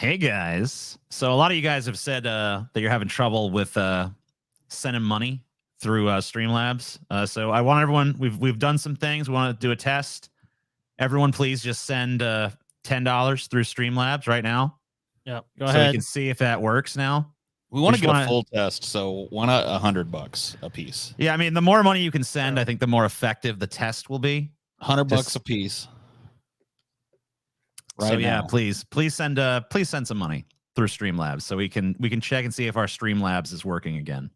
Hey guys. So a lot of you guys have said that you're having trouble with sending money through Streamlabs. So I want everyone. We've done some things. We want to do a test. Everyone, please just send $10 through Streamlabs right now. Yeah, go so ahead. we can see if that works now. We want to get a full test, so why not $100 a piece? Yeah, I mean, the more money you can send, I think the more effective the test will be. $100 a piece. Right so yeah, please send some money through Streamlabs so we can check and see if our Streamlabs is working again.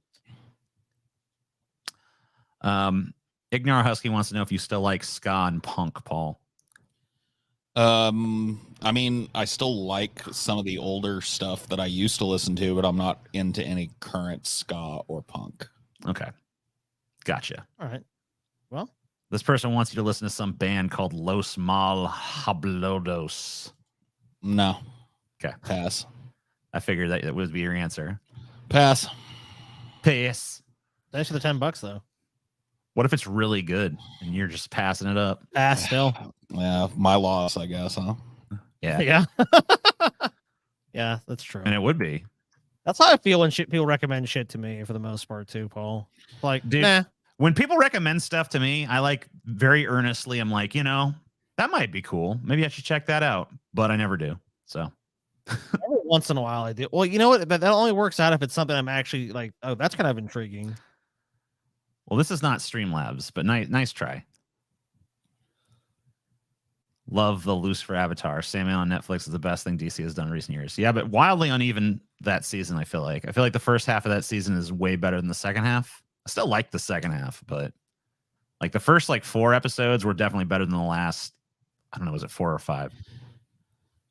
Ignar Husky wants to know if you still like ska and punk, Paul. I mean, I still like some of the older stuff that I used to listen to, but I'm not into any current ska or punk. Okay. Gotcha. All right. Well, this person wants you to listen to some band called Los Mal Hablados. No. Okay. Pass. I figured that would be your answer. Pass. Pass. Thanks for the $10 though. What if it's really good and you're just passing it up? Pass still. Yeah, my loss, I guess, huh? Yeah. Yeah. Yeah, that's true. And it would be. That's how I feel when people recommend shit to me for the most part too, Paul. Like, dude, nah. When people recommend stuff to me, I like very earnestly, I'm like, that might be cool. Maybe I should check that out. But I never do. So every once in a while I do. Well, you know what? But that only works out if it's something I'm actually like, oh, that's kind of intriguing. Well, this is not Streamlabs, but nice try. Love the Lucifer Avatar. Sandman on Netflix is the best thing DC has done in recent years. Yeah, but wildly uneven that season, I feel like. The first half of that season is way better than the second half. I still like the second half, but like the first 4 episodes were definitely better than the last, I don't know, was it 4 or 5?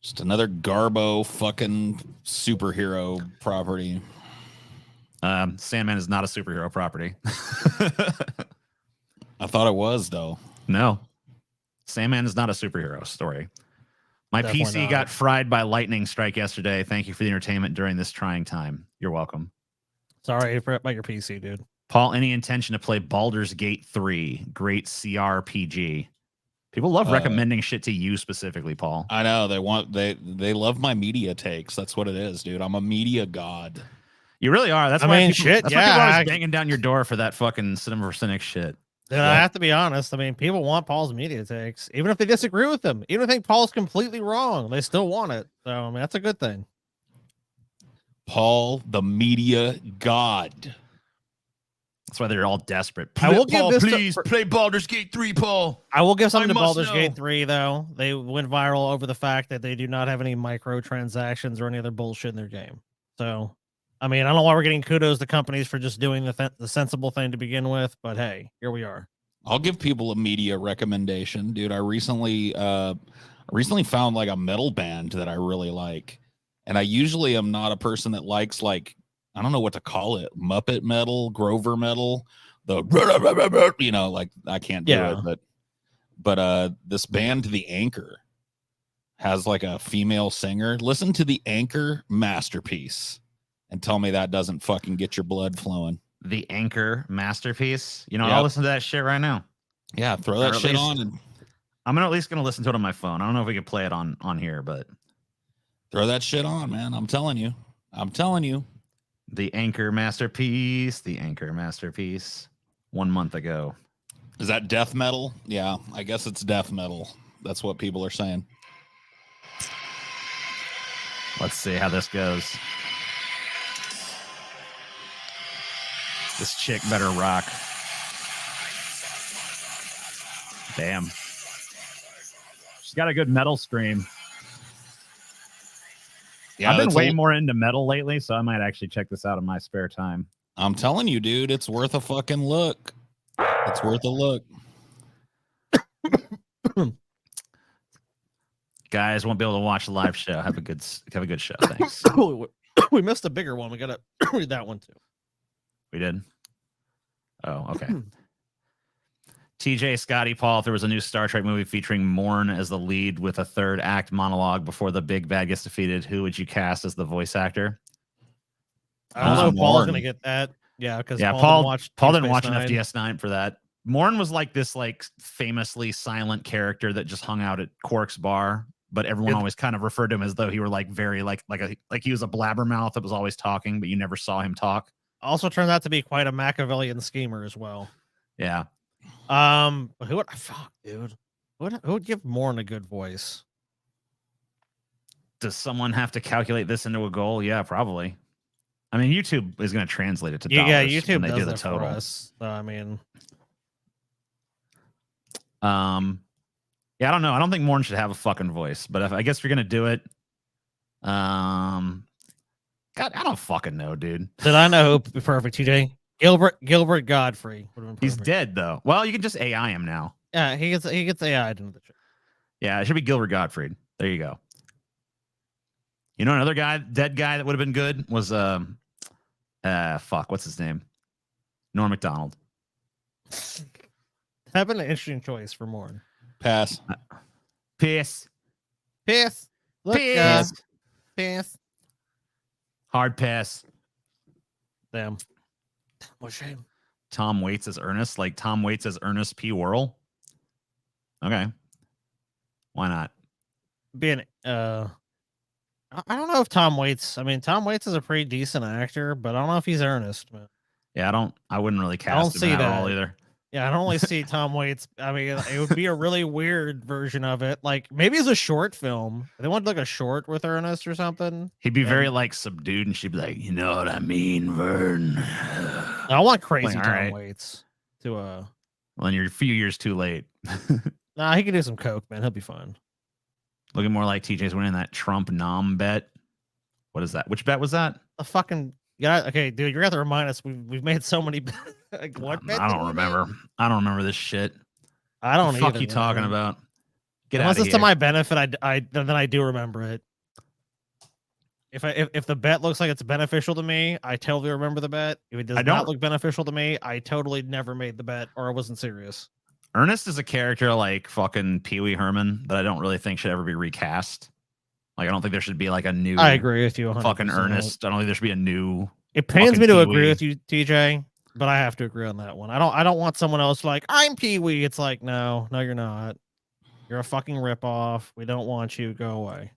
Just another Garbo fucking superhero property. Sandman is not a superhero property. I thought it was, though. No. Sandman is not a superhero story. My Definitely PC not. got fried by lightning strike yesterday. Thank you for the entertainment during this trying time. You're welcome. Sorry about your PC, dude. Paul, any intention to play Baldur's Gate 3? Great CRPG. People love recommending shit to you specifically, Paul. I know. They love my media takes. That's what it is, dude. I'm a media god. You really are. That's why people are always banging down your door for that fucking Cinema Cynic shit. And I have to be honest. I mean, people want Paul's media takes, even if they disagree with him. Even if they think Paul's completely wrong, they still want it. So, I mean, that's a good thing. Paul, the media god. That's why they're all desperate. I will Paul, give this please play Baldur's Gate 3, Paul. I will give something to Baldur's Gate 3, though. They went viral over the fact that they do not have any microtransactions or any other bullshit in their game. So, I mean, I don't know why we're getting kudos to companies for just doing the sensible thing to begin with, but hey, here we are. I'll give people a media recommendation, dude. I recently found like a metal band that I really like, and I usually am not a person that likes I don't know what to call it, Muppet metal, Grover metal, like I can't do it, but this band, The Anchor, has like a female singer. Listen to The Anchor Masterpiece and tell me that doesn't fucking get your blood flowing. The Anchor Masterpiece. I'll listen to that shit right now. Yeah, throw that shit on. And I'm at least gonna listen to it on my phone. I don't know if we can play it on here, but throw that shit on, man. I'm telling you. The Anchor Masterpiece. The Anchor Masterpiece. 1 month ago. Is that death metal? Yeah, I guess it's death metal. That's what people are saying. Let's see how this goes. This chick better rock. Damn. She's got a good metal scream. Yeah, I've been way more into metal lately, so I might actually check this out in my spare time. I'm telling you, dude, it's worth a fucking look. It's worth a look. Guys won't be able to watch the live show. Have a good show. Thanks. We missed a bigger one. We gotta read that one too. We did. Oh, okay. TJ, Scotty, Paul, if there was a new Star Trek movie featuring Morn as the lead with a third act monologue before the big bad gets defeated, who would you cast as the voice actor? I don't know if Paul's going to get that. Yeah, because Paul didn't watch enough DS9 for that. Morn was like this famously silent character that just hung out at Quark's bar but everyone always kind of referred to him as though he were like very like he was a blabbermouth that was always talking, but you never saw him talk. Also turned out to be quite a Machiavellian schemer as well. Yeah. Who would fuck, dude? Who would give Morn a good voice? Does someone have to calculate this into a goal? Yeah, probably. I mean, YouTube is going to translate it to dollars. Yeah, YouTube when they does do the that total. for us. So, I mean, yeah, I don't know. I don't think Morn should have a fucking voice, but I guess if you're going to do it, God, I don't fucking know, dude. did I know who would be perfect, TJ? Gilbert Godfrey. He's dead though. Well, you can just AI him now. Yeah, he gets AI'd into the show. Yeah, it should be Gilbert Gottfried. There you go. You know, another dead guy that would have been good was fuck, what's his name? Norm Macdonald. That'd been an interesting choice for Morn. Pass. Piss. Look, Piss. piss. Hard pass. Damn. What shame. Tom Waits as Ernest, like Tom Waits as Ernest P. Worrell. Okay. Why not? Being I don't know if Tom Waits. I mean, Tom Waits is a pretty decent actor, but I don't know if he's Ernest, man. Yeah, I wouldn't really cast him in that role either. Yeah, I don't really see Tom Waits. I mean, it would be a really weird version of it. Like maybe it's a short film. They want like a short with Ernest or something. He'd be very like subdued, and she'd be like, "You know what I mean, Vern." I want crazy Like, Tom right. Waits to Well, then you're a few years too late. Nah, he can do some coke, man. He'll be fine. Looking more like TJ's winning that Trump nom bet. What is that? Which bet was that? A fucking okay, dude. You're gonna have to remind us. We've made so many. Like, what bet I did don't we remember. make? I don't remember this shit. I don't. What the fuck either, you talking man. about? Get Unless out of it's to here. my benefit, then I do remember it. If the bet looks like it's beneficial to me, I totally remember the bet. If it does not look beneficial to me, I totally never made the bet or I wasn't serious. Ernest is a character like fucking Pee Wee Herman that I don't really think should ever be recast. Like I don't think there should be like a new. I agree with you. 100%. Fucking Ernest. I don't think there should be a new. It pains me to Pee-wee. agree with you, TJ, but I have to agree on that one. I don't want someone else like I'm Pee Wee. It's like no, you're not. You're a fucking ripoff. We don't want you. Go away.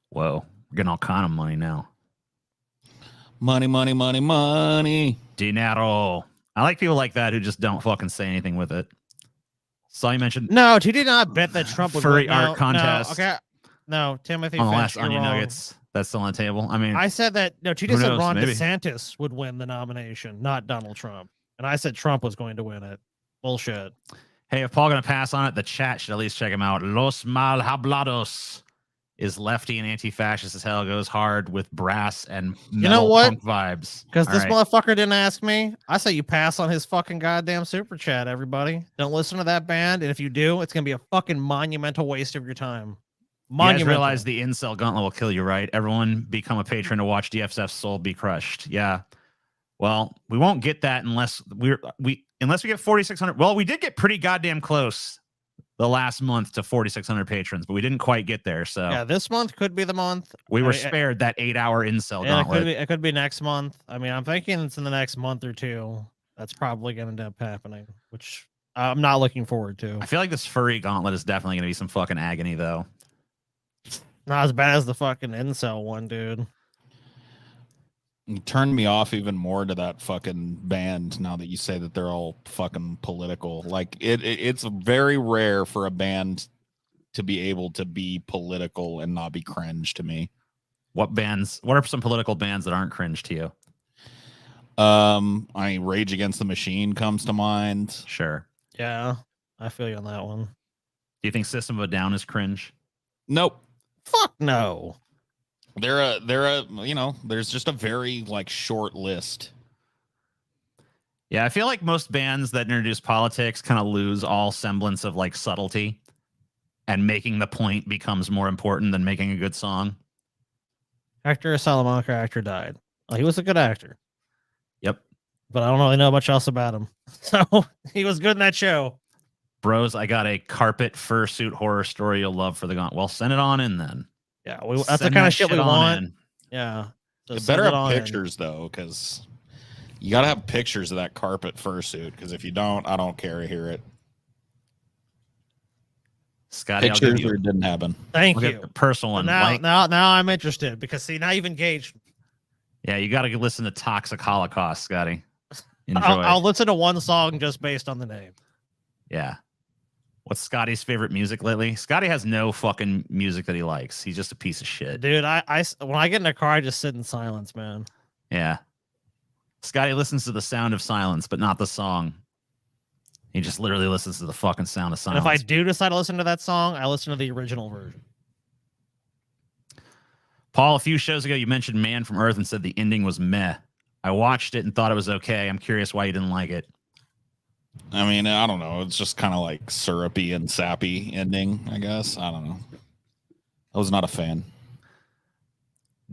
Whoa, we're getting all kind of money now. Money, money, money, money. Dinero. I like people like that who just don't fucking say anything with it. Saw you mentioned No, TJ did not bet that Trump would Furry win. art contest. No, okay. No, Timothy. on the Finch, last you're Onion wrong. Nuggets. That's still on the table. I mean, I said that no, TJ Who said knows? Ron Maybe. DeSantis would win the nomination, not Donald Trump. And I said Trump was going to win it. Bullshit. hey, if Paul gonna pass on it, the chat should at least check him out. Los Mal Hablados is lefty and anti-fascist as hell. Goes hard with brass and metal what? punk vibes. Because All this right. motherfucker didn't ask me. I say you pass on his fucking goddamn super chat, everybody. Don't listen to that band. And if you do, it's going to be a fucking monumental waste of your time. You guys Monumental. realize the incel gauntlet will kill you, right? Everyone become a patron to watch DFSF's soul be crushed. Yeah. Well, we won't get that unless we get 4,600. Well, we did get pretty goddamn close the last month to 4,600 patrons, but we didn't quite get there. So Yeah, this month could be the month. we were I- spared that 8-hour incel Yeah, gauntlet. it could be next month. I mean, I'm thinking it's in the next month or two. That's probably going to end up happening, which I'm not looking forward to. I feel like this furry gauntlet is definitely going to be some fucking agony, though. Not as bad as the fucking incel one, dude. You turned me off even more to that fucking band now that you say that they're all fucking political. Like it's very rare for a band to be able to be political and not be cringe to me. What are some political bands that aren't cringe to you? I mean, Rage Against the Machine comes to mind. Sure. Yeah, I feel you on that one. Do you think System of a Down is cringe? Nope. Fuck no. They're a you know, there's just a very like short list. Yeah, I feel like most bands that introduce politics kind of lose all semblance of like subtlety, and making the point becomes more important than making a good song. Hector Salamanca actor died. Oh, he was a good actor, Yep. but I don't really know much else about him. So he was good in that show. Bros, I got a carpet fursuit horror story you'll love for the gauntlet. Well, send it on in then. Yeah, that's the Send kind that of shit we on want. in. Yeah. So It send better it have on in. pictures though, because you gotta have pictures of that carpet fursuit. Because if you don't, I don't care to hear it. Scotty, I'll give Pictures you or it didn't happen. Thank look you. at a personal one. Now, Like, now I'm interested because see, now you've engaged. yeah, you got to listen to Toxic Holocaust, Scotty. Enjoy. I'll listen to one song just based on the name. Yeah. What's Scotty's favorite music lately? Scotty has no fucking music that he likes. He's just a piece of shit. Dude, when I get in a car, I just sit in silence, man. Yeah. Scotty listens to the sound of silence, but not the song. He just literally listens to the fucking sound of And silence. if I do decide to listen to that song, I listen to the original version. Paul, a few shows ago, you mentioned Man from Earth and said the ending was meh. I watched it and thought it was okay. I'm curious why you didn't like it. I mean, I don't know. It's just kind of like syrupy and sappy ending, I guess. I don't know. I was not a fan.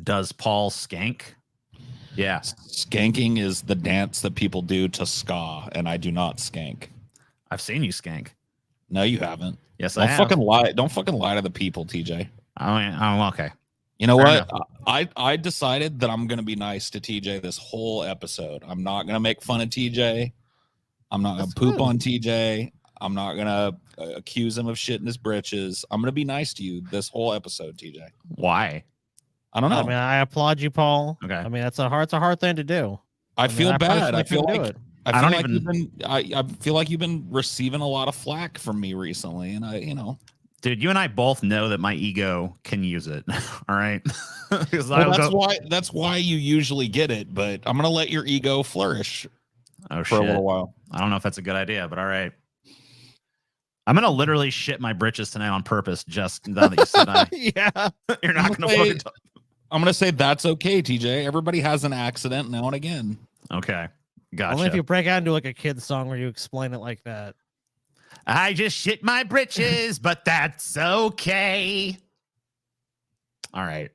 Does Paul skank? Yeah. Skanking is the dance that people do to ska, and I do not skank. I've seen you skank. No, you haven't. Yes, Don't I have. fucking lie. Don't fucking lie to the people, TJ. I mean, oh, okay. You know Fair what? I decided that I'm gonna be nice to TJ this whole episode. I'm not gonna make fun of TJ. I'm not gonna poop on TJ. I'm not gonna accuse him of shit in his britches. I'm gonna be nice to you this whole episode, TJ. Why? I don't know. I mean, I applaud you, Paul. Okay. I mean, it's a hard thing to do. I feel bad. personally I feel couldn't do like it. I feel like you've been receiving a lot of flack from me recently, and Dude, you and I both know that my ego can use it. All right. Because that's why you usually get it, but I'm gonna let your ego flourish for a little while. I don't know if that's a good idea, but all right. I'm gonna literally shit my britches tonight on purpose. Just now that you said that. Yeah. You're not gonna fucking talk. I'm gonna say that's okay, TJ. Everybody has an accident now and again. Okay. Gotcha. Only if you break out into like a kid's song where you explain it like that. I just shit my britches, but that's okay. All right.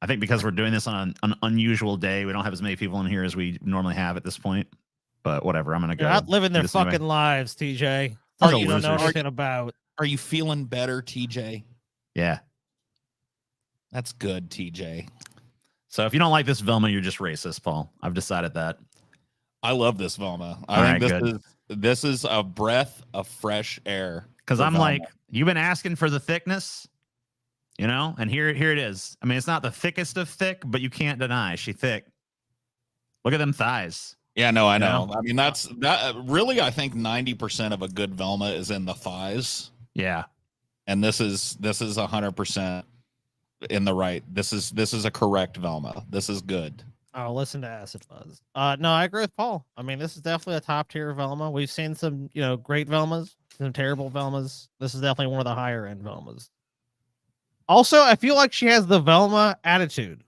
I think because we're doing this on an unusual day, we don't have as many people in here as we normally have at this point. But whatever, I'm gonna go. They're not living their do this fucking anyway. lives, TJ. Bunch That of you don't know losers. anything about. Are you feeling better, TJ? Yeah. That's good, TJ. So if you don't like this Velma, you're just racist, Paul. I've decided that. I love this Velma. All I think right, this is a breath of fresh air. Because for I'm Velma. like, you've been asking for the thickness, you know, and here it is. I mean, it's not the thickest of thick, but you can't deny she thick. Look at them thighs. Yeah, no, I You know. know? I mean, that really, I think 90% of a good Velma is in the thighs. Yeah. And this is 100% in the right. This is a correct Velma. This is good. Oh, listen to Acid Fuzz. No, I agree with Paul. I mean, this is definitely a top tier Velma. We've seen some, great Velmas, some terrible Velmas. This is definitely one of the higher end Velmas. Also, I feel like she has the Velma attitude.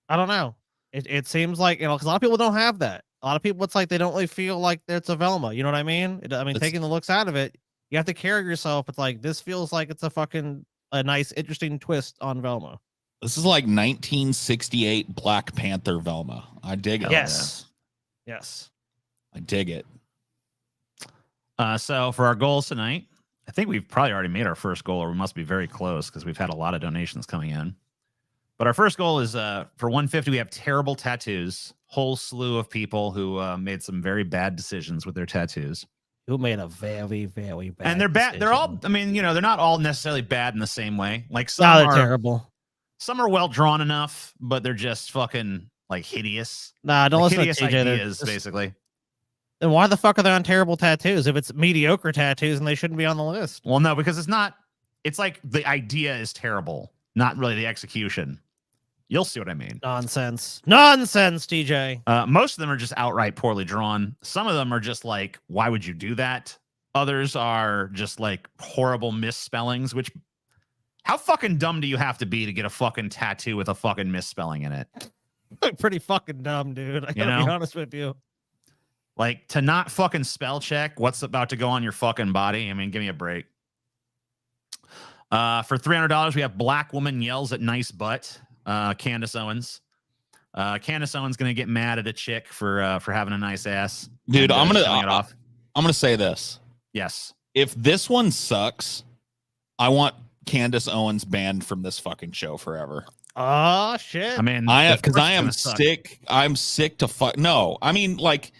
I don't know. It seems like, because a lot of people don't have that. A lot of people, it's like they don't really feel like it's a Velma. You know what I mean? Taking the looks out of it, you have to carry yourself. It's like, this feels like it's a nice, interesting twist on Velma. This is like 1968 Black Panther Velma. I dig it. Yes. Yes. I dig it. So for our goals tonight, I think we've probably already made our first goal, or we must be very close because we've had a lot of donations coming in. But our first goal is for 150, we have terrible tattoos. Whole slew of people who made some very bad decisions with their tattoos. Who made a very, very bad And they're bad. decision. They're all, I mean, they're not all necessarily bad in the same way. Like No, they're terrible. Some are well drawn enough, but they're just fucking like hideous. Nah, don't listen to Hideous TJ. ideas, basically. Then why the fuck are they on terrible tattoos? If it's mediocre tattoos, and they shouldn't be on the list. Well, no, because it's like the idea is terrible, not really the execution. You'll see what I mean. Nonsense, TJ. Most of them are just outright poorly drawn. Some of them are just like, why would you do that? Others are just like horrible misspellings, which how fucking dumb do you have to be to get a fucking tattoo with a fucking misspelling in it? Pretty fucking dumb, dude. I gotta be honest with you. Like, to not fucking spell check what's about to go on your fucking body. I mean, give me a break. For $300, we have Black Woman Yells at Nice Butt. Candace Owens. Candace Owens gonna get mad at a chick for having a nice ass. Dude, and, I'm off. gonna say this. Yes. If this one sucks, I want Candace Owens banned from this fucking show forever. Oh shit. I mean, because I am sick. I'm sick to fuck. No, I mean, like,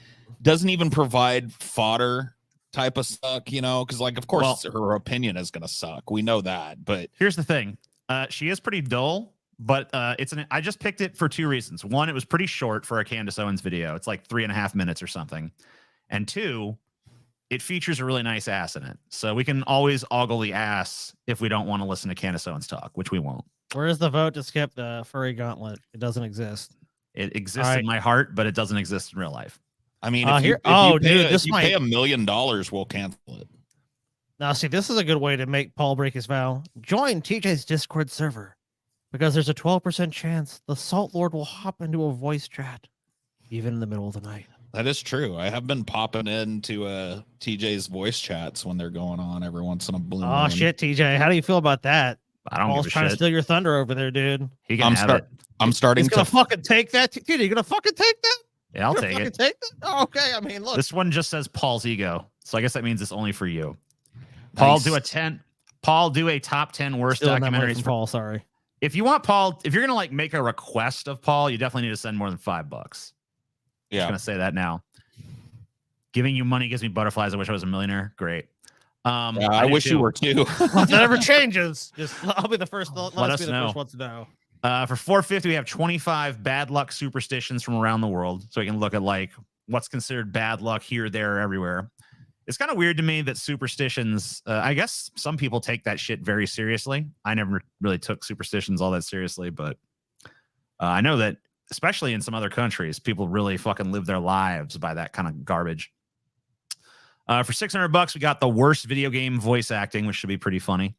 doesn't even provide fodder type of suck, you know, because like of course her opinion is gonna suck. We know that, but here's the thing. She is pretty dull, but I just picked it for two reasons. One, it was pretty short for a Candace Owens video. It's like 3.5 minutes or something. And two, it features a really nice ass in it. So we can always ogle the ass if we don't want to listen to Candace Owens talk, which we won't. Where is the vote to skip the furry gauntlet? It doesn't exist. It exists in my heart, but it doesn't exist in real life. I mean, if you pay $1 million, we'll cancel it. Now, see, this is a good way to make Paul break his vow. Join TJ's Discord server, because there's a 12% chance the Salt Lord will hop into a voice chat, even in the middle of the night. That is true. I have been popping into TJ's voice chats when they're going on every once in a blue moon. Oh, shit, TJ. How do you feel about that? I don't Paul's give a trying shit. to steal your thunder over there, dude. He can have it. I'm starting He's gonna fucking take that. Dude, you gonna fucking take that? Yeah, I'll take it. Take that? Oh, okay, I mean, look. This one just says Paul's ego. So I guess that means it's only for you. Paul, nice. Paul, do a top 10 worst documentaries for Paul. Sorry. If you want Paul, if you're gonna like make a request of Paul, you definitely need to send more than $5. Yeah, I'm gonna say that now. Giving you money gives me butterflies. I wish I was a millionaire. Great. I wish you were too. Well, if that ever changes, just I'll be the first. Let us be the first ones to know. For 450, we have 25 bad luck superstitions from around the world, so we can look at like what's considered bad luck here, there, everywhere. It's kind of weird to me that superstitions. I guess some people take that shit very seriously. I never really took superstitions all that seriously, but I know that especially in some other countries, people really fucking live their lives by that kind of garbage. For $600, we got the worst video game voice acting, which should be pretty funny.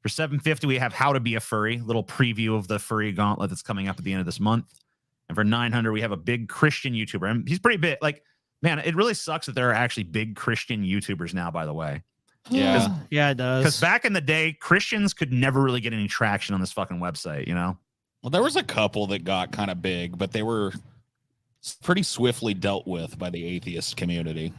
For $750, we have how to be a furry, little preview of the furry gauntlet that's coming up at the end of this month. And for $900, we have a big Christian YouTuber. And he's pretty big. Like, man, it really sucks that there are actually big Christian YouTubers now, by the way. Yeah. Yeah, it does. Because back in the day, Christians could never really get any traction on this fucking website, you know? Well, there was a couple that got kind of big, but they were pretty swiftly dealt with by the atheist community.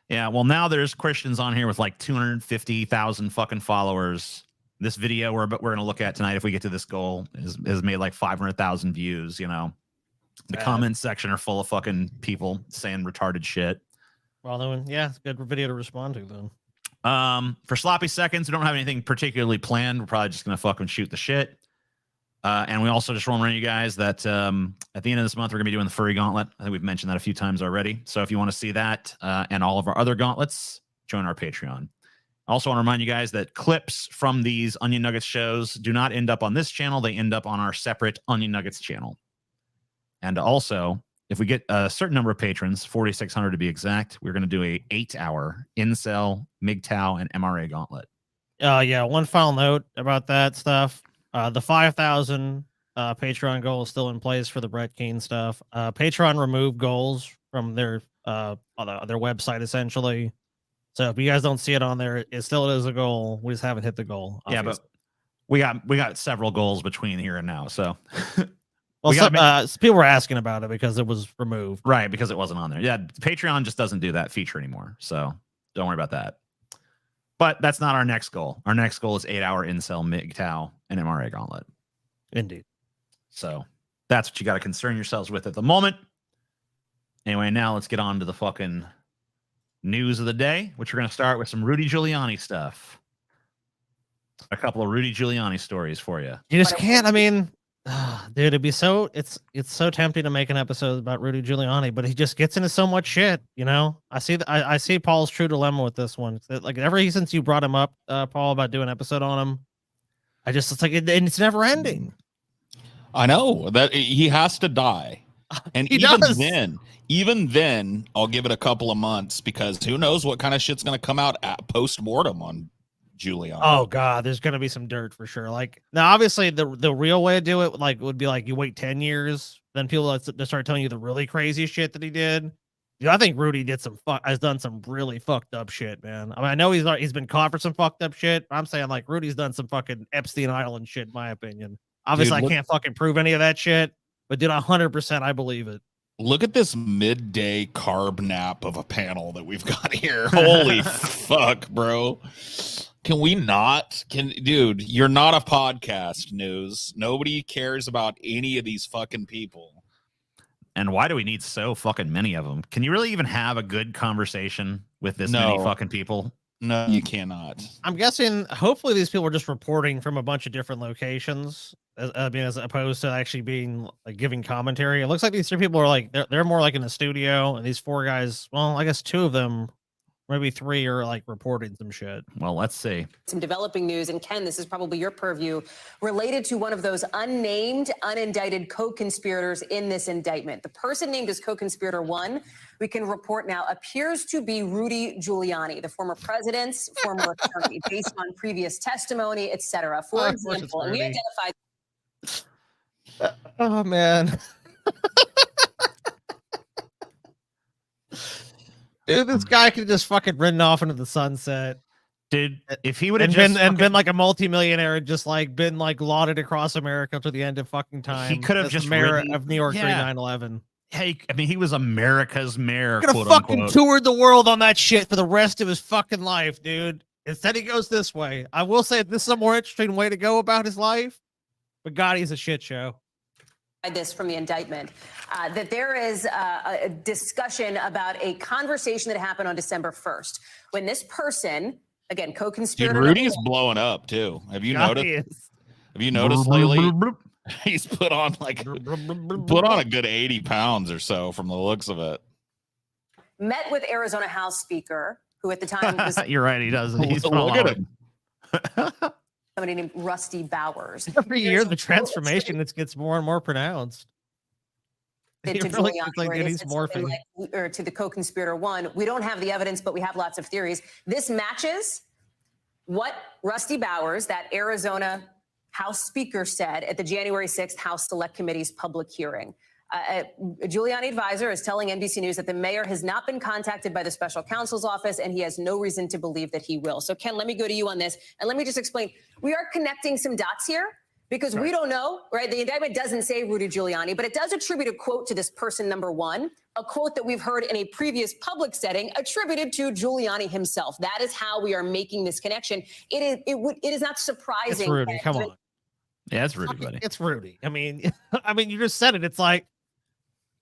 Yeah, well, now there's Christians on here with like 250,000 fucking followers. This video we're going to look at tonight, if we get to this goal, has made like 500,000 views, you know? The comments section are full of fucking people saying retarded shit. Well, then, yeah, it's a good video to respond to, then. For sloppy seconds, we don't have anything particularly planned. We're probably just going to fucking shoot the shit. And we also just want to remind you guys that at the end of this month, we're going to be doing the furry gauntlet. I think we've mentioned that a few times already. So if you want to see that and all of our other gauntlets, join our Patreon. I also want to remind you guys that clips from these Onion Nuggets shows do not end up on this channel. They end up on our separate Onion Nuggets channel. And also, if we get a certain number of patrons, 4,600 to be exact, we're going to do a 8-hour incel, MGTOW, and MRA gauntlet. Yeah, one final note about that stuff. The 5,000 Patreon goal is still in place for the Brett Keane stuff. Patreon removed goals from their website, essentially. So if you guys don't see it on there, it still is a goal. We just haven't hit the goal. Obviously. Yeah, but we got several goals between here and now. So well, people were asking about it because it was removed. Right, because it wasn't on there. Yeah, Patreon just doesn't do that feature anymore. So don't worry about that. But that's not our next goal. Our next goal is 8-hour incel, MGTOW, and MRA gauntlet. Indeed. So that's what you got to concern yourselves with at the moment. Anyway, now let's get on to the fucking news of the day, which we're going to start with some Rudy Giuliani stuff. A couple of Rudy Giuliani stories for you. You just can't. I mean, dude, it'd be so. It's so tempting to make an episode about Rudy Giuliani, but he just gets into so much shit. You know, I see Paul's true dilemma with this one. Like ever since you brought him up, Paul, about doing an episode on him, it's like and it's never ending. I know that he has to die, and even then, I'll give it a couple of months because who knows what kind of shit's going to come out at post-mortem on Giuliani. Oh God, there's going to be some dirt for sure. Like now, obviously, the real way to do it would be like you wait 10 years, then people start telling you the really crazy shit that he did. Dude, I think Rudy has done some really fucked up shit, man. I mean, I know he's been caught for some fucked up shit. But I'm saying like Rudy's done some fucking Epstein Island shit, in my opinion. Obviously, I can't fucking prove any of that shit, but dude, 100% I believe it. Look at this midday carb nap of a panel that we've got here. Holy fuck, bro. Can we not? Dude, you're not a podcast, NEWZ. Nobody cares about any of these fucking people. And why do we need so fucking many of them? Can you really even have a good conversation with this No. many fucking people? No, you cannot. I'm guessing. Hopefully, these people are just reporting from a bunch of different locations, as opposed to actually being like giving commentary. It looks like these 3 people are like they're more like in a studio, and these 4 guys. Well, I guess 2 of them, maybe 3, are like reporting some shit. Well, let's see. Some developing news, and Ken, this is probably your purview, related to one of those unnamed, unindicted co-conspirators in this indictment. The person named as co-conspirator 1, we can report now, appears to be Rudy Giuliani, the former president's former attorney, based on previous testimony, etc. For example, we identified. Oh man. Dude, this guy could just fucking ridden off into the sunset. Dude, if he would have been like a multimillionaire and just like been like lauded across America to the end of fucking time. He could have as just the mayor ridden- of New York Yeah. 3911. Hey, I mean, he was America's mayor. Could have Quote fucking unquote. toured the world on that shit for the rest of his fucking life, dude. Instead, he goes this way. I will say this is a more interesting way to go about his life, but God, he's a shit show. This from the indictment, that there is a discussion about a conversation that happened on December 1st when this person, again, Dude, co-conspirator. Rudy's blowing up too. Have you God, noticed? he is. Have you noticed lately? He's put on a good 80 pounds or so from the looks of it. Met with Arizona House Speaker, who at the time was You're right. He does. He's Look at him. somebody named Rusty Bowers. Every year, the transformation gets more and more pronounced. To He really Giuliani, looks like where dude, it he's said something morphing. like, or to the co-conspirator 1. We don't have the evidence, but we have lots of theories. This matches what Rusty Bowers, that Arizona House Speaker, said at the January 6th House Select Committee's public hearing. A Giuliani advisor is telling NBC News that the mayor has not been contacted by the special counsel's office, and he has no reason to believe that he will. So, Ken, let me go to you on this, and let me just explain. We are connecting some dots here because we don't know, right? The indictment doesn't say Rudy Giuliani, but it does attribute a quote to this person, number 1, a quote that we've heard in a previous public setting attributed to Giuliani himself. That is how we are making this connection. It is not surprising. It's Rudy. Come on. Yeah, it's Rudy, buddy. It's Rudy. I mean, you just said it. It's like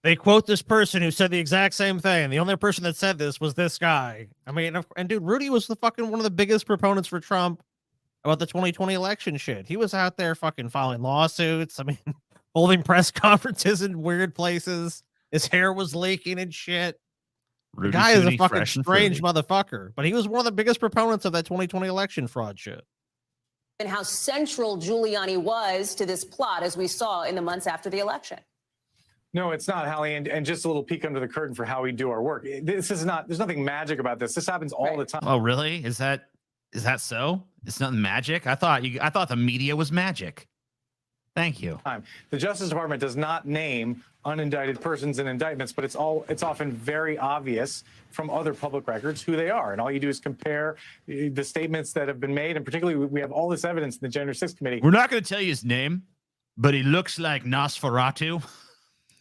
they quote this person who said the exact same thing. The only person that said this was this guy. I mean, and dude, Rudy was the fucking one of the biggest proponents for Trump about the 2020 election shit. He was out there fucking filing lawsuits. I mean, holding press conferences in weird places. His hair was leaking and shit. The guy is a fucking strange motherfucker, but he was one of the biggest proponents of that 2020 election fraud shit. And how central Giuliani was to this plot, as we saw in the months after the election. No, it's not, Hallie. And just a little peek under the curtain for how we do our work. This is not, there's nothing magic about this. This happens all the time. Oh, really? Is that so? It's not magic? I thought the media was magic. Thank you. The Justice Department does not name unindicted persons in indictments, but it's often very obvious from other public records who they are. And all you do is compare the statements that have been made. And particularly, we have all this evidence in the January 6th committee. We're not going to tell you his name, but he looks like Nosferatu.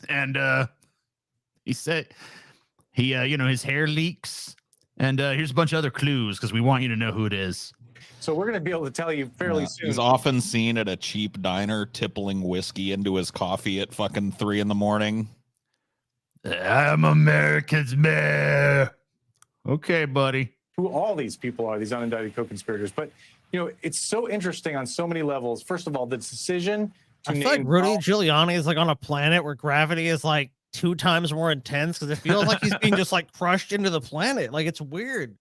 And he said his hair leaks. And here's a bunch of other clues because we want you to know who it is. So we're going to be able to tell you fairly soon. He's often seen at a cheap diner tippling whiskey into his coffee at fucking 3 a.m. I'm America's mayor. Okay, buddy. Who all these people are, these unindicted co-conspirators. But, it's so interesting on so many levels. First of all, the decision to I feel like Rudy Giuliani is like on a planet where gravity is like 2 times more intense because it feels like he's being just like crushed into the planet. Like it's weird.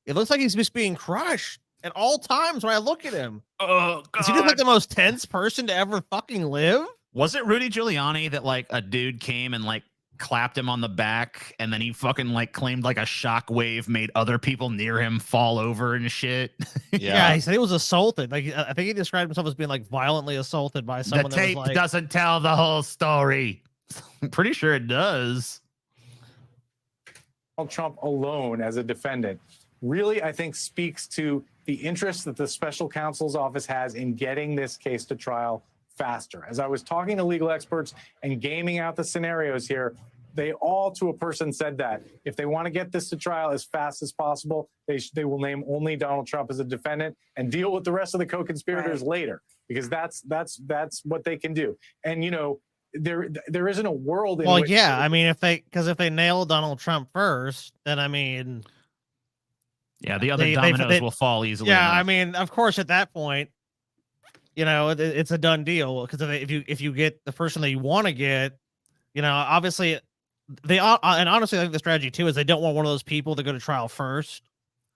It looks like he's just being crushed at all times when I look at him. Oh, God. Is he just like the most tense person to ever fucking live? Was it Rudy Giuliani that like a dude came and like clapped him on the back and then he fucking like claimed like a shockwave made other people near him fall over and shit? Yeah, he said he was assaulted. Like I think he described himself as being like violently assaulted by someone. The tape that was, like, doesn't tell the whole story. I'm pretty sure it does. Donald Trump alone as a defendant really, I think, speaks to the interest that the special counsel's office has in getting this case to trial faster. As I was talking to legal experts and gaming out the scenarios here, they all to a person said that if they want to get this to trial as fast as possible, they will name only Donald Trump as a defendant and deal with the rest of the co-conspirators later, because that's what they can do. And there isn't a world in which I mean, if they nail Donald Trump first, then I mean, Yeah, the other dominoes will fall easily. Yeah, enough. I mean, of course, at that point, you know, it's a done deal because if you get the person that you want to get, you know, obviously they and honestly, I think the strategy too is they don't want one of those people to go to trial first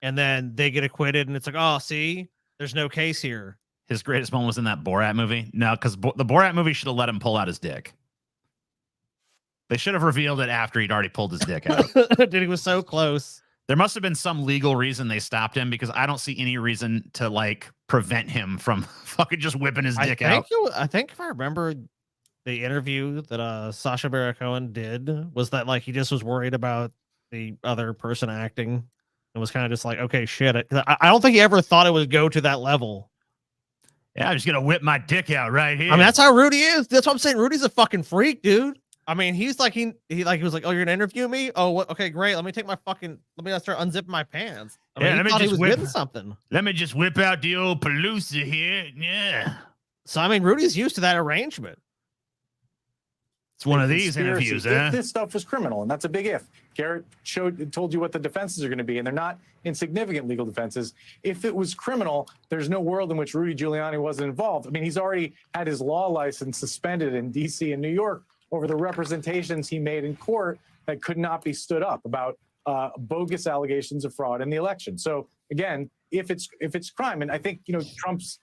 and then they get acquitted and it's like, oh, see, there's no case here. His greatest moment was in that Borat movie. No, because the Borat movie should have let him pull out his dick. They should have revealed it after he'd already pulled his dick out. Dude, he was so close. There must have been some legal reason they stopped him because I don't see any reason to like prevent him from fucking just whipping his dick out. I think if I remember the interview that Sacha Baron Cohen did was that like he just was worried about the other person acting and was kind of just like, okay, shit. I don't think he ever thought it would go to that level. Yeah, I'm just gonna whip my dick out right here. I mean, that's how Rudy is. That's what I'm saying. Rudy's a fucking freak, dude. I mean, he's like he was like, oh, you're gonna interview me? Oh, what? Okay, great. Let me start unzipping my pants. I mean, he thought he was getting something. Let me just whip out the old Palooza here. Yeah. So I mean, Rudy's used to that arrangement. It's one of these interviews, if this stuff was criminal, and that's a big if. Garrett told you what the defenses are going to be, and they're not insignificant legal defenses. If it was criminal, there's no world in which Rudy Giuliani wasn't involved. I mean, he's already had his law license suspended in D.C. and New York over the representations he made in court that could not be stood up about bogus allegations of fraud in the election. So again, if it's crime, and I think Trump's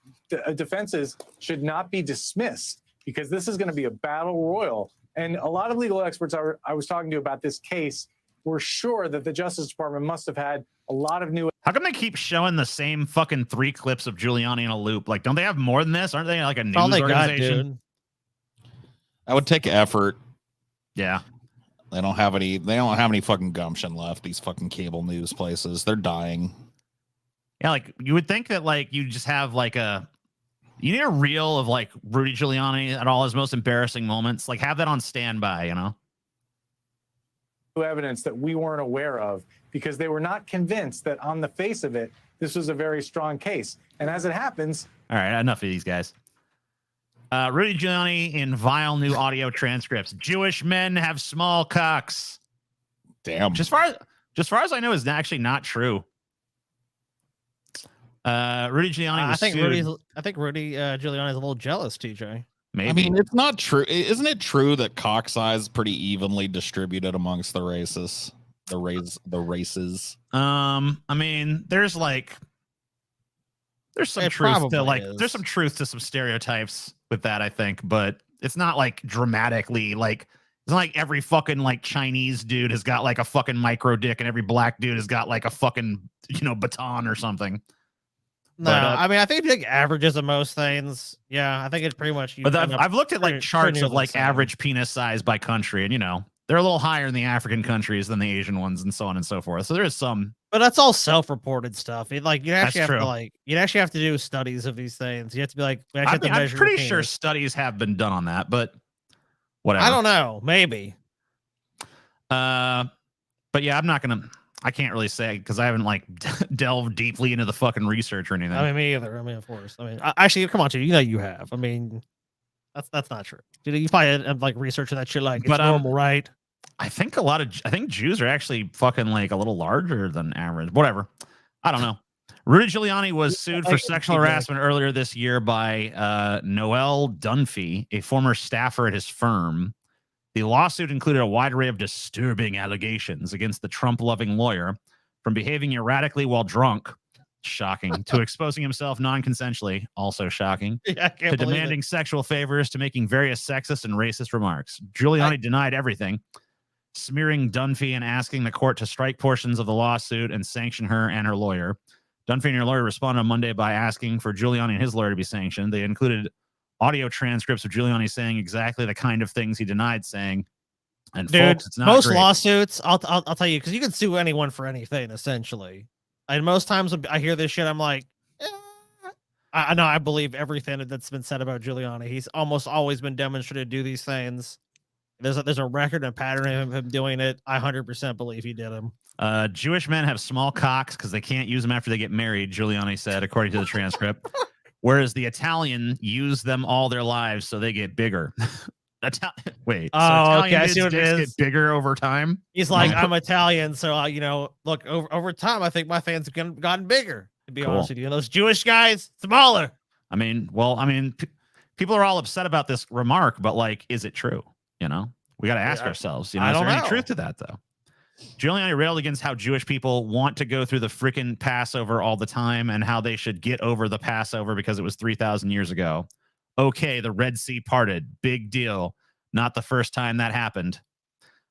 defenses should not be dismissed because this is going to be a battle royal. And a lot of legal experts I was talking to about this case were sure that the Justice Department must have had a lot of new. How come they keep showing the same fucking 3 clips of Giuliani in a loop? Like, don't they have more than this? Aren't they like a news organization? I would take effort. Yeah. They don't have any fucking gumption left. These fucking cable news places, they're dying. Yeah, like you would think that like you just have like you need a reel of like Rudy Giuliani at all his most embarrassing moments. Like have that on standby, you know? Evidence that we weren't aware of because they were not convinced that on the face of it, this was a very strong case. And as it happens. All right, enough of these guys. Rudy Giuliani in vile new audio transcripts. Jewish men have small cocks. Damn. Just far as I know, is actually not true. Rudy Giuliani. I think Rudy Giuliani is a little jealous. TJ. Maybe. I mean, it's not true. Isn't it true that cock size is pretty evenly distributed amongst the races? The races. I mean, there's some truth to there's some truth to some stereotypes with that, I think, but it's not like dramatically like it's not like every fucking like Chinese dude has got like a fucking micro dick and every black dude has got like a fucking baton or something. No, I mean I think if you take averages of most things, yeah, I think it's pretty much. But I've looked at like charts of like average penis size by country, and they're a little higher in the African countries than the Asian ones, and so on and so forth. So there is some. But that's all self-reported stuff. You'd actually have to do studies of these things. You have to be like, I'm pretty sure studies have been done on that, but whatever. I don't know, maybe. But yeah, I can't really say because I haven't like delved deeply into the fucking research or anything. I mean, me either. I mean, of course. I mean, actually, come on, dude. You have. I mean, that's not true. Dude, you probably have like researching that shit like it's normal, right? I think Jews are actually fucking like a little larger than average. Whatever. I don't know. Rudy Giuliani was sued for sexual harassment earlier this year by Noel Dunphy, a former staffer at his firm. The lawsuit included a wide array of disturbing allegations against the Trump-loving lawyer, from behaving erratically while drunk, shocking, to exposing himself non-consensually, also shocking, to demanding sexual favors, to making various sexist and racist remarks. Giuliani denied everything, smearing Dunphy and asking the court to strike portions of the lawsuit and sanction her and her lawyer. Dunphy and her lawyer responded on Monday by asking for Giuliani and his lawyer to be sanctioned. They included audio transcripts of Giuliani saying exactly the kind of things he denied saying. And dude, folks, it's not most great. Lawsuits, I'll tell you, because you can sue anyone for anything, essentially. And most times when I hear this shit, I'm like, I know I believe everything that's been said about Giuliani. He's almost always been demonstrated to do these things. There's a record and pattern of him doing it. I 100% believe he did them. Jewish men have small cocks because they can't use them after they get married, Giuliani said, according to the transcript. Whereas the Italian use them all their lives, so they get bigger. Wait. Oh, so okay, I Italian see what it dicks is. get bigger over time. He's like, I'm Italian, so look, over time, I think my fans have gotten bigger. To be honest with you, and those Jewish guys, smaller. I mean, people are all upset about this remark, but like, is it true? We got to ask ourselves. Is there any truth to that though? Giuliani railed against how Jewish people want to go through the freaking Passover all the time and how they should get over the Passover because it was 3,000 years ago. Okay, the Red Sea parted. Big deal. Not the first time that happened.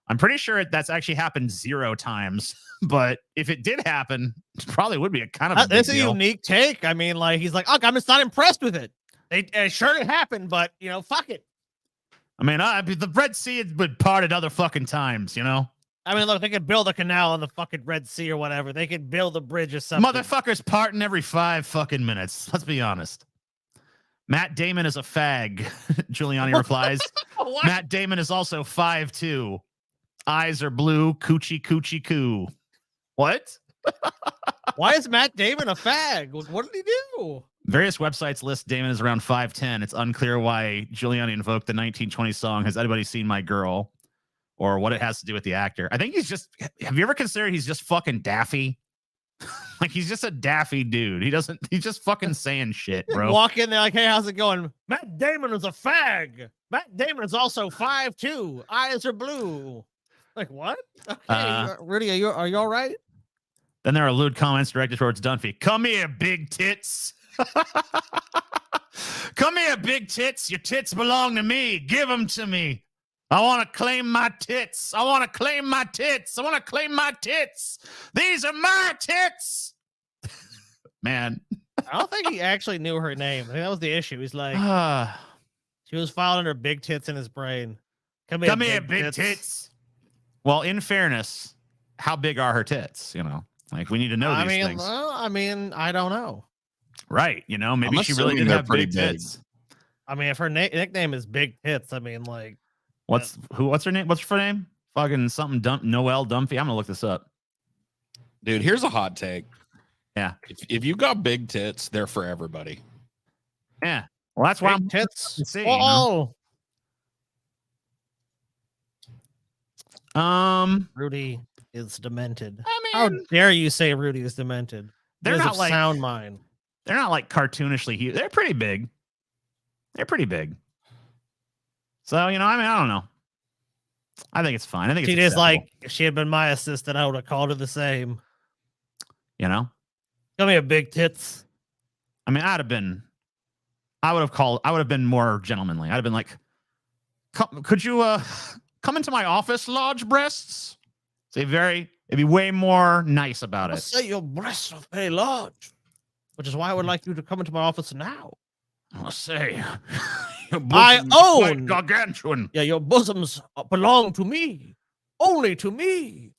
I'm pretty sure that's actually happened 0 times. But if it did happen, it probably would be a kind of a big That's deal. a unique take. I mean, like, he's like, I'm just not impressed with it. Sure it happened, but, fuck it. I mean, the Red Sea had been parted other fucking times, I mean, look, they could build a canal on the fucking Red Sea or whatever. They could build a bridge or something. Motherfuckers parting every 5 fucking minutes. Let's be honest. Matt Damon is a fag. Giuliani replies. Matt Damon is also 5'2". Eyes are blue. Coochie coochie coo. What? Why is Matt Damon a fag? What did he do? Various websites list Damon as around 5'10". It's unclear why Giuliani invoked the 1920 song "Has Anybody Seen My Girl?" or what it has to do with the actor. I think have you ever considered he's just fucking daffy? Like, he's just a daffy dude. He's just fucking saying shit, bro. Walk in there like, hey, how's it going? Matt Damon is a fag. Matt Damon is also 5'2". Eyes are blue. Like, what? Okay, Rudy, are you all right? Then there are lewd comments directed towards Dunphy. Come here, big tits. Come here, big tits. Your tits belong to me. Give them to me. I want to claim my tits. I want to claim my tits. I want to claim my tits. These are my tits. Man. I don't think he actually knew her name. I think that was the issue. He's like, she was filed under big tits in his brain. Come here, big tits. Well, in fairness, how big are her tits? Like, we need to know these things. Well, I don't know. Right. Maybe she really did have big tits. I mean, if her nickname is Big Tits, I mean, like, what's her name? What's her name? Fucking something Noelle Dunphy. I'm gonna look this up. Dude, here's a hot take. Yeah. If you got big tits, they're for everybody. Yeah. Well, that's why I'm tits. See, Rudy is demented. I mean, how dare you say Rudy is demented? They're not like sound mind. They're not like cartoonishly huge. They're pretty big. So, I don't know. I think it's fine. I think it's like, if she had been my assistant, I would have called her the same. Come here, big tits. I mean, I would have been more gentlemanly. I'd have been like, could you come into my office, large breasts? It'd be way more nice about it. Say your breasts are very large, which is why I would like you to come into my office now. I'll say, I own gargantuan. Yeah, your bosoms belong to me, only to me.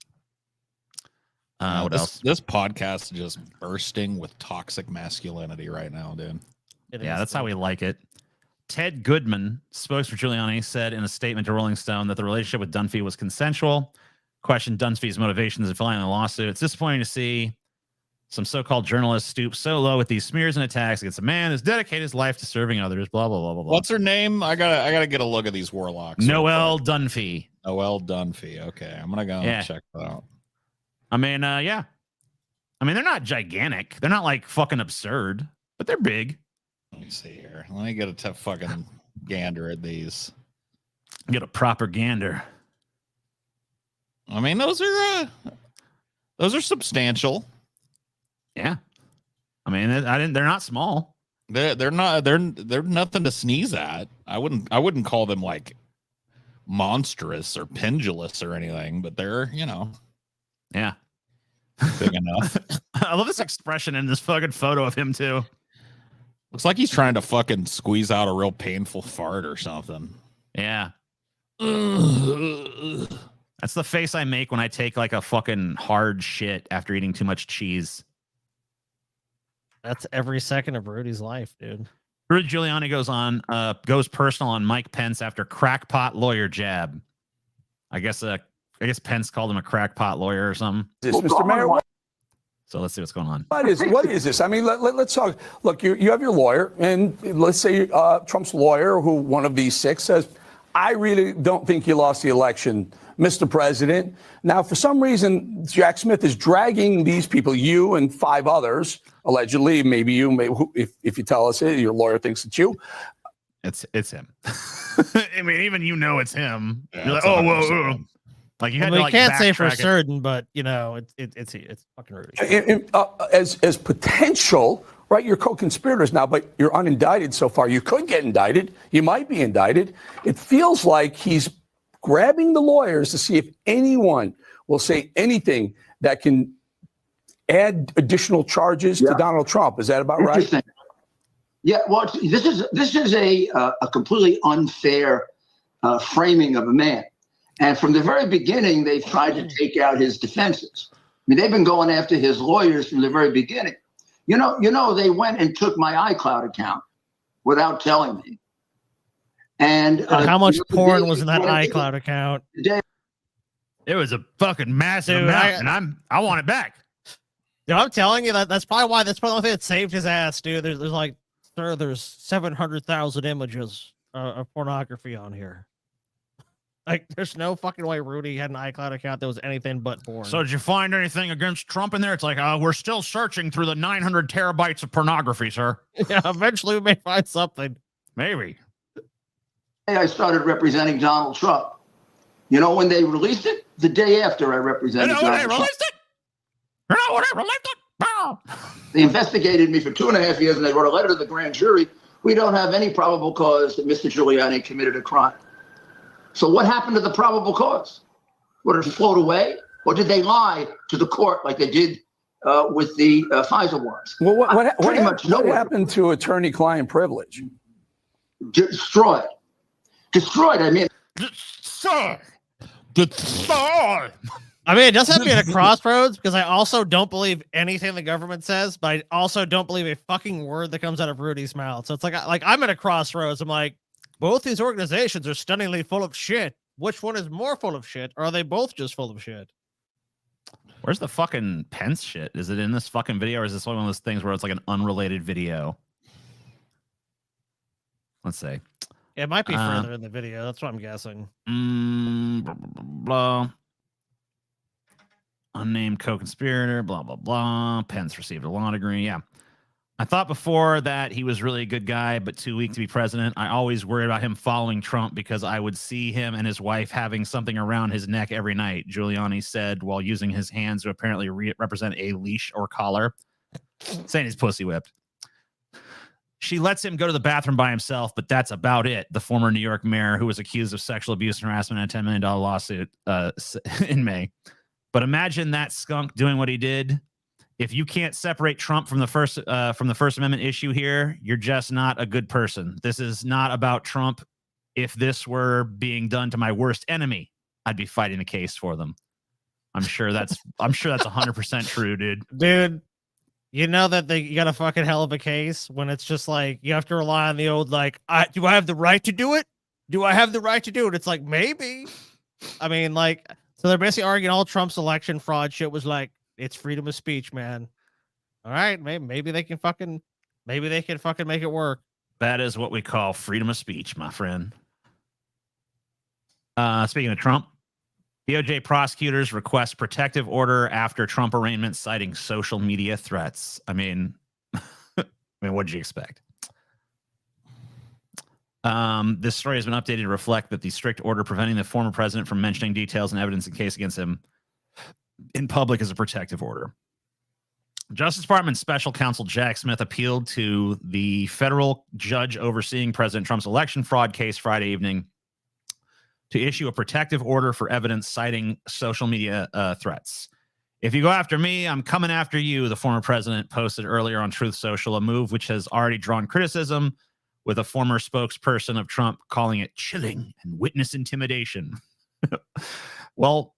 What else? This podcast is just bursting with toxic masculinity right now, dude. That's how we like it. Ted Goodman, spokesman for Giuliani, said in a statement to Rolling Stone that the relationship with Dunphy was consensual. Questioned Dunphy's motivations in filing the lawsuit. It's disappointing to see some so-called journalists stoop so low with these smears and attacks against a man who's dedicated his life to serving others. Blah blah blah blah blah. What's her name? I gotta get a look at these warlocks. Noelle Dunphy. Noelle Dunphy. Okay, I'm gonna go and check that out. I mean, yeah. I mean, they're not gigantic. They're not like fucking absurd, but they're big. Let me see here. Let me get a fucking gander at these. Get a proper gander. I mean, those are substantial. Yeah. I mean, they're not small. They're nothing to sneeze at. I wouldn't call them like monstrous or pendulous or anything, but they're, yeah, big enough. I love this expression in this fucking photo of him too. Looks like he's trying to fucking squeeze out a real painful fart or something. Yeah. That's the face I make when I take like a fucking hard shit after eating too much cheese. That's every second of Rudy's life, dude. Rudy Giuliani goes personal on Mike Pence after crackpot lawyer jab. I guess Pence called him a crackpot lawyer or something. Mr. Mayor, so let's see what's going on. what is this? I mean, let's talk. Look, you have your lawyer, and let's say Trump's lawyer, who one of these 6 says, I really don't think you lost the election, Mr. President. Now, for some reason, Jack Smith is dragging these people, you and 5 others, allegedly, maybe you, if you tell us it, your lawyer thinks it's you. It's him. I mean, even it's him. Yeah, You're like, it's oh, 100% whoa. him. Like you had we to like can't say for backtrack it. certain, but it's fucking Rudy. As potential, right? You're co-conspirators now, but you're unindicted so far. You could get indicted. You might be indicted. It feels like he's grabbing the lawyers to see if anyone will say anything that can add additional charges to Donald Trump. Is that about right? Interesting. Yeah, well, this is a completely unfair framing of a man. And from the very beginning, they've tried to take out his defenses. I mean, they've been going after his lawyers from the very beginning. You know, they went and took my iCloud account without telling me. And how much porn was in that iCloud account? It was a fucking massive Dude, amount, and I want it back. Dude, I'm telling you that's probably the only thing that saved his ass, dude. There's like, sir, there's 700,000 images of pornography on here. Like, there's no fucking way Rudy had an iCloud account that was anything but porn. So did you find anything against Trump in there? It's like, we're still searching through the 900 terabytes of pornography, sir. Yeah, eventually we may find something. Maybe. I started representing Donald Trump. You know when they released it? The day after I represented Donald Trump. You know when they released it? Oh. They investigated me for 2.5 years, and they wrote a letter to the grand jury. We don't have any probable cause that Mr. Giuliani committed a crime. So what happened to the probable cause? Would it float away? Or did they lie to the court like they did with the FISA warrants? Well, what happened to attorney-client privilege? Destroyed. I mean, Destroy. I mean, it does have me at a crossroads because I also don't believe anything the government says, but I also don't believe a fucking word that comes out of Rudy's mouth. So it's like I'm at a crossroads. I'm like, both these organizations are stunningly full of shit. Which one is more full of shit? Or are they both just full of shit? Where's the fucking Pence shit? Is it in this fucking video, or is this one of those things where it's like an unrelated video? Let's see. It might be further in the video. That's what I'm guessing. Blah, blah, blah. Unnamed co-conspirator, blah, blah, blah. Pence received a law degree. Yeah. I thought before that he was really a good guy, but too weak to be president. I always worried about him following Trump because I would see him and his wife having something around his neck every night, Giuliani said while using his hands to apparently represent a leash or collar, saying he's pussy whipped. She lets him go to the bathroom by himself, but that's about it. The former New York mayor who was accused of sexual abuse and harassment in a $10 million lawsuit in May. But imagine that skunk doing what he did. If you can't separate Trump from the First Amendment issue here, you're just not a good person. This is not about Trump. If this were being done to my worst enemy, I'd be fighting a case for them. I'm sure that's 100% true, dude. Dude, you know that you got a fucking hell of a case when it's just like you have to rely on the old like, do I have the right to do it? Do I have the right to do it? It's like maybe. I mean, like, so they're basically arguing all Trump's election fraud shit was like, it's freedom of speech, man. All right, maybe they can fucking make it work. That is what we call freedom of speech, my friend. Speaking of Trump, DOJ prosecutors request protective order after Trump arraignment, citing social media threats. I mean, what did you expect? This story has been updated to reflect that the strict order preventing the former president from mentioning details and evidence in case against him in public is a protective order. Justice Department Special Counsel Jack Smith appealed to the federal judge overseeing President Trump's election fraud case Friday evening to issue a protective order for evidence citing social media threats. If you go after me, I'm coming after you, the former president posted earlier on Truth Social, a move which has already drawn criticism, with a former spokesperson of Trump calling it chilling and witness intimidation. Well,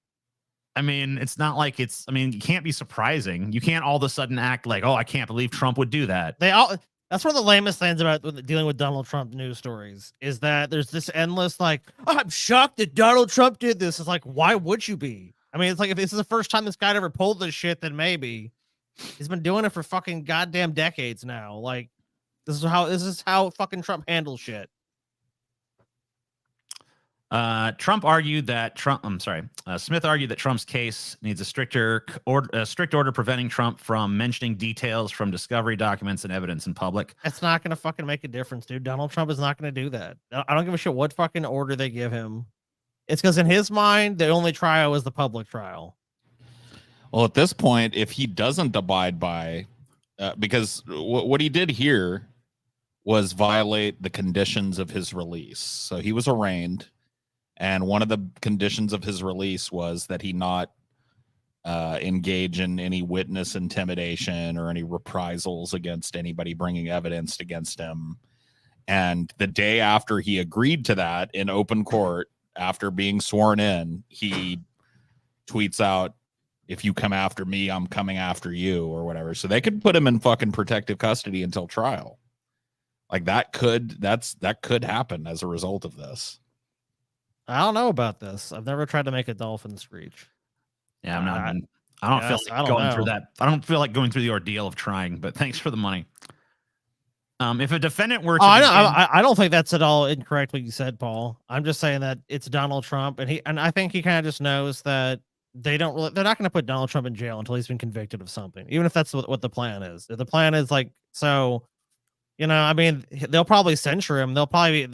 I mean, it's not like it's, I mean, you can't be surprising. You can't all of a sudden act like, oh, I can't believe Trump would do that. That's one of the lamest things about dealing with Donald Trump news stories is that there's this endless, like, oh, I'm shocked that Donald Trump did this. It's like, why would you be? I mean, it's like, if this is the first time this guy ever pulled this shit, then maybe. He's been doing it for fucking goddamn decades now. Like, this is how fucking Trump handles shit. Smith argued that Trump's case needs a strict order preventing Trump from mentioning details from discovery documents and evidence in public. That's not going to fucking make a difference, dude. Donald Trump is not going to do that. I don't give a shit what fucking order they give him. It's because in his mind, the only trial is the public trial. Well, at this point, if he doesn't abide by, because what he did here was violate the conditions of his release. So he was arraigned. And one of the conditions of his release was that he not engage in any witness intimidation or any reprisals against anybody bringing evidence against him. And the day after he agreed to that in open court, after being sworn in, he tweets out, "If you come after me, I'm coming after you," or whatever. So they could put him in fucking protective custody until trial. Like that could happen as a result of this. I don't know about this. I've never tried to make a dolphin screech. Yeah, I don't feel like going through that. I don't feel like going through the ordeal of trying, but thanks for the money. If a defendant were to I don't think that's at all incorrect what you said, Paul. I'm just saying that it's Donald Trump, and I think he kind of just knows that they're not going to put Donald Trump in jail until he's been convicted of something, even if that's what the plan is. The plan is like, so, you know, I mean, they'll probably censure him. They'll probably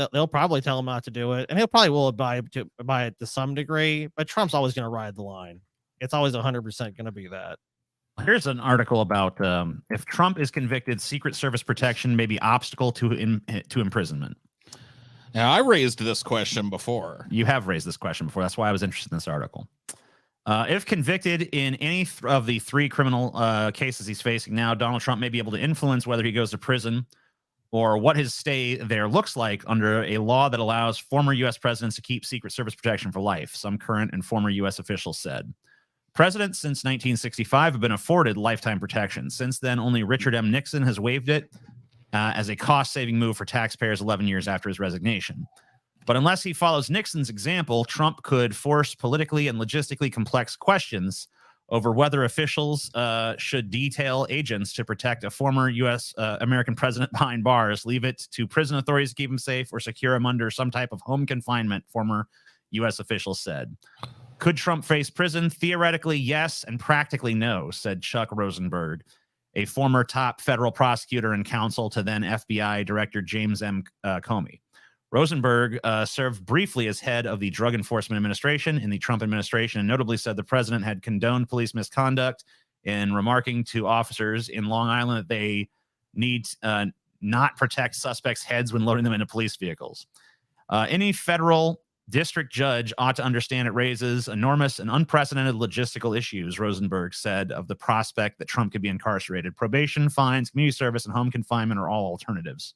tell him not to do it, and he'll probably will abide by it to some degree. But Trump's always going to ride the line. It's always 100% going to be that. Here's an article about if Trump is convicted, Secret Service protection may be obstacle to imprisonment. Now, I raised this question before. You have raised this question before. That's why I was interested in this article. If convicted in any of the 3 criminal cases he's facing now, Donald Trump may be able to influence whether he goes to prison or what his stay there looks like under a law that allows former U.S. presidents to keep Secret Service protection for life, some current and former U.S. officials said. Presidents since 1965 have been afforded lifetime protection. Since then, only Richard M. Nixon has waived it as a cost-saving move for taxpayers 11 years after his resignation. But unless he follows Nixon's example, Trump could force politically and logistically complex questions over whether officials should detail agents to protect a former U.S. American president behind bars, leave it to prison authorities to keep him safe, or secure him under some type of home confinement, former U.S. officials said. Could Trump face prison? Theoretically, yes, and practically no, said Chuck Rosenberg, a former top federal prosecutor and counsel to then FBI Director James M. Comey. Rosenberg served briefly as head of the Drug Enforcement Administration in the Trump administration and notably said the president had condoned police misconduct in remarking to officers in Long Island that they need not protect suspects' heads when loading them into police vehicles. Any federal district judge ought to understand it raises enormous and unprecedented logistical issues, Rosenberg said, of the prospect that Trump could be incarcerated. Probation, fines, community service, and home confinement are all alternatives.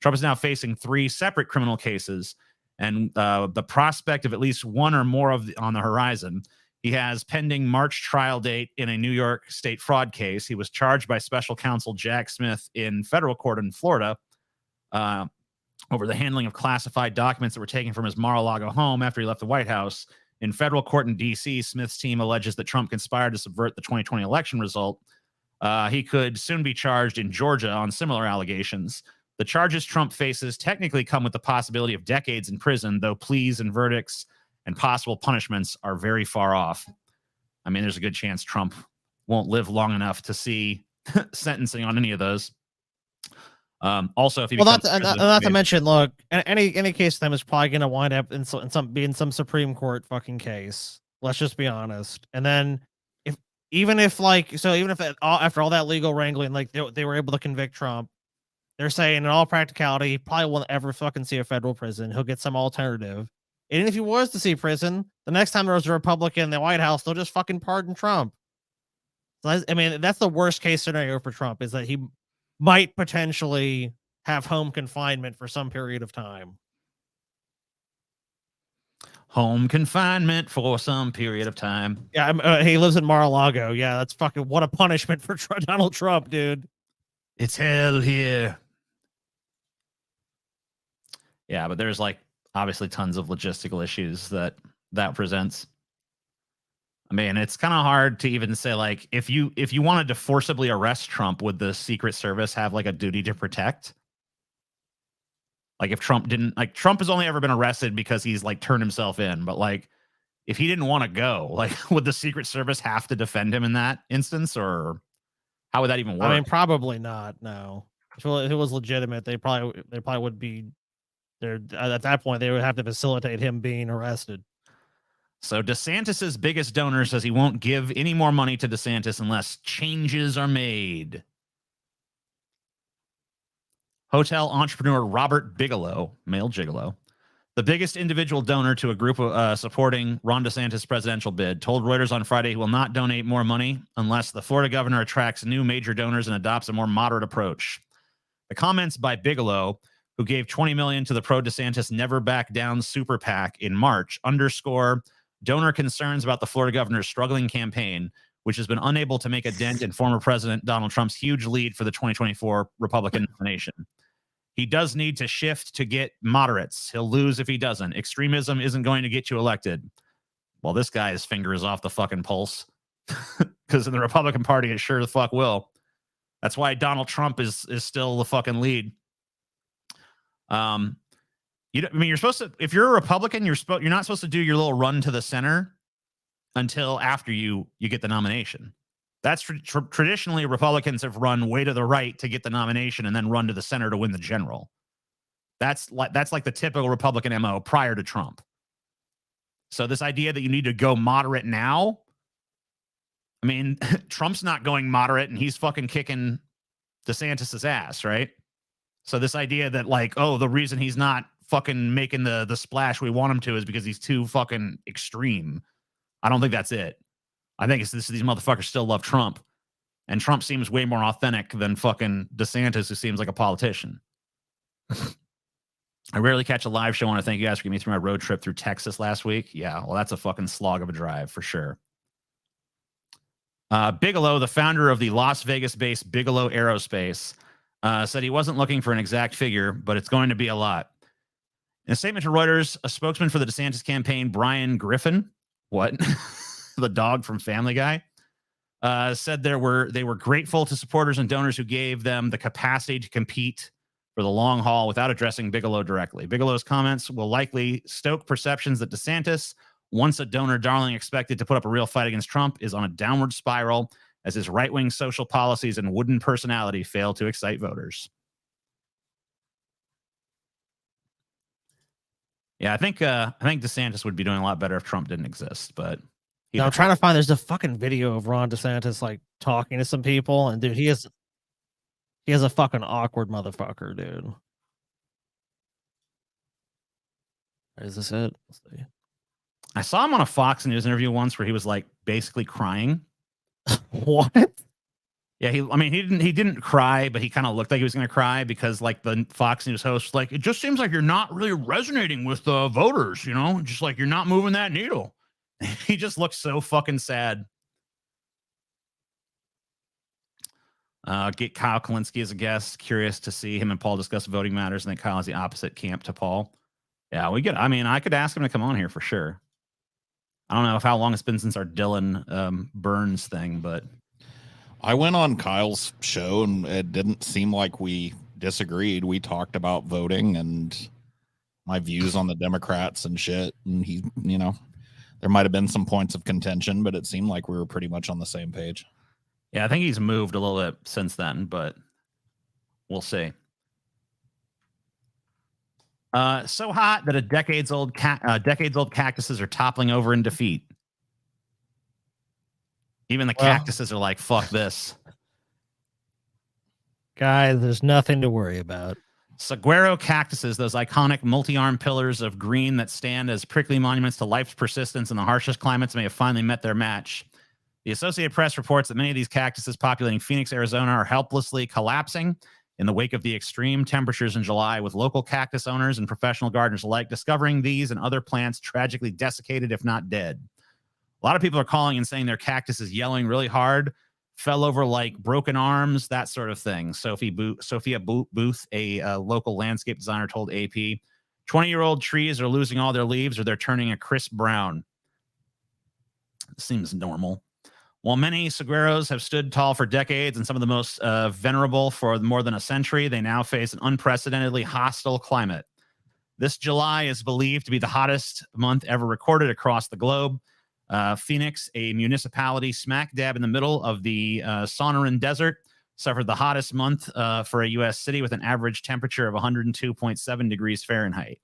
Trump is now facing 3 separate criminal cases and the prospect of at least one or more on the horizon. He has pending March trial date in a New York state fraud case. He was charged by special counsel Jack Smith in federal court in Florida over the handling of classified documents that were taken from his Mar-a-Lago home after he left the White House. In federal court in D.C., Smith's team alleges that Trump conspired to subvert the 2020 election result. He could soon be charged in Georgia on similar allegations. The charges Trump faces technically come with the possibility of decades in prison, though pleas and verdicts and possible punishments are very far off. I mean, there's a good chance Trump won't live long enough to see sentencing on any of those. Also, if he not to mention, look, any case of them is probably going to wind up in some Supreme Court fucking case. Let's just be honest. And then even if after all that legal wrangling, like they were able to convict Trump, they're saying in all practicality, he probably won't ever fucking see a federal prison. He'll get some alternative. And if he was to see prison, the next time there was a Republican in the White House, they'll just fucking pardon Trump. So, I mean, that's the worst case scenario for Trump, is that he might potentially have home confinement for some period of time. Home confinement for some period of time. Yeah, he lives in Mar-a-Lago. Yeah, that's fucking what a punishment for Donald Trump, dude. It's hell here. Yeah, but there's like obviously tons of logistical issues that presents. I mean, it's kind of hard to even say, like, if you wanted to forcibly arrest Trump, would the Secret Service have like a duty to protect? Like if Trump didn't, like Trump has only ever been arrested because he's like turned himself in. But like if he didn't want to go, like would the Secret Service have to defend him in that instance, or how would that even work? I mean, probably not. No, if it was legitimate, they probably would be there at that point. They would have to facilitate him being arrested. So DeSantis's biggest donor says he won't give any more money to DeSantis unless changes are made. Hotel entrepreneur Robert Bigelow, male gigolo, the biggest individual donor to a group of, supporting Ron DeSantis' presidential bid, told Reuters on Friday he will not donate more money unless the Florida governor attracts new major donors and adopts a more moderate approach. The comments by Bigelow, who gave $20 million to the pro-DeSantis Never Back Down super PAC in March, underscore donor concerns about the Florida governor's struggling campaign, which has been unable to make a dent in former President Donald Trump's huge lead for the 2024 Republican nomination. He does need to shift to get moderates. He'll lose if he doesn't. Extremism isn't going to get you elected. Well, this guy's finger is off the fucking pulse because in the Republican Party, it sure the fuck will. That's why Donald Trump is still the fucking lead. I mean, you're supposed to, if you're a Republican, you're not supposed to do your little run to the center until after you get the nomination. That's traditionally Republicans have run way to the right to get the nomination and then run to the center to win the general. That's like the typical Republican MO prior to Trump. So this idea that you need to go moderate now, I mean, Trump's not going moderate and he's fucking kicking DeSantis's ass, right? So this idea that like, oh, the reason he's not fucking making the splash we want him to is because he's too fucking extreme. I don't think that's it. I think it's these motherfuckers still love Trump. And Trump seems way more authentic than fucking DeSantis, who seems like a politician. I rarely catch a live show. I want to thank you guys for getting me through my road trip through Texas last week. Yeah, well, that's a fucking slog of a drive for sure. Bigelow, the founder of the Las Vegas-based Bigelow Aerospace, said he wasn't looking for an exact figure, but it's going to be a lot. In a statement to Reuters, a spokesman for the DeSantis campaign, Brian Griffin, what? The dog from Family Guy, said they were grateful to supporters and donors who gave them the capacity to compete for the long haul without addressing Bigelow directly. Bigelow's comments will likely stoke perceptions that DeSantis, once a donor darling expected to put up a real fight against Trump, is on a downward spiral as his right-wing social policies and wooden personality fail to excite voters. Yeah, I think DeSantis would be doing a lot better if Trump didn't exist, but now I'm trying to find, there's a fucking video of Ron DeSantis like talking to some people, and dude, he is a fucking awkward motherfucker, dude. Is this it? Let's see. I saw him on a Fox News interview once where he was like basically crying. What? Yeah, he didn't cry, but he kind of looked like he was going to cry because like the Fox News host was like, it just seems like you're not really resonating with the voters, you know, just like you're not moving that needle. He just looks so fucking sad. Get Kyle Kalinske as a guest. Curious to see him and Paul discuss voting matters. I think Kyle is the opposite camp to Paul. Yeah, I could ask him to come on here for sure. I don't know how long it's been since our Dylan Burns thing, but I went on Kyle's show and it didn't seem like we disagreed. We talked about voting and my views on the Democrats and shit. And he, you know, there might have been some points of contention, but it seemed like we were pretty much on the same page. Yeah, I think he's moved a little bit since then, but we'll see. So hot that decades-old cactuses are toppling over in defeat. Even the cactuses are like, fuck this. Guys, there's nothing to worry about. Saguaro cactuses, those iconic multi-armed pillars of green that stand as prickly monuments to life's persistence in the harshest climates, may have finally met their match. The Associated Press reports that many of these cactuses populating Phoenix, Arizona are helplessly collapsing in the wake of the extreme temperatures in July, with local cactus owners and professional gardeners alike discovering these and other plants tragically desiccated, if not dead. A lot of people are calling and saying their cactus is yelling really hard, fell over like broken arms, that sort of thing. Sophia Booth, a local landscape designer, told AP, 20-year-old trees are losing all their leaves or they're turning a crisp brown. Seems normal. While many saguaros have stood tall for decades and some of the most venerable for more than a century, they now face an unprecedentedly hostile climate. This July is believed to be the hottest month ever recorded across the globe. Phoenix, a municipality smack dab in the middle of the Sonoran Desert, suffered the hottest month for a U.S. city with an average temperature of 102.7 degrees Fahrenheit.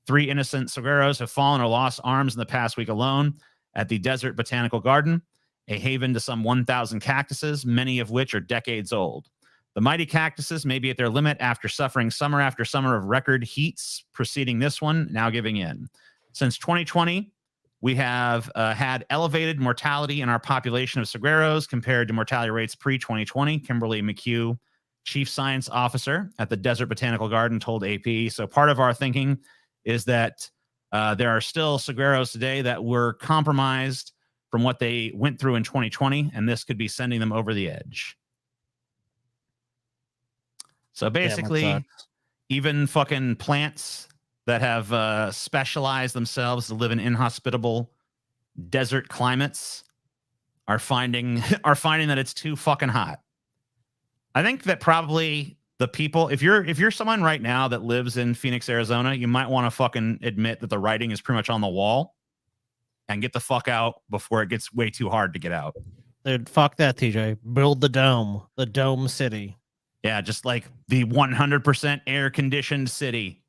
3 innocent saguaros have fallen or lost arms in the past week alone at the Desert Botanical Garden, a haven to some 1,000 cactuses, many of which are decades old. The mighty cactuses may be at their limit after suffering summer after summer of record heats preceding this one, now giving in. Since 2020, we have had elevated mortality in our population of saguaros compared to mortality rates pre-2020. Kimberly McHugh, chief science officer at the Desert Botanical Garden, told AP. So part of our thinking is that there are still saguaros today that were compromised from what they went through in 2020, and this could be sending them over the edge. So basically, even fucking plants that have specialized themselves to live in inhospitable desert climates are finding that it's too fucking hot. I think that probably the people, if you're someone right now that lives in Phoenix, Arizona, you might want to fucking admit that the writing is pretty much on the wall and get the fuck out before it gets way too hard to get out. Dude, fuck that, TJ. Build the dome city. Yeah, just like the 100% air-conditioned city.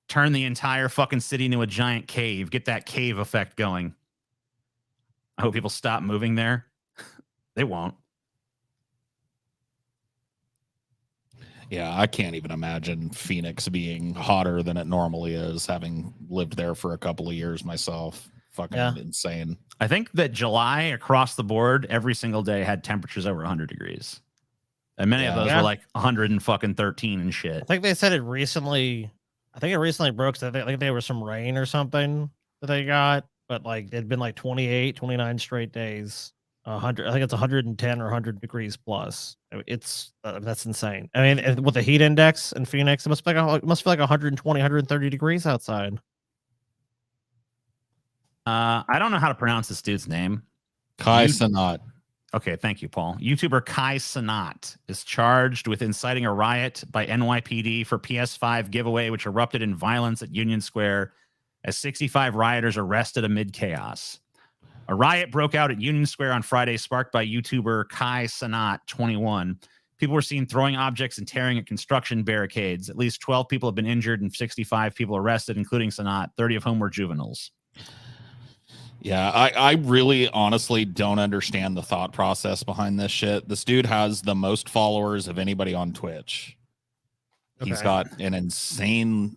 Turn the entire fucking city into a giant cave. Get that cave effect going. I hope people stop moving there. They won't. Yeah, I can't even imagine Phoenix being hotter than it normally is, having lived there for a couple of years myself. Fucking insane. I think that July across the board, every single day had temperatures over 100 degrees. And many of those were like 113 and shit. I think they said it recently. I think it recently broke. So I think there was some rain or something that they got, but like it'd been like 28, 29 straight days. 100. I think it's 110 or 100 degrees plus. It's that's insane. I mean, with the heat index in Phoenix, it must be like 120, 130 degrees outside. I don't know how to pronounce this dude's name. Kai Sanat. Okay, thank you, Paul. YouTuber Kai Sanat is charged with inciting a riot by NYPD for PS5 giveaway, which erupted in violence at Union Square as 65 rioters arrested amid chaos. A riot broke out at Union Square on Friday, sparked by YouTuber Kai Sanat, 21. People were seen throwing objects and tearing at construction barricades. At least 12 people have been injured and 65 people arrested, including Sanat, 30 of whom were juveniles. Yeah, I really honestly don't understand the thought process behind this shit. This dude has the most followers of anybody on Twitch. Okay. He's got an insane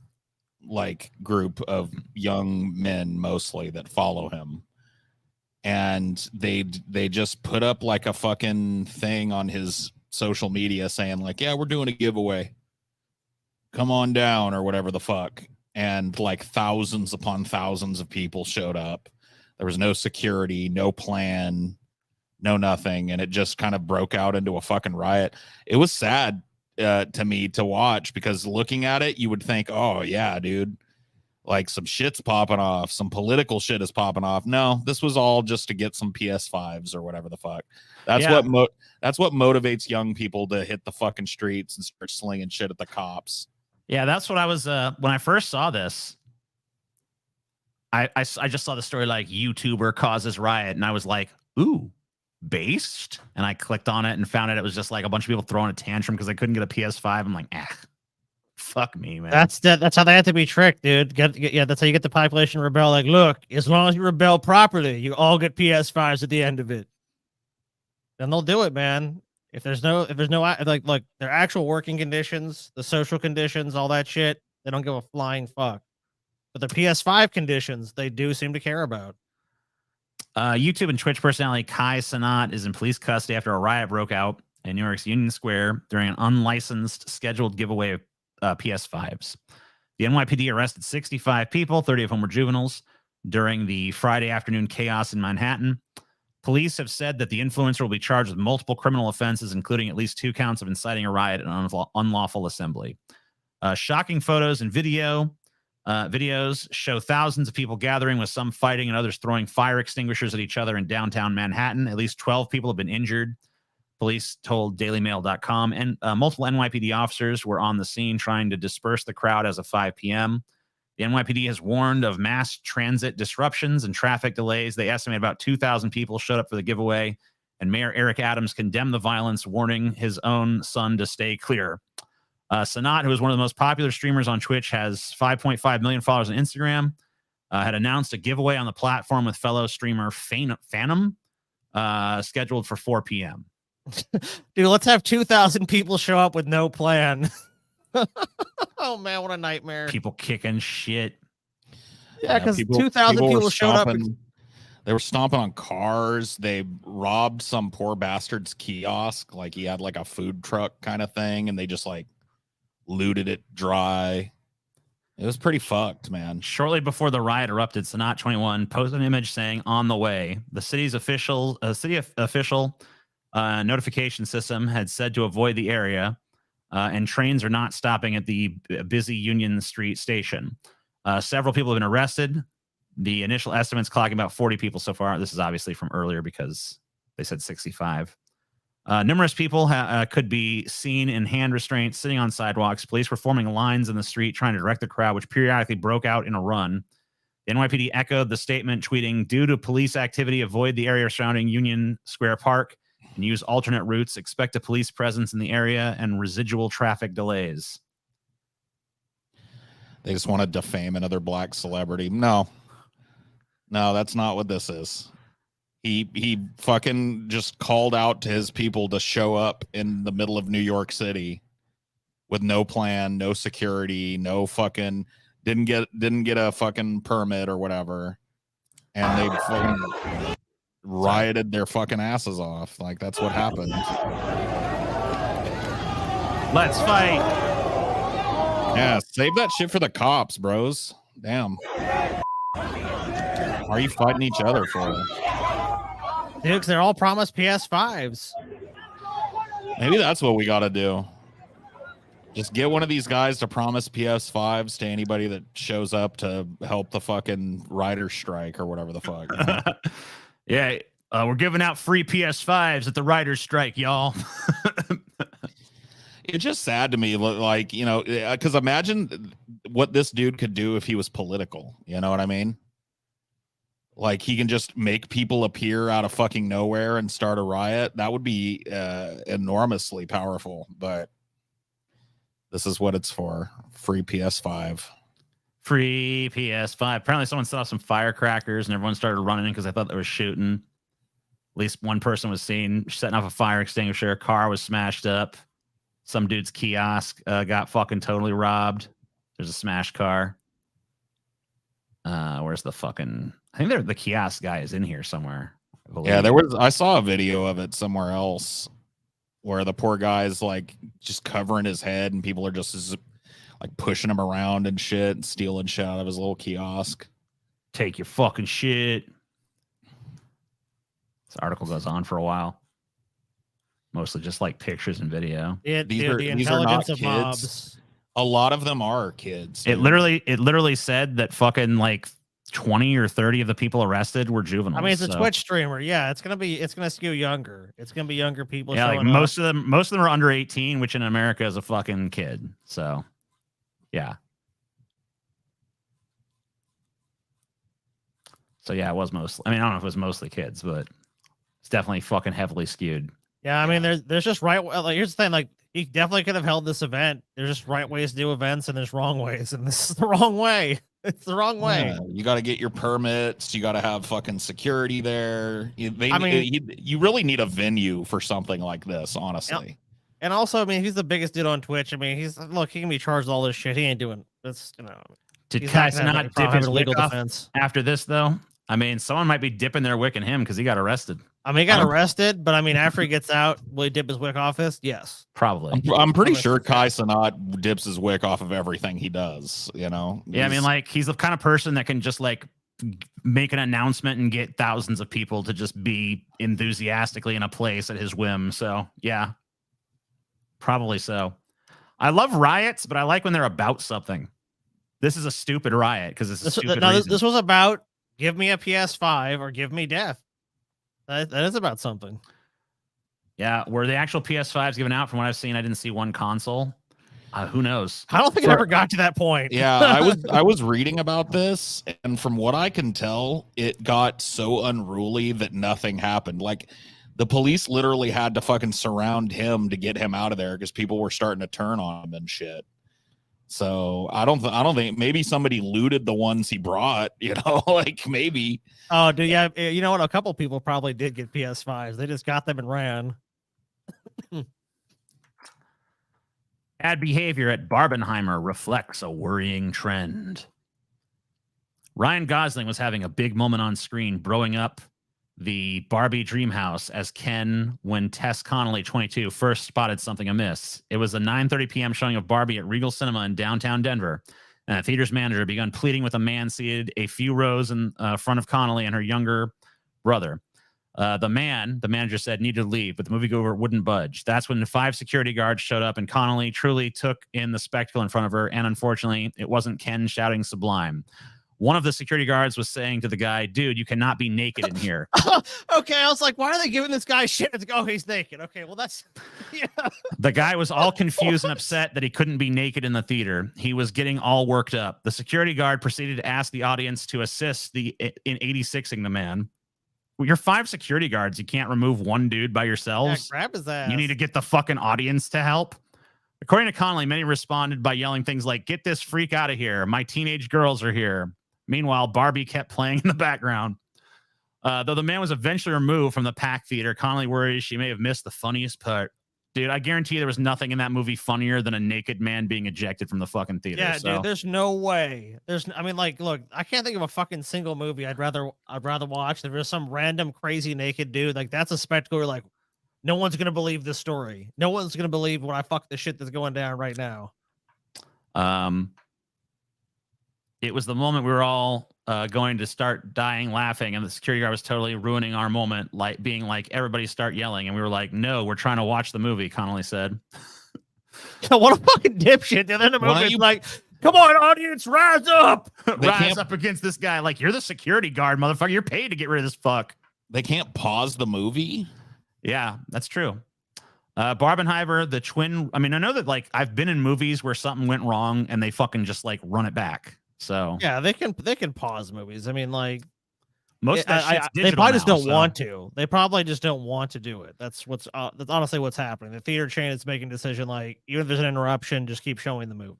like group of young men mostly that follow him. And they just put up like a fucking thing on his social media saying like, yeah, we're doing a giveaway. Come on down or whatever the fuck. And like thousands upon thousands of people showed up. There was no security, no plan, no nothing. And it just kind of broke out into a fucking riot. It was sad to me to watch because looking at it, you would think, oh, yeah, dude, like some shit's popping off. Some political shit is popping off. No, this was all just to get some PS5s or whatever the fuck. That's what motivates young people to hit the fucking streets and start slinging shit at the cops. Yeah, that's what I was when I first saw this. I just saw the story like YouTuber causes riot, and I was like, ooh, based? And I clicked on it and found it was just like a bunch of people throwing a tantrum because they couldn't get a PS5. I'm like, fuck me, man. That's how they have to be tricked, dude. That's how you get the population to rebel. Like, look, as long as you rebel properly, you all get PS5s at the end of it. Then they'll do it, man. If there's no like their actual working conditions, the social conditions, all that shit, they don't give a flying fuck. But the PS5 conditions, they do seem to care about. YouTube and Twitch personality Kai Sanat is in police custody after a riot broke out in New York's Union Square during an unlicensed scheduled giveaway of PS5s. The NYPD arrested 65 people, 30 of whom were juveniles, during the Friday afternoon chaos in Manhattan. Police have said that the influencer will be charged with multiple criminal offenses, including at least 2 counts of inciting a riot and unlawful assembly. Shocking photos and videos show thousands of people gathering, with some fighting and others throwing fire extinguishers at each other in downtown Manhattan. At least 12 people have been injured. Police told dailymail.com, and multiple NYPD officers were on the scene trying to disperse the crowd as of 5 p.m. The NYPD has warned of mass transit disruptions and traffic delays. They estimate about 2,000 people showed up for the giveaway, and Mayor Eric Adams condemned the violence, warning his own son to stay clear. Sanat, who is one of the most popular streamers on Twitch, has 5.5 million followers on Instagram, had announced a giveaway on the platform with fellow streamer Phantom, scheduled for 4 p.m. Dude, let's have 2,000 people show up with no plan. Oh man, what a nightmare! People kicking shit. Yeah, because 2,000 people showed up. They were stomping on cars. They robbed some poor bastard's kiosk. Like he had like a food truck kind of thing, and they just like looted it dry. It was pretty fucked, man. Shortly before the riot erupted, Sanat 21 posted an image saying, "On the way." The city's official notification system had said to avoid the area, and trains are not stopping at the busy Union Street station. Several people have been arrested. The initial estimates clocking about 40 people so far. This is obviously from earlier because they said 65. Numerous people could be seen in hand restraints sitting on sidewalks. Police were forming lines in the street trying to direct the crowd, which periodically broke out in a run. The NYPD echoed the statement, tweeting, "Due to police activity, avoid the area surrounding Union Square Park and use alternate routes. Expect a police presence in the area and residual traffic delays." They just want to defame another black celebrity. No, that's not what this is. He fucking just called out to his people to show up in the middle of New York City with no plan, no security, no fucking didn't get a fucking permit or whatever, and they fucking rioted their fucking asses off. Like that's what happened. Let's fight. Yeah, save that shit for the cops, bros. Damn. Why are you fighting each other for? Dude, 'cause they're all promised PS5s. Maybe that's what we got to do. Just get one of these guys to promise PS5s to anybody that shows up to help the fucking writer's strike or whatever the fuck. You know? Yeah, we're giving out free PS5s at the writer's strike, y'all. It's just sad to me, like, you know, because imagine what this dude could do if he was political. You know what I mean? Like he can just make people appear out of fucking nowhere and start a riot. That would be enormously powerful. But this is what it's for. Free PS5. Free PS5. Apparently someone set off some firecrackers and everyone started running in because I thought they were shooting. At least one person was seen setting off a fire extinguisher. A car was smashed up. Some dude's kiosk got fucking totally robbed. There's a smashed car. Where's the fucking... I think the kiosk guy is in here somewhere. Yeah, I saw a video of it somewhere else where the poor guy's like just covering his head and people are just like pushing him around and shit and stealing shit out of his little kiosk. Take your fucking shit. This article goes on for a while. Mostly just like pictures and video. These are not kids. Mobs. A lot of them are kids. Dude. It literally said that fucking like 20 or 30 of the people arrested were juveniles. I mean, it's a Twitch streamer. Yeah, it's gonna skew younger. It's gonna be younger people. Yeah, like most of them are under 18, which in America is a fucking kid. So, yeah. So yeah, it was mostly. I mean, I don't know if it was mostly kids, but it's definitely fucking heavily skewed. Yeah, I mean, there's just right. Like, here's the thing. Like, he definitely could have held this event. There's just right ways to do events, and there's wrong ways, and this is the wrong way. It's the wrong way. Yeah, you got to get your permits. You got to have fucking security there. You really need a venue for something like this, honestly. And also, I mean, he's the biggest dude on Twitch. I mean, he can be charged all this shit. He ain't doing this. You know, did Guyz not dip his legal defense after this though? I mean, someone might be dipping their wick in him because he got arrested. I mean, he got arrested, but I mean, after he gets out, will he dip his wick off this? Yes. Probably. I'm pretty sure Guyz dips his wick off of everything he does, you know? Yeah, I mean, like, he's the kind of person that can just, like, make an announcement and get thousands of people to just be enthusiastically in a place at his whim. So, yeah. Probably so. I love riots, but I like when they're about something. This is a stupid riot because it's a stupid reason. This was about give me a PS5 or give me death. That is about something. Yeah, were the actual PS5s given out? From what I've seen, I didn't see one console. Who knows? I don't think it ever got to that point. Yeah, I was reading about this, and from what I can tell, it got so unruly that nothing happened. Like the police literally had to fucking surround him to get him out of there because people were starting to turn on him and shit. So I don't think maybe somebody looted the ones he brought, you know, like maybe. Oh, dude, yeah, you know what? A couple people probably did get PS5s. They just got them and ran. Bad behavior at Barbenheimer reflects a worrying trend. Ryan Gosling was having a big moment on screen, broing up the Barbie dream house as Ken when Tess Connolly, 22, first spotted something amiss. It was a 9:30 p.m. showing of Barbie at Regal Cinema in downtown Denver, and the theater's manager began pleading with a man seated a few rows in front of Connolly and her younger brother. The manager said, needed to leave, but the moviegoer wouldn't budge. That's when the 5 security guards showed up, and Connolly truly took in the spectacle in front of her, and unfortunately, it wasn't Ken shouting sublime. One of the security guards was saying to the guy, dude, you cannot be naked in here. Okay, I was like, why are they giving this guy shit? It's like, oh, he's naked. Okay, well, that's... Yeah. The guy was all confused and upset that he couldn't be naked in the theater. He was getting all worked up. The security guard proceeded to ask the audience to assist in 86ing the man. Well, you're 5 security guards. You can't remove one dude by yourselves. Yeah, grab his ass. You need to get the fucking audience to help. According to Connolly, many responded by yelling things like, get this freak out of here. My teenage girls are here. Meanwhile, Barbie kept playing in the background. Though the man was eventually removed from the packed theater, Connolly worries she may have missed the funniest part. Dude, I guarantee there was nothing in that movie funnier than a naked man being ejected from the fucking theater. Yeah, dude, there's no way. I mean, like, look, I can't think of a fucking single movie I'd rather watch. If there's some random crazy naked dude, like that's a spectacle where like no one's gonna believe this story. No one's gonna believe what I fuck the shit that's going down right now. It was the moment we were all going to start dying laughing, and the security guard was totally ruining our moment, like being like, everybody start yelling. And we were like, no, we're trying to watch the movie, Connolly said. What a fucking dipshit. And then the movie's like, come on, audience, rise up. Rise up against this guy. Like, you're the security guard, motherfucker. You're paid to get rid of this fuck. They can't pause the movie? Yeah, that's true. Barbenheimer, the twin. I mean, I know that like I've been in movies where something went wrong and they fucking just like run it back. So yeah, they can pause movies. I mean, like most of that shit's they probably just don't so. want to. They probably just don't want to do it. That's honestly what's happening. The theater chain is making a decision like, even if there's an interruption, just keep showing the movie.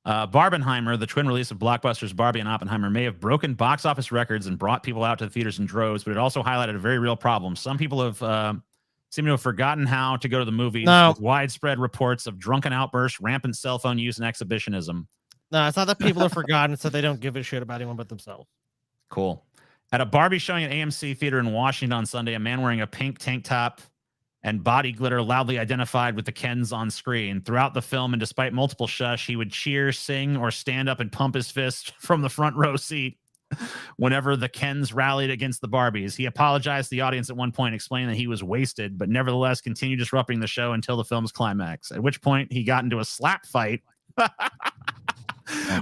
Barbenheimer, the twin release of blockbusters Barbie and Oppenheimer, may have broken box office records and brought people out to the theaters in droves, but it also highlighted a very real problem. Some people have seem to have forgotten how to go to the movies with widespread reports of drunken outbursts, rampant cell phone use, and exhibitionism. No, it's not that people have forgotten. It's that they don't give a shit about anyone but themselves. Cool. At a Barbie showing at AMC Theater in Washington on Sunday, a man wearing a pink tank top and body glitter loudly identified with the Kens on screen. Throughout the film, and despite multiple shush, he would cheer, sing, or stand up and pump his fist from the front row seat whenever the Kens rallied against the Barbies. He apologized to the audience at one point, explaining that he was wasted, but nevertheless continued disrupting the show until the film's climax, at which point he got into a slap fight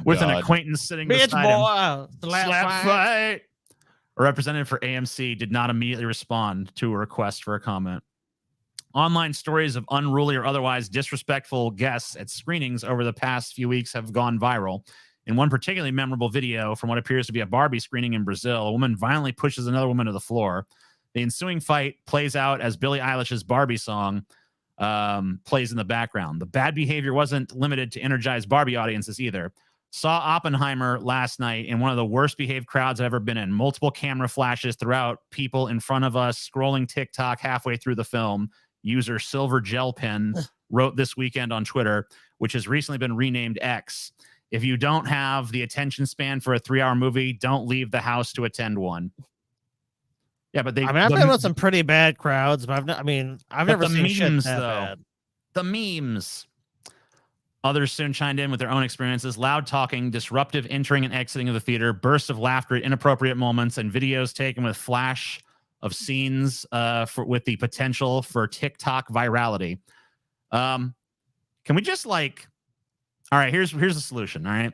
with an acquaintance sitting beside him. Slap fight. A representative for AMC did not immediately respond to a request for a comment. Online stories of unruly or otherwise disrespectful guests at screenings over the past few weeks have gone viral. In one particularly memorable video from what appears to be a Barbie screening in Brazil, a woman violently pushes another woman to the floor. The ensuing fight plays out as Billie Eilish's Barbie song plays in the background. The bad behavior wasn't limited to energized Barbie audiences either. Saw Oppenheimer last night in one of the worst behaved crowds I've ever been in. Multiple camera flashes throughout, people in front of us scrolling TikTok halfway through the film. User Silver Gel Pen wrote this weekend on Twitter, which has recently been renamed X. If you don't have the attention span for a 3-hour movie, don't leave the house to attend one. Yeah, but I've been with some pretty bad crowds, but I've never seen memes, shit that though. bad. The memes. Others soon chimed in with their own experiences. Loud talking, disruptive entering and exiting of the theater, bursts of laughter at inappropriate moments, and videos taken with flash of scenes with the potential for TikTok virality. Can we just all right, here's the solution. All right.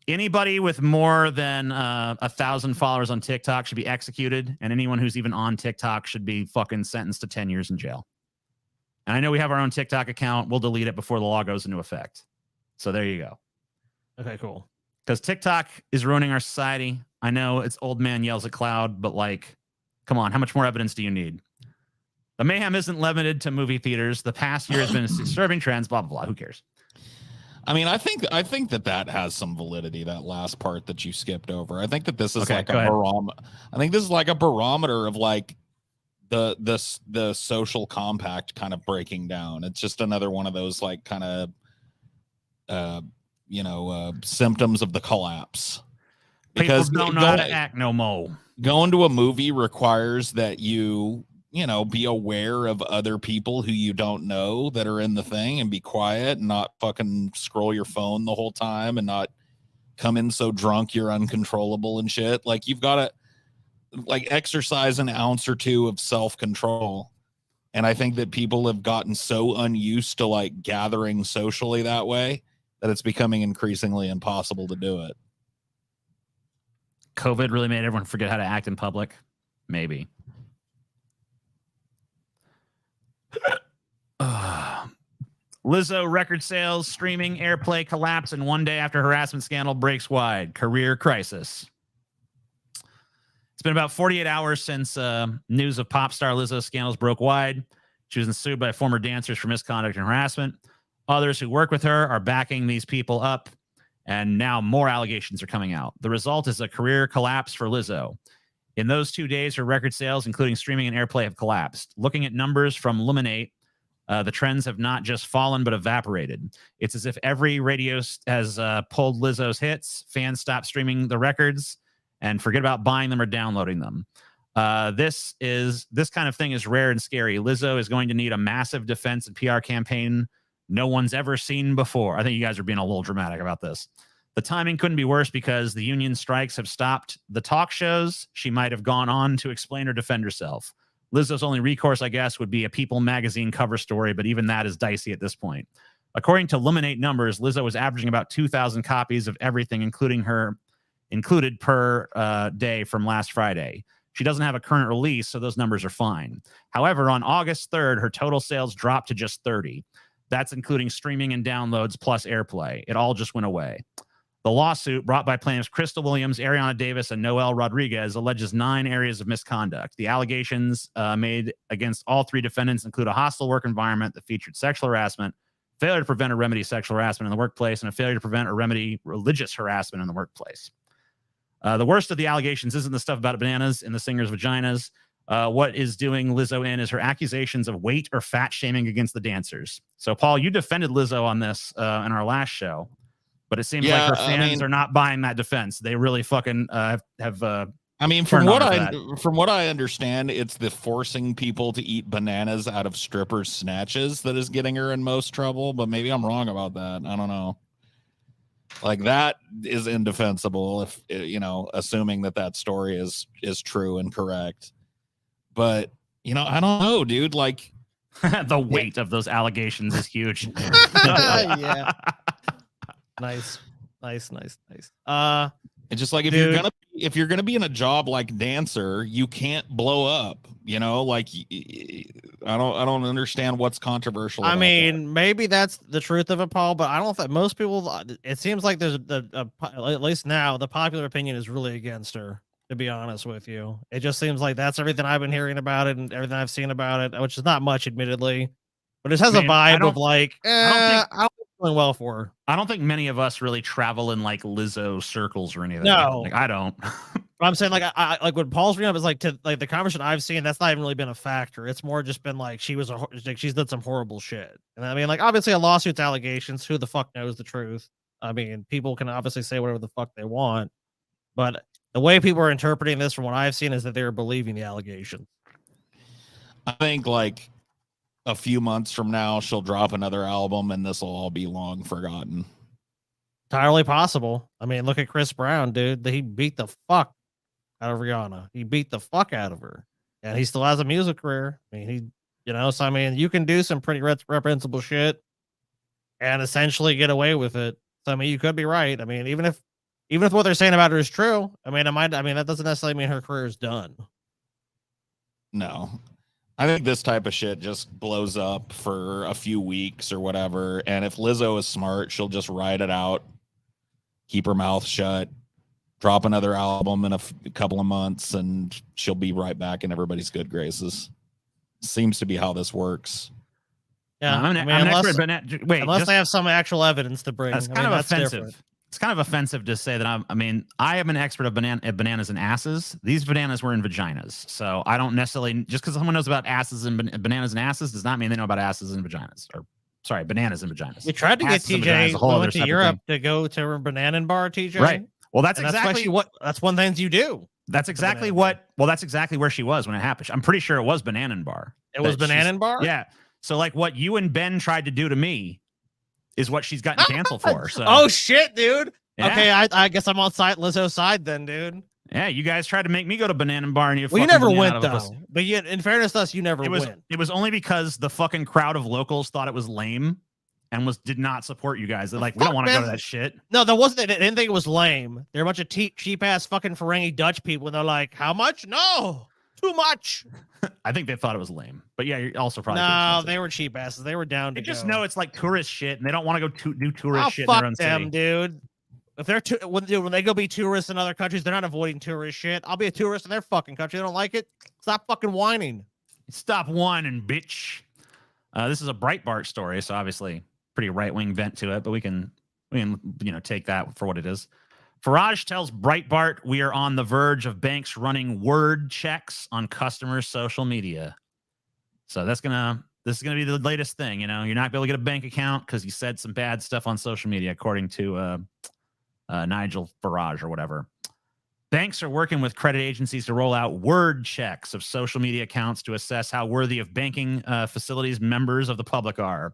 Anybody with more than 1,000 followers on TikTok should be executed, and anyone who's even on TikTok should be fucking sentenced to 10 years in jail. And I know we have our own TikTok account. We'll delete it before the law goes into effect. So there you go. Okay, cool. Because TikTok is ruining our society. I know it's old man yells at cloud, but like, come on, how much more evidence do you need? The mayhem isn't limited to movie theaters. The past year has been disturbing trends, blah, blah, blah. Who cares? I mean, I think that has some validity, that last part that you skipped over. I think that this is like a barometer. I think this is like a barometer of like the social compact kind of breaking down. It's just another one of those like kind of symptoms of the collapse. Because people don't know how to act no more. Going to a movie requires that you be aware of other people who you don't know that are in the thing, and be quiet and not fucking scroll your phone the whole time, and not come in so drunk you're uncontrollable and shit. Like, you've got to like exercise an ounce or two of self-control. And I think that people have gotten so unused to like gathering socially that way that it's becoming increasingly impossible to do it. COVID really made everyone forget how to act in public. Maybe. Lizzo record sales, streaming, airplay collapse in one day after harassment scandal breaks wide. Career crisis. It's been about 48 hours since news of pop star Lizzo's scandals broke wide. She was sued by former dancers for misconduct and harassment. Others who work with her are backing these people up, and now more allegations are coming out. The result is a career collapse for Lizzo. In those 2 days, her record sales, including streaming and airplay, have collapsed. Looking at numbers from Luminate, the trends have not just fallen, but evaporated. It's as if every radio has pulled Lizzo's hits. Fans stop streaming the records and forget about buying them or downloading them. This kind of thing is rare and scary. Lizzo is going to need a massive defense and PR campaign no one's ever seen before. I think you guys are being a little dramatic about this. The timing couldn't be worse because the union strikes have stopped the talk shows she might have gone on to explain or defend herself. Lizzo's only recourse, I guess, would be a People magazine cover story, but even that is dicey at this point. According to Luminate numbers, Lizzo was averaging about 2,000 copies of everything, included per day from last Friday. She doesn't have a current release, so those numbers are fine. However, on August 3rd, her total sales dropped to just 30. That's including streaming and downloads plus airplay. It all just went away. The lawsuit, brought by plaintiffs Crystal Williams, Ariana Davis, and Noel Rodriguez, alleges 9 areas of misconduct. The allegations made against all 3 defendants include a hostile work environment that featured sexual harassment, failure to prevent or remedy sexual harassment in the workplace, and a failure to prevent or remedy religious harassment in the workplace. The worst of the allegations isn't the stuff about bananas in the singer's vaginas. What is doing Lizzo in is her accusations of weight or fat shaming against the dancers. So, Paul, you defended Lizzo on this in our last show, but it seems like her fans are not buying that defense. They really fucking have. I mean, from what I understand, it's the forcing people to eat bananas out of strippers' snatches that is getting her in most trouble. But maybe I'm wrong about that. I don't know. Like, that is indefensible if assuming that story is true and correct. But I don't know, dude. Like, the weight of those allegations is huge. Yeah. Nice. It's just like, if you're gonna be in a job like dancer, you can't blow up. Like, I don't understand what's controversial. I mean, maybe that's the truth of it, Paul. But I don't think most people. It seems like there's at least now the popular opinion is really against her. To be honest with you, it just seems like that's everything I've been hearing about it and everything I've seen about it, which is not much, admittedly, but it has a vibe of like, I'm feeling well for her. I don't think many of us really travel in like Lizzo circles or anything. No, like, I don't. But I'm saying like I like what Paul's bringing up is like the conversation I've seen. That's not even really been a factor. It's more just been like she's done some horrible shit. And I mean, like, obviously a lawsuit's allegations. Who the fuck knows the truth? I mean, people can obviously say whatever the fuck they want, but the way people are interpreting this, from what I've seen, is that they're believing the allegation. I think like a few months from now, she'll drop another album, and this will all be long forgotten. Entirely possible. I mean, look at Chris Brown, dude. He beat the fuck out of Rihanna. He beat the fuck out of her, and he still has a music career. I mean, so I mean, you can do some pretty reprehensible shit and essentially get away with it. So I mean, you could be right. I mean, even if Even if what they're saying about her is true, I mean, that doesn't necessarily mean her career is done. No. I think this type of shit just blows up for a few weeks or whatever. And if Lizzo is smart, she'll just ride it out, keep her mouth shut, drop another album in a couple of months, and she'll be right back in everybody's good graces. Seems to be how this works. Yeah, unless they have some actual evidence to bring. That's kind of offensive. Different. It's kind of offensive to say that I am an expert of bananas and asses. These bananas were in vaginas. So I don't necessarily, just because someone knows about asses and bananas and asses does not mean they know about asses and vaginas. Or sorry, bananas and vaginas. We tried to get TJ went to Europe to go to her banana bar, TJ. Right. Well, that's one thing you do. That's exactly that's exactly where she was when it happened. I'm pretty sure it was banana bar. It was banana bar? Yeah. So like what you and Ben tried to do to me is what she's gotten canceled for. So oh shit, dude. Yeah. Okay, I guess I'm on Lizzo's side then, dude. Yeah, you guys tried to make me go to banana bar and you never went though. But yet, in fairness to us, you never went. It was only because the fucking crowd of locals thought it was lame and did not support you guys. They're like, we don't want to go to that shit. No, there wasn't. They didn't think it was lame. They're a bunch of cheap ass fucking Ferengi Dutch people, and they're like, how much? No, too much. I think they thought it was lame, but yeah, you're also probably no. They were cheap asses. They were down to go. Just know it's like tourist shit, and they don't want to go do tourist shit. Fuck in their own them, city. dude. If they're when they go be tourists in other countries, they're not avoiding tourist shit. I'll be a tourist in their fucking country. They don't like it. Stop fucking whining. Stop whining, bitch. This is a Breitbart story, so obviously pretty right-wing bent to it, but we can take that for what it is. Farage tells Breitbart we are on the verge of banks running word checks on customers' social media. So this is gonna be the latest thing. You're not gonna be able to get a bank account because you said some bad stuff on social media, according to Nigel Farage or whatever. Banks are working with credit agencies to roll out word checks of social media accounts to assess how worthy of banking facilities members of the public are.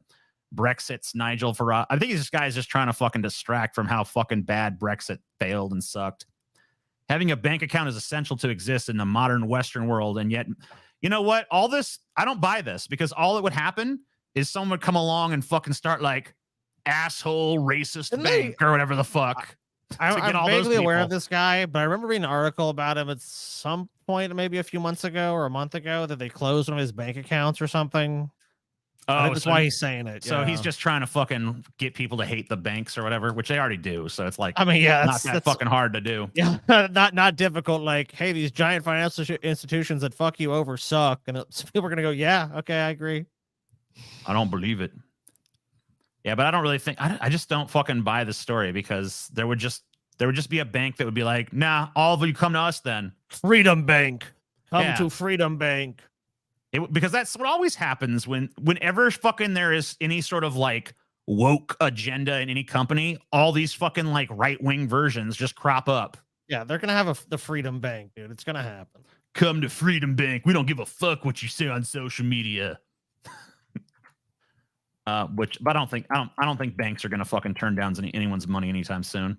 Brexit's Nigel Farage. I think this guy's just trying to fucking distract from how fucking bad Brexit failed and sucked. Having a bank account is essential to exist in the modern Western world, and yet, you know what? All this, I don't buy this, because all that would happen is someone would come along and fucking start like asshole racist bank or whatever the fuck. I'm vaguely aware of this guy, but I remember reading an article about him at some point, maybe a few months ago or a month ago, that they closed one of his bank accounts or something. I think that's why he's saying it. So he's just trying to fucking get people to hate the banks or whatever, which they already do. So it's like, not that fucking hard to do. Yeah, not difficult. Like, hey, these giant financial institutions that fuck you over suck, and people are gonna go, yeah, okay, I agree. I don't believe it. Yeah, but I don't really think I just don't fucking buy the story, because there would just be a bank that would be like, nah, all of you come to us then. Freedom Bank, come to Freedom Bank. Because that's what always happens whenever fucking there is any sort of like woke agenda in any company, all these fucking like right-wing versions just crop up. Yeah, they're gonna have the Freedom Bank, dude. It's gonna happen. Come to Freedom Bank. We don't give a fuck what you say on social media. But I don't think banks are gonna fucking turn down anyone's money anytime soon.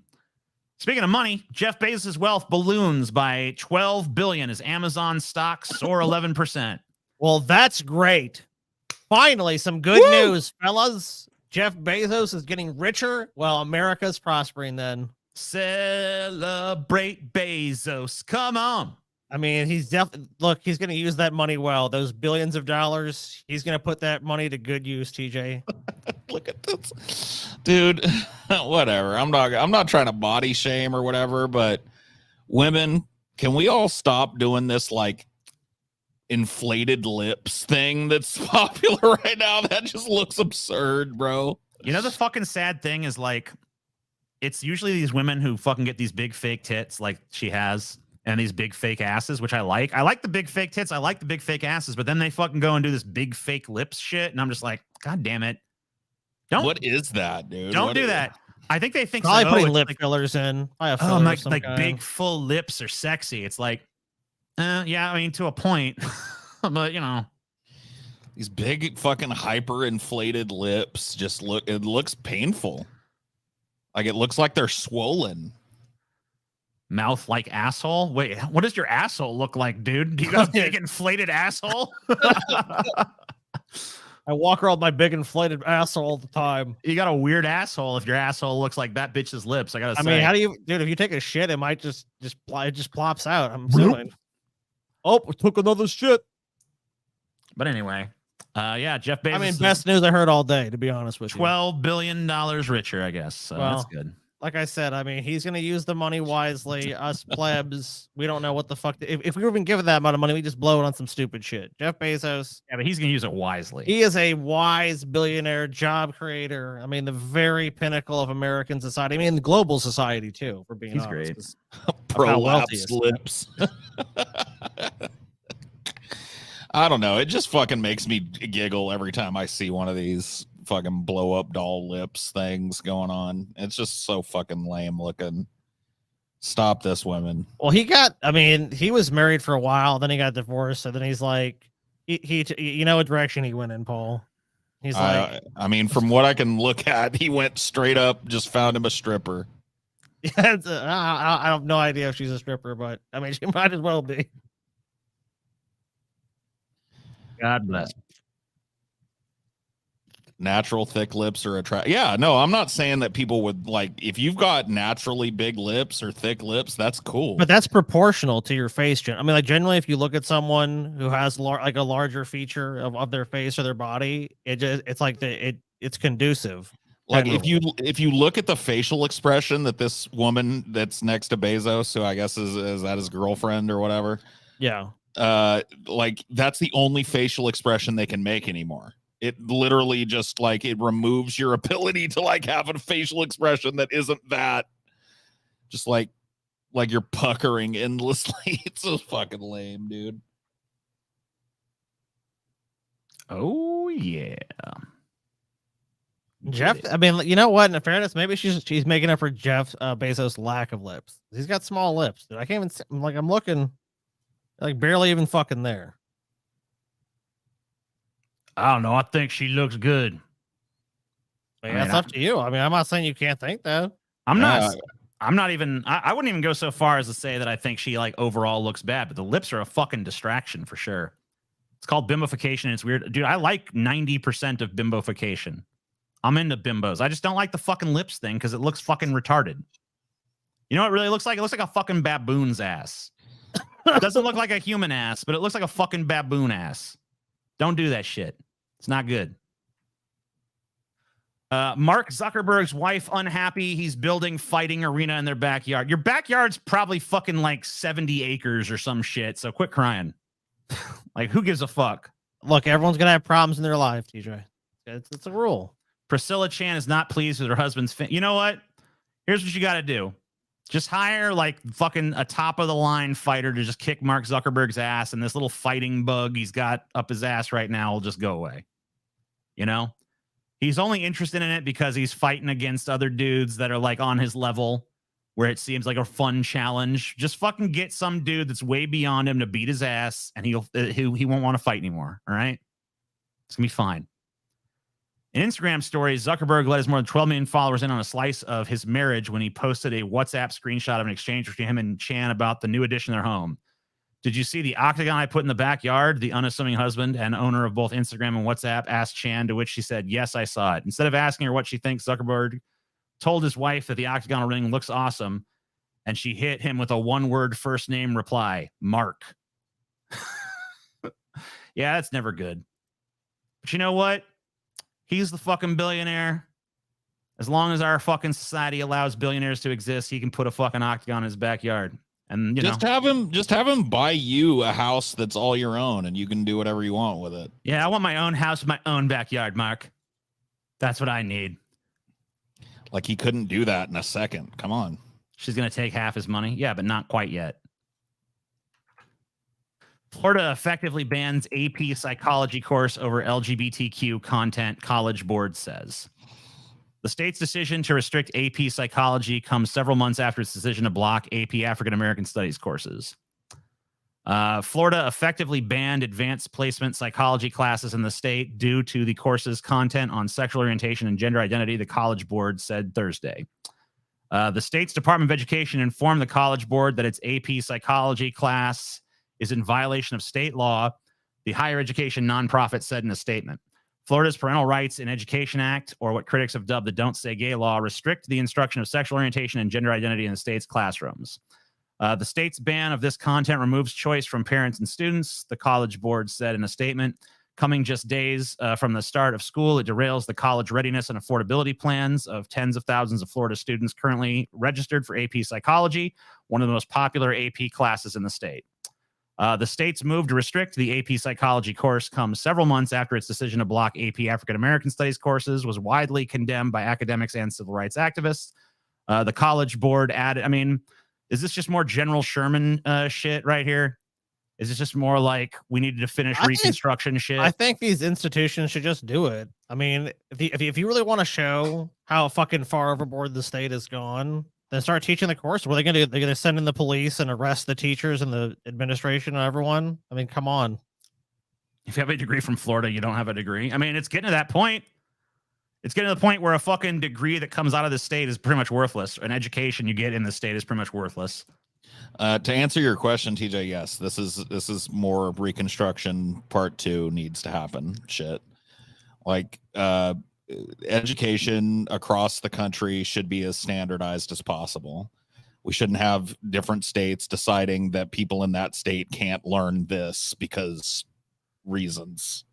Speaking of money, Jeff Bezos' wealth balloons by $12 billion as Amazon stocks soar 11%. Well, that's great. Finally, some good news, fellas. Jeff Bezos is getting richer while America's prospering then. Celebrate Bezos. Come on. I mean, he's going to use that money well. Those billions of dollars, he's going to put that money to good use, TJ. Look at this. Dude, whatever. I'm not trying to body shame or whatever, but women, can we all stop doing this like inflated lips thing that's popular right now? That just looks absurd, bro. The fucking sad thing is, like, it's usually these women who fucking get these big fake tits like she has, and these big fake asses, which I like. I like the big fake tits. I like the big fake asses, but then they fucking go and do this big fake lips shit, and I'm just like, God damn it. What is that, dude? Don't do that. I think they think probably putting lip fillers in. Like big full lips are sexy. It's like, yeah, I mean, to a point, but these big fucking hyper inflated lips it looks painful. Like, it looks like they're swollen. Mouth like asshole. Wait, what does your asshole look like, dude? Do you got a big inflated asshole? I walk around with my big inflated asshole all the time. You got a weird asshole if your asshole looks like that bitch's lips. I gotta say. I mean, how do you, dude? If you take a shit, it might just plops out. I'm assuming. Oh, we took another shit. But anyway, yeah, Jeff Bezos. I mean, best news I heard all day, to be honest with you. $12 billion richer, I guess. So Well, that's good. Like I said, I mean, he's going to use the money wisely. Us plebs, we don't know what the fuck. If we were even given that amount of money, we just blow it on some stupid shit. Jeff Bezos. Yeah, but he's going to use it wisely. He is a wise billionaire, job creator. I mean, the very pinnacle of American society. I mean, global society, too, for being He's honest. great. Prolapsed lips. I don't know. It just fucking makes me giggle every time I see one of these fucking blow up doll lips things going on. It's just so fucking lame looking. Stop this, women. Well, he was married for a while, then he got divorced, and then he's like, he you know what direction he went in, Paul? He's like, I mean, from what I can look at, he went straight up, just found him a stripper. Yeah, I have no idea if she's a stripper, but I mean, she might as well be. God bless. Natural thick lips are attractive. Yeah, no, I'm not saying that people would like, if you've got naturally big lips or thick lips, that's cool. But that's proportional to your face. I mean, like generally, if you look at someone who has like a larger feature of their face or their body, it's conducive. Like if you look at the facial expression that this woman that's next to Bezos, who I guess is that his girlfriend or whatever, yeah, like that's the only facial expression they can make anymore. It literally just like it removes your ability to like have a facial expression that isn't that, just like you're puckering endlessly. It's so fucking lame, dude. Oh yeah. Jeff. I mean, you know what? In fairness, maybe she's making up for Jeff Bezos' lack of lips. He's got small lips, dude. I can't even see, like I'm looking, like barely even fucking there. I don't know. I think she looks good. That's up to you. I mean, I'm not saying you can't think that. I'm not even. I wouldn't even go so far as to say that I think she like overall looks bad, but the lips are a fucking distraction for sure. It's called bimbofication. And it's weird, dude. I like 90% of bimbofication. I'm into bimbos. I just don't like the fucking lips thing because it looks fucking retarded. You know what it really looks like? It looks like a fucking baboon's ass. It doesn't look like a human ass, but it looks like a fucking baboon ass. Don't do that shit. It's not good. Mark Zuckerberg's wife unhappy. He's building fighting arena in their backyard. Your backyard's probably fucking like 70 acres or some shit. So quit crying. Like, who gives a fuck? Look, everyone's going to have problems in their life, TJ. It's a rule. Priscilla Chan is not pleased with her husband's. You know what? Here's what you got to do. Just hire like fucking a top of the line fighter to just kick Mark Zuckerberg's ass, and this little fighting bug he's got up his ass right now will just go away. You know, he's only interested in it because he's fighting against other dudes that are like on his level, where it seems like a fun challenge. Just fucking get some dude that's way beyond him to beat his ass, and he won't want to fight anymore. All right, it's gonna be fine. In Instagram stories, Zuckerberg let his more than 12 million followers in on a slice of his marriage when he posted a WhatsApp screenshot of an exchange between him and Chan about the new addition to their home. Did you see the octagon I put in the backyard? The unassuming husband and owner of both Instagram and WhatsApp asked Chan, to which she said, yes, I saw it. Instead of asking her what she thinks, Zuckerberg told his wife that the octagon ring looks awesome, and she hit him with a one-word first name reply, Mark. Yeah, that's never good. But you know what? He's the fucking billionaire. As long as our fucking society allows billionaires to exist, he can put a fucking octagon in his backyard. And just have him buy you a house that's all your own, and you can do whatever you want with it. Yeah, I want my own house with my own backyard, Mark. That's what I need. Like he couldn't do that in a second. Come on. She's gonna take half his money. Yeah, but not quite yet. Florida effectively bans AP psychology course over LGBTQ content, college board says. The state's decision to restrict AP psychology comes several months after its decision to block AP African American Studies courses. Florida effectively banned advanced placement psychology classes in the state due to the course's content on sexual orientation and gender identity, the College Board said Thursday. The state's Department of Education informed the College Board that its AP psychology class is in violation of state law, the higher education nonprofit said in a statement. Florida's Parental Rights in Education Act, or what critics have dubbed the Don't Say Gay law, restrict the instruction of sexual orientation and gender identity in the state's classrooms. The state's ban of this content removes choice from parents and students, the College Board said in a statement. Coming just days from the start of school, it derails the college readiness and affordability plans of tens of thousands of Florida students currently registered for AP Psychology, one of the most popular AP classes in the state. The state's move to restrict the AP Psychology course comes several months after its decision to block AP African American Studies courses was widely condemned by academics and civil rights activists. The College Board added, I mean, is this just more General Sherman shit right here? Is it just more like we needed to finish Reconstruction shit? I think these institutions should just do it. I mean, if you really want to show how fucking far overboard the state has gone, then start teaching the course. What are they going to do? They're going to send in the police and arrest the teachers and the administration and everyone? I mean, come on. If you have a degree from Florida, you don't have a degree. I mean, it's getting to that point. It's getting to the point where a fucking degree that comes out of the state is pretty much worthless. An education you get in the state is pretty much worthless. To answer your question, TJ, yes, this is more Reconstruction Part 2 needs to happen. Shit, like education across the country should be as standardized as possible. We shouldn't have different states deciding that people in that state can't learn this because reasons.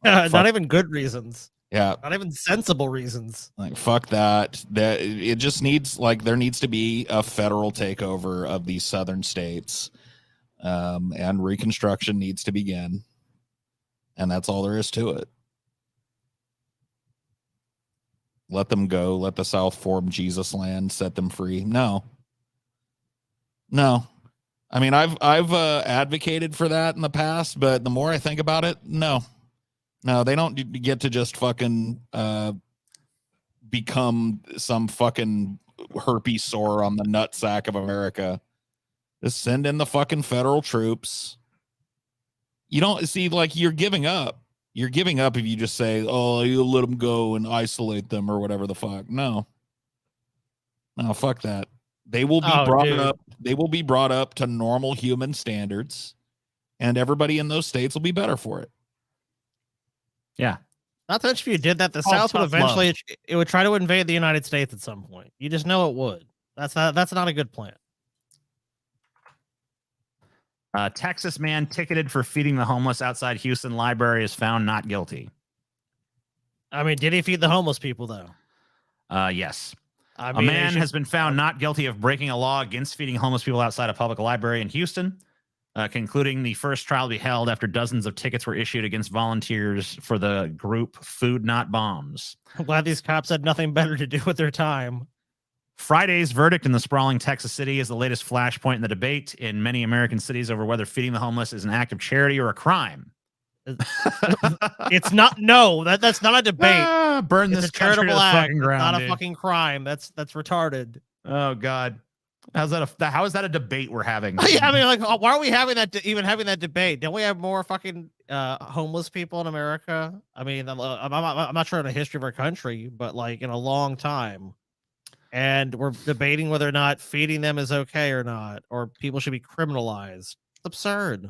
Not even good reasons. Yeah, not even sensible reasons. Like fuck that. That it just needs there needs to be a federal takeover of these southern states, and Reconstruction needs to begin, and that's all there is to it. Let them go. Let the South form Jesus land. Set them free. No. I mean, I've advocated for that in the past, but the more I think about it, no, they don't get to just fucking become some fucking herpes sore on the nutsack of America. Just send in the fucking federal troops. You don't see, like, you're giving up. You're giving up if you just say, oh, you let them go and isolate them or whatever the fuck. No, fuck that. They will be brought up. They will be brought up to normal human standards, and everybody in those states will be better for it. Yeah. Not that if you did that, the South would eventually it would try to invade the United States at some point. You just know it would. That's not a good plan. Texas man ticketed for feeding the homeless outside Houston library is found not guilty. I mean, did he feed the homeless people though? Yes. I mean, a man has been found not guilty of breaking a law against feeding homeless people outside a public library in Houston, concluding the first trial to be held after dozens of tickets were issued against volunteers for the group Food Not Bombs. I'm glad these cops had nothing better to do with their time. Friday's verdict in the sprawling Texas city is the latest flashpoint in the debate in many American cities over whether feeding the homeless is an act of charity or a crime. It's not. No, that's not a debate. Burn it's this a charitable act. fucking ground, not a dude. fucking crime. That's retarded. Oh God, how is that a debate we're having? I mean, like, why are we having that? Even having that debate? Don't we have more fucking homeless people in America? I mean, I'm not sure in the history of our country, but like in a long time. And we're debating whether or not feeding them is okay or not, or people should be criminalized. It's absurd.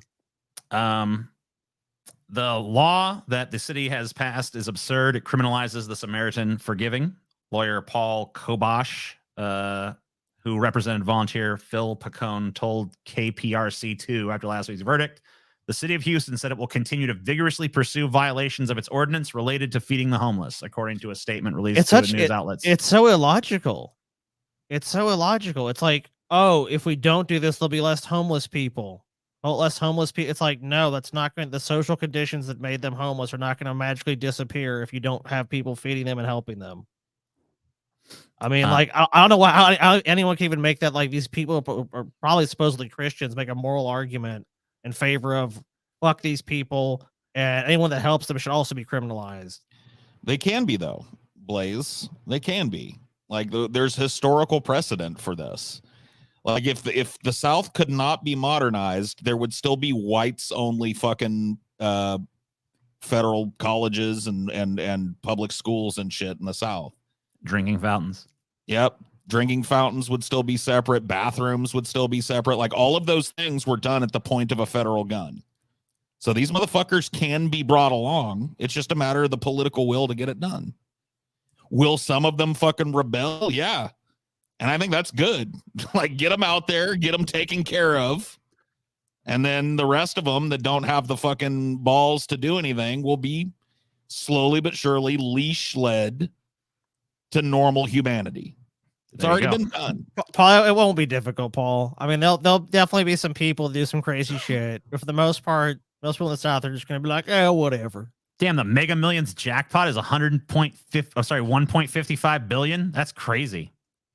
The law that the city has passed is absurd. It criminalizes the Samaritan for giving. Lawyer Paul Kobosh, who represented volunteer Phil Pacone, told KPRC2 after last week's verdict, the city of Houston said it will continue to vigorously pursue violations of its ordinance related to feeding the homeless, according to a statement released to the news outlets. It's so illogical. It's so illogical. It's like, oh, if we don't do this, there'll be less homeless people. Oh, less homeless people. It's like, no, that's not going. The social conditions that made them homeless are not going to magically disappear if you don't have people feeding them and helping them. I mean, like, I don't know how anyone can even make that. Like, these people are probably supposedly Christians make a moral argument in favor of fuck these people, and anyone that helps them should also be criminalized. They can be, though, Blaze. They can be. Like, there's historical precedent for this. Like, if the South could not be modernized, there would still be whites only fucking federal colleges and public schools and shit in the South. Drinking fountains. Yep. Drinking fountains would still be separate. Bathrooms would still be separate. Like, all of those things were done at the point of a federal gun. So these motherfuckers can be brought along. It's just a matter of the political will to get it done. Will some of them fucking rebel? Yeah. And I think that's good. Like, get them out there, get them taken care of. And then the rest of them that don't have the fucking balls to do anything will be slowly but surely leash led to normal humanity. It's already been done. Paul, it won't be difficult, Paul. I mean, there'll definitely be some people do some crazy shit. But for the most part, most people in the South are just going to be like, whatever. Damn, the Mega Millions jackpot is 1.55 billion. That's crazy.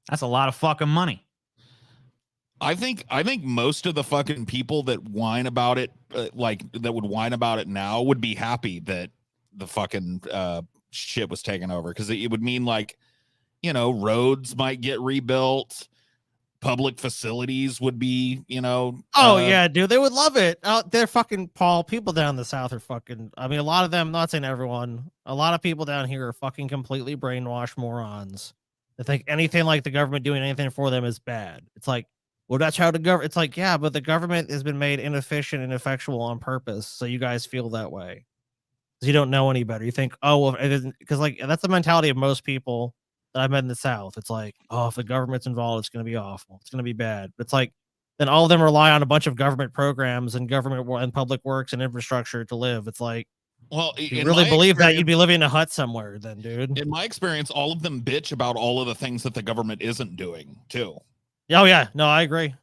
That's a lot of fucking money. I think most of the fucking people that whine about it, that would whine about it now, would be happy that the fucking shit was taken over, because it would mean, like, you know, roads might get rebuilt, public facilities would be, you know. Yeah, dude, they would love it. They're fucking, Paul. People down in the South are fucking. I mean, a lot of them. Not saying everyone. A lot of people down here are fucking completely brainwashed morons. They think anything like the government doing anything for them is bad. It's like, well, that's how the government. It's like, yeah, but the government has been made inefficient and ineffectual on purpose, so you guys feel that way. Because you don't know any better. You think, oh, well, it isn't, because like that's the mentality of most people that I've met in the South. It's like, oh, if the government's involved, it's going to be awful. It's going to be bad. But it's like, then all of them rely on a bunch of government programs and government and public works and infrastructure to live. It's like, well, if you really believe that, you'd be living in a hut somewhere then, dude. In my experience, all of them bitch about all of the things that the government isn't doing too. Oh yeah, no, I agree.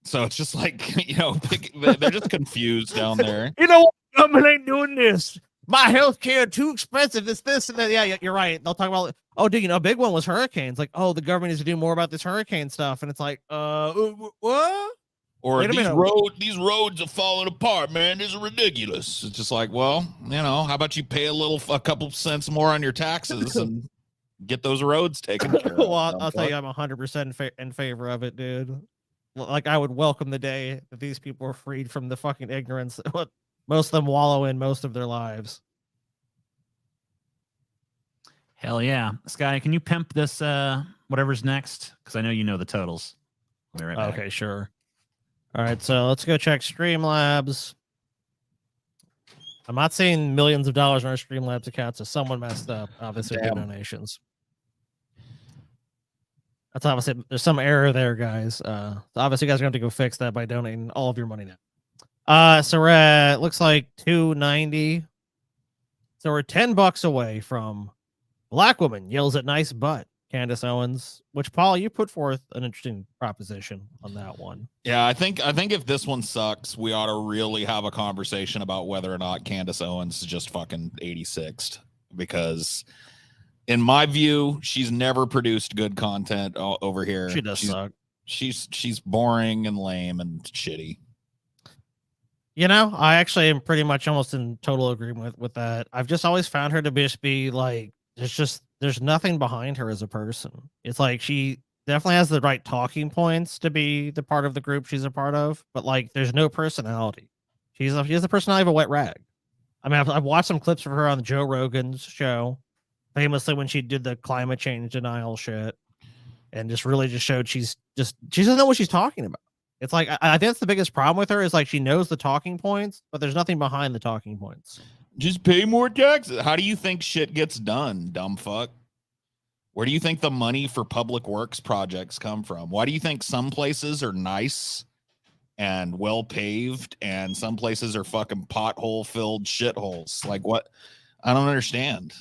So it's just like, you know, they're just confused down there. You know what? Government ain't doing this. My health care too expensive. It's this and that. Yeah, you're right. They'll talk about, oh, dude, you know, a big one was hurricanes. Like, oh, the government needs to do more about this hurricane stuff. And it's like, what? Or these roads are falling apart, man. This is ridiculous. It's just like, well, you know, how about you pay a couple cents more on your taxes and get those roads taken care of? Well, I'll tell you, I'm 100% in favor of it, dude. Like, I would welcome the day that these people are freed from the fucking ignorance that most of them wallow in most of their lives. Hell yeah. Sky, can you pimp this whatever's next? Because I know you know the totals. Right back. Okay, sure. All right, so let's go check Streamlabs. I'm not seeing millions of dollars in our Streamlabs account, so someone messed up. Obviously, with donations. That's obviously, there's some error there, guys. So obviously, you guys are going to have to go fix that by donating all of your money now. So we're at, looks like $2.90. So we're $10 away from Black Woman Yells at Nice Butt, Candace Owens, which, Paul, you put forth an interesting proposition on that one. Yeah, I think if this one sucks, we ought to really have a conversation about whether or not Candace Owens is just fucking 86th, because in my view, she's never produced good content over here. She does suck. She's boring and lame and shitty. You know, I actually am pretty much almost in total agreement with that. I've just always found her to just be like, there's nothing behind her as a person. It's like she definitely has the right talking points to be the part of the group she's a part of, but like there's no personality. She has the personality of a wet rag. I mean, I've watched some clips of her on Joe Rogan's show, famously when she did the climate change denial shit, and just really just showed she doesn't know what she's talking about. It's like, I think that's the biggest problem with her, is like she knows the talking points, but there's nothing behind the talking points. Just pay more taxes. How do you think shit gets done, dumb fuck? Where do you think the money for public works projects come from? Why do you think some places are nice and well paved and some places are fucking pothole filled shitholes? Like, what? I don't understand.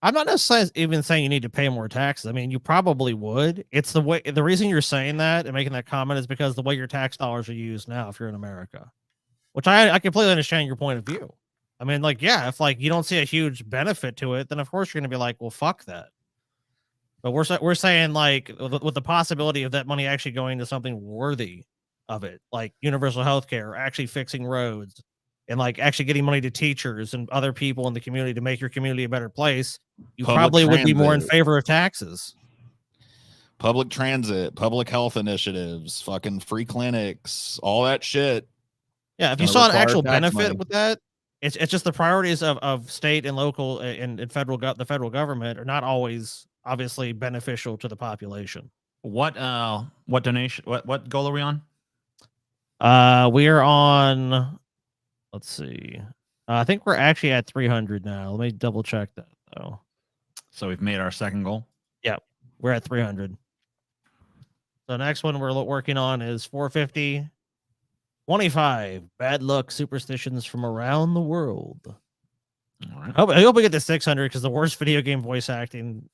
I'm not necessarily even saying you need to pay more taxes. I mean, you probably would. It's the reason you're saying that and making that comment is because the way your tax dollars are used now, if you're in America, which I completely understand your point of view. I mean, like, yeah, if like you don't see a huge benefit to it, then of course you're going to be like, well, fuck that. But we're saying like with the possibility of that money actually going to something worthy of it, like universal health care, actually fixing roads, and like actually getting money to teachers and other people in the community to make your community a better place, you probably would be more in favor of taxes. Public transit, public health initiatives, fucking free clinics, all that shit. Yeah, if you saw an actual benefit with that, it's just the priorities of state and local and the federal government are not always obviously beneficial to the population. What donation? What goal are we on? We are on. Let's see. I think we're actually at 300 now. Let me double check that though. So we've made our second goal. Yep, we're at 300. The next one we're working on is 450. 25 bad luck superstitions from around the world. All right. I hope we get to 600 because the worst video game voice acting.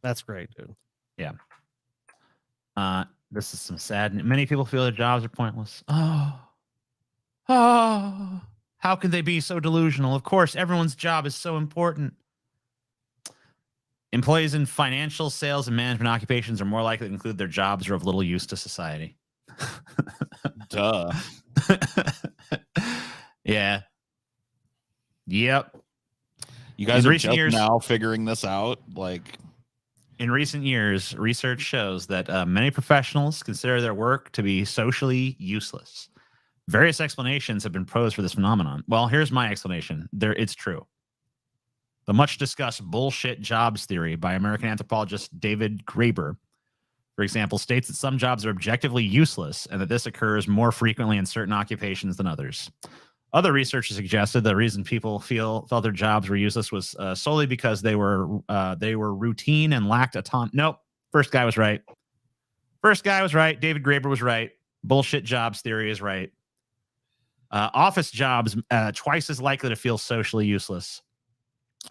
That's great, dude. Yeah. This is some sad. Many people feel their jobs are pointless. Oh, how can they be so delusional? Of course, everyone's job is so important. Employees in financial, sales, and management occupations are more likely to include their jobs are of little use to society. Duh. Yeah. Yep. You guys In are recent just years- now figuring this out. Like, In recent years, research shows that many professionals consider their work to be socially useless. Various explanations have been posed for this phenomenon. Well, here's my explanation. It's true. The much-discussed bullshit jobs theory by American anthropologist David Graeber, for example, states that some jobs are objectively useless and that this occurs more frequently in certain occupations than others. Other research suggested the reason people felt their jobs were useless was solely because they were routine and lacked autonomy. Nope. First guy was right. David Graeber was right. Bullshit jobs theory is right. Office jobs twice as likely to feel socially useless.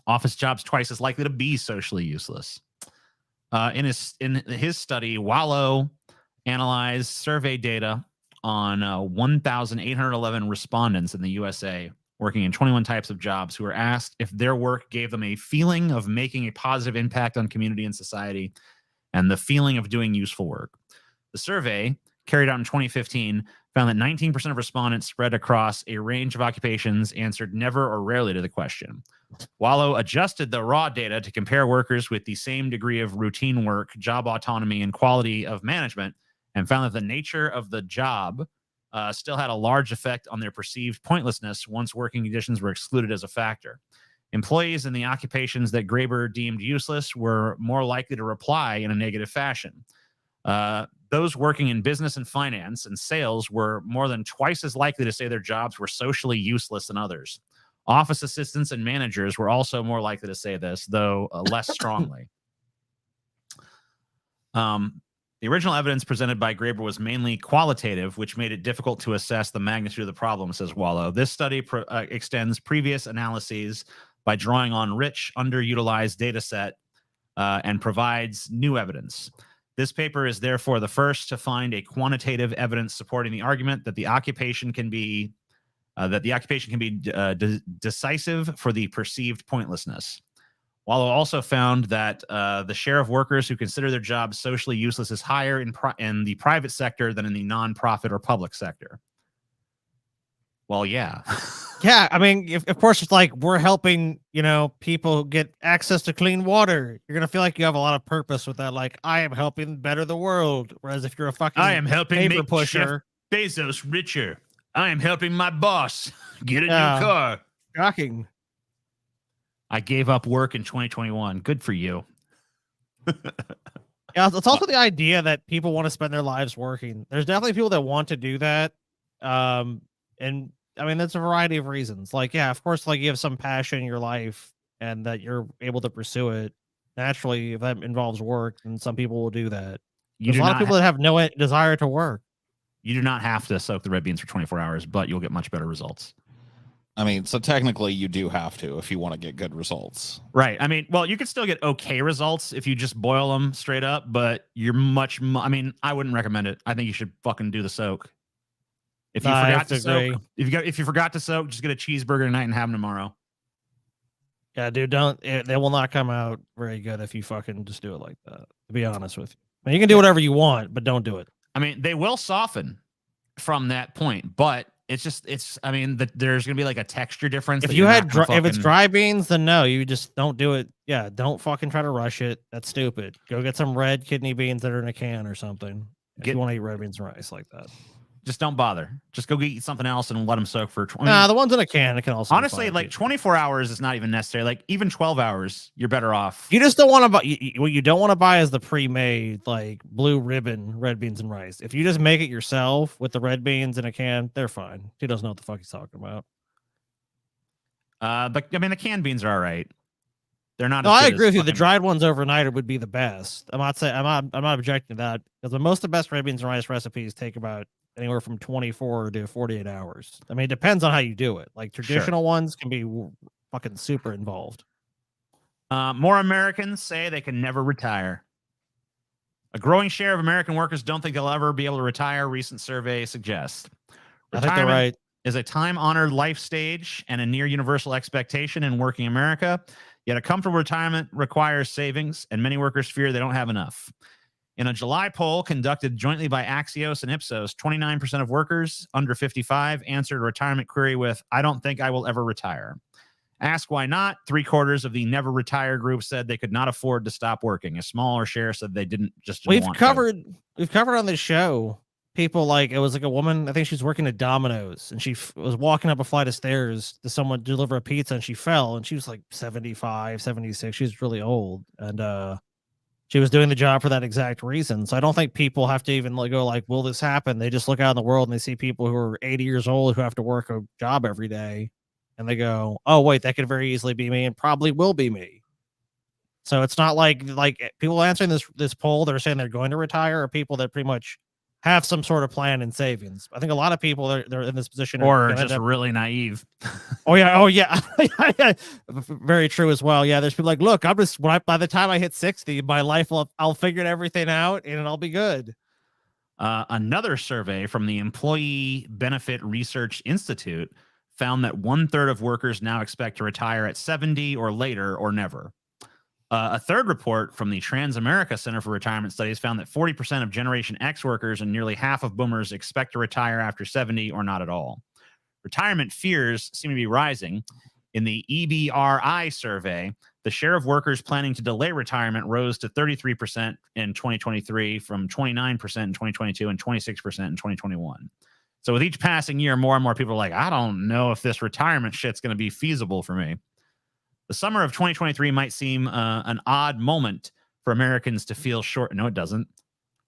Office jobs twice as likely to be socially useless. In his study, Wallow analyzed survey data on 1,811 respondents in the USA working in 21 types of jobs who were asked if their work gave them a feeling of making a positive impact on community and society and the feeling of doing useful work. The survey, carried out in 2015, found that 19% of respondents spread across a range of occupations answered never or rarely to the question. Wallow adjusted the raw data to compare workers with the same degree of routine work, job autonomy, and quality of management, and found that the nature of the job still had a large effect on their perceived pointlessness once working conditions were excluded as a factor. Employees in the occupations that Graeber deemed useless were more likely to reply in a negative fashion. Those working in business and finance and sales were more than twice as likely to say their jobs were socially useless than others. Office assistants and managers were also more likely to say this, though less strongly. The original evidence presented by Graeber was mainly qualitative, which made it difficult to assess the magnitude of the problem, says Wallow. This study extends previous analyses by drawing on rich, underutilized data set and provides new evidence. This paper is therefore the first to find a quantitative evidence supporting the argument that the occupation can be decisive for the perceived pointlessness. Wallow also found that the share of workers who consider their jobs socially useless is higher in the private sector than in the nonprofit or public sector. Well, yeah. Yeah, I mean, of course, it's like we're helping, people get access to clean water. You're gonna feel like you have a lot of purpose with that. Like, I am helping better the world. Whereas if you're a fucking I am helping paper make pusher, Jeff Bezos richer. I am helping my boss get a new car. shocking. I gave up work in 2021. Good for you. Yeah, it's also the idea that people want to spend their lives working. There's definitely people that want to do that. And I mean, that's a variety of reasons. Like, yeah, of course, like you have some passion in your life and that you're able to pursue it. Naturally, if that involves work, then some people will do that. There's a lot of people that have no desire to work. You do not have to soak the red beans for 24 hours, but you'll get much better results. I mean, so technically you do have to if you want to get good results. Right. I mean, well, you could still get okay results if you just boil them straight up, but you're I mean, I wouldn't recommend it. I think you should fucking do the soak. If you forgot to soak, if you forgot to soak, just get a cheeseburger tonight and have them tomorrow. Yeah, dude, they will not come out very good if you fucking just do it like that, to be honest with you. I mean, you can do whatever you want, but don't do it. I mean, they will soften from that point, but I mean, there's going to be like a texture difference. If if it's dry beans, then no, you just don't do it. Yeah, don't fucking try to rush it. That's stupid. Go get some red kidney beans that are in a can or something. If you want to eat red beans and rice like that. just don't bother. Just go get something else and let them soak for 20. Nah, the ones in a can, it can also be Honestly, fine, like too. 24 hours is not even necessary. Like even 12 hours, you're better off. You just don't want to buy. What you don't want to buy is the pre-made like blue ribbon red beans and rice. If you just make it yourself with the red beans in a can, they're fine. He doesn't know what the fuck he's talking about. But I mean, the canned beans are all right. They're not. No, as I good agree as with you. The fucking- dried ones overnight would be the best. I'm not saying I'm not objecting to that because most of the best red beans and rice recipes take about anywhere from 24 to 48 hours. I mean, it depends on how you do it. Like traditional ones can be fucking super involved. More Americans say they can never retire. A growing share of American workers don't think they'll ever be able to retire. Recent survey suggests. I think they're right. Is a time-honored life stage and a near universal expectation in working America. Yet a comfortable retirement requires savings, and many workers fear they don't have enough. In a July poll conducted jointly by Axios and Ipsos, 29% of workers under 55 answered a retirement query with, "I don't think I will ever retire." Asked why not, 3/4 of the never retire group said they could not afford to stop working. A smaller share said they didn't We've want covered on this show people like it was like a woman. I think she's working at Domino's and she was walking up a flight of stairs to someone deliver a pizza and she fell and she was like 75, 76. She's really old and she was doing the job for that exact reason. So I don't think people have to even like go like, will this happen? They just look out in the world and they see people who are 80 years old who have to work a job every day. And they go, oh, wait, that could very easily be me and probably will be me. So it's not like people answering this poll, they're saying they're going to retire, or people that pretty much have some sort of plan in savings. I think a lot of people they're in this position or just really naive. Oh yeah. Very true as well. Yeah, there's people like, look, I'm just by the time I hit 60, my life I'll figure everything out and I'll be good. Another survey from the Employee Benefit Research Institute found that 1/3 of workers now expect to retire at 70 or later or never. A third report from the Transamerica Center for Retirement Studies found that 40% of Generation X workers and nearly half of boomers expect to retire after 70 or not at all. Retirement fears seem to be rising. In the EBRI survey, the share of workers planning to delay retirement rose to 33% in 2023 from 29% in 2022 and 26% in 2021. So with each passing year, more and more people are like, I don't know if this retirement shit's going to be feasible for me. The summer of 2023 might seem an odd moment for Americans to feel short. No, it doesn't.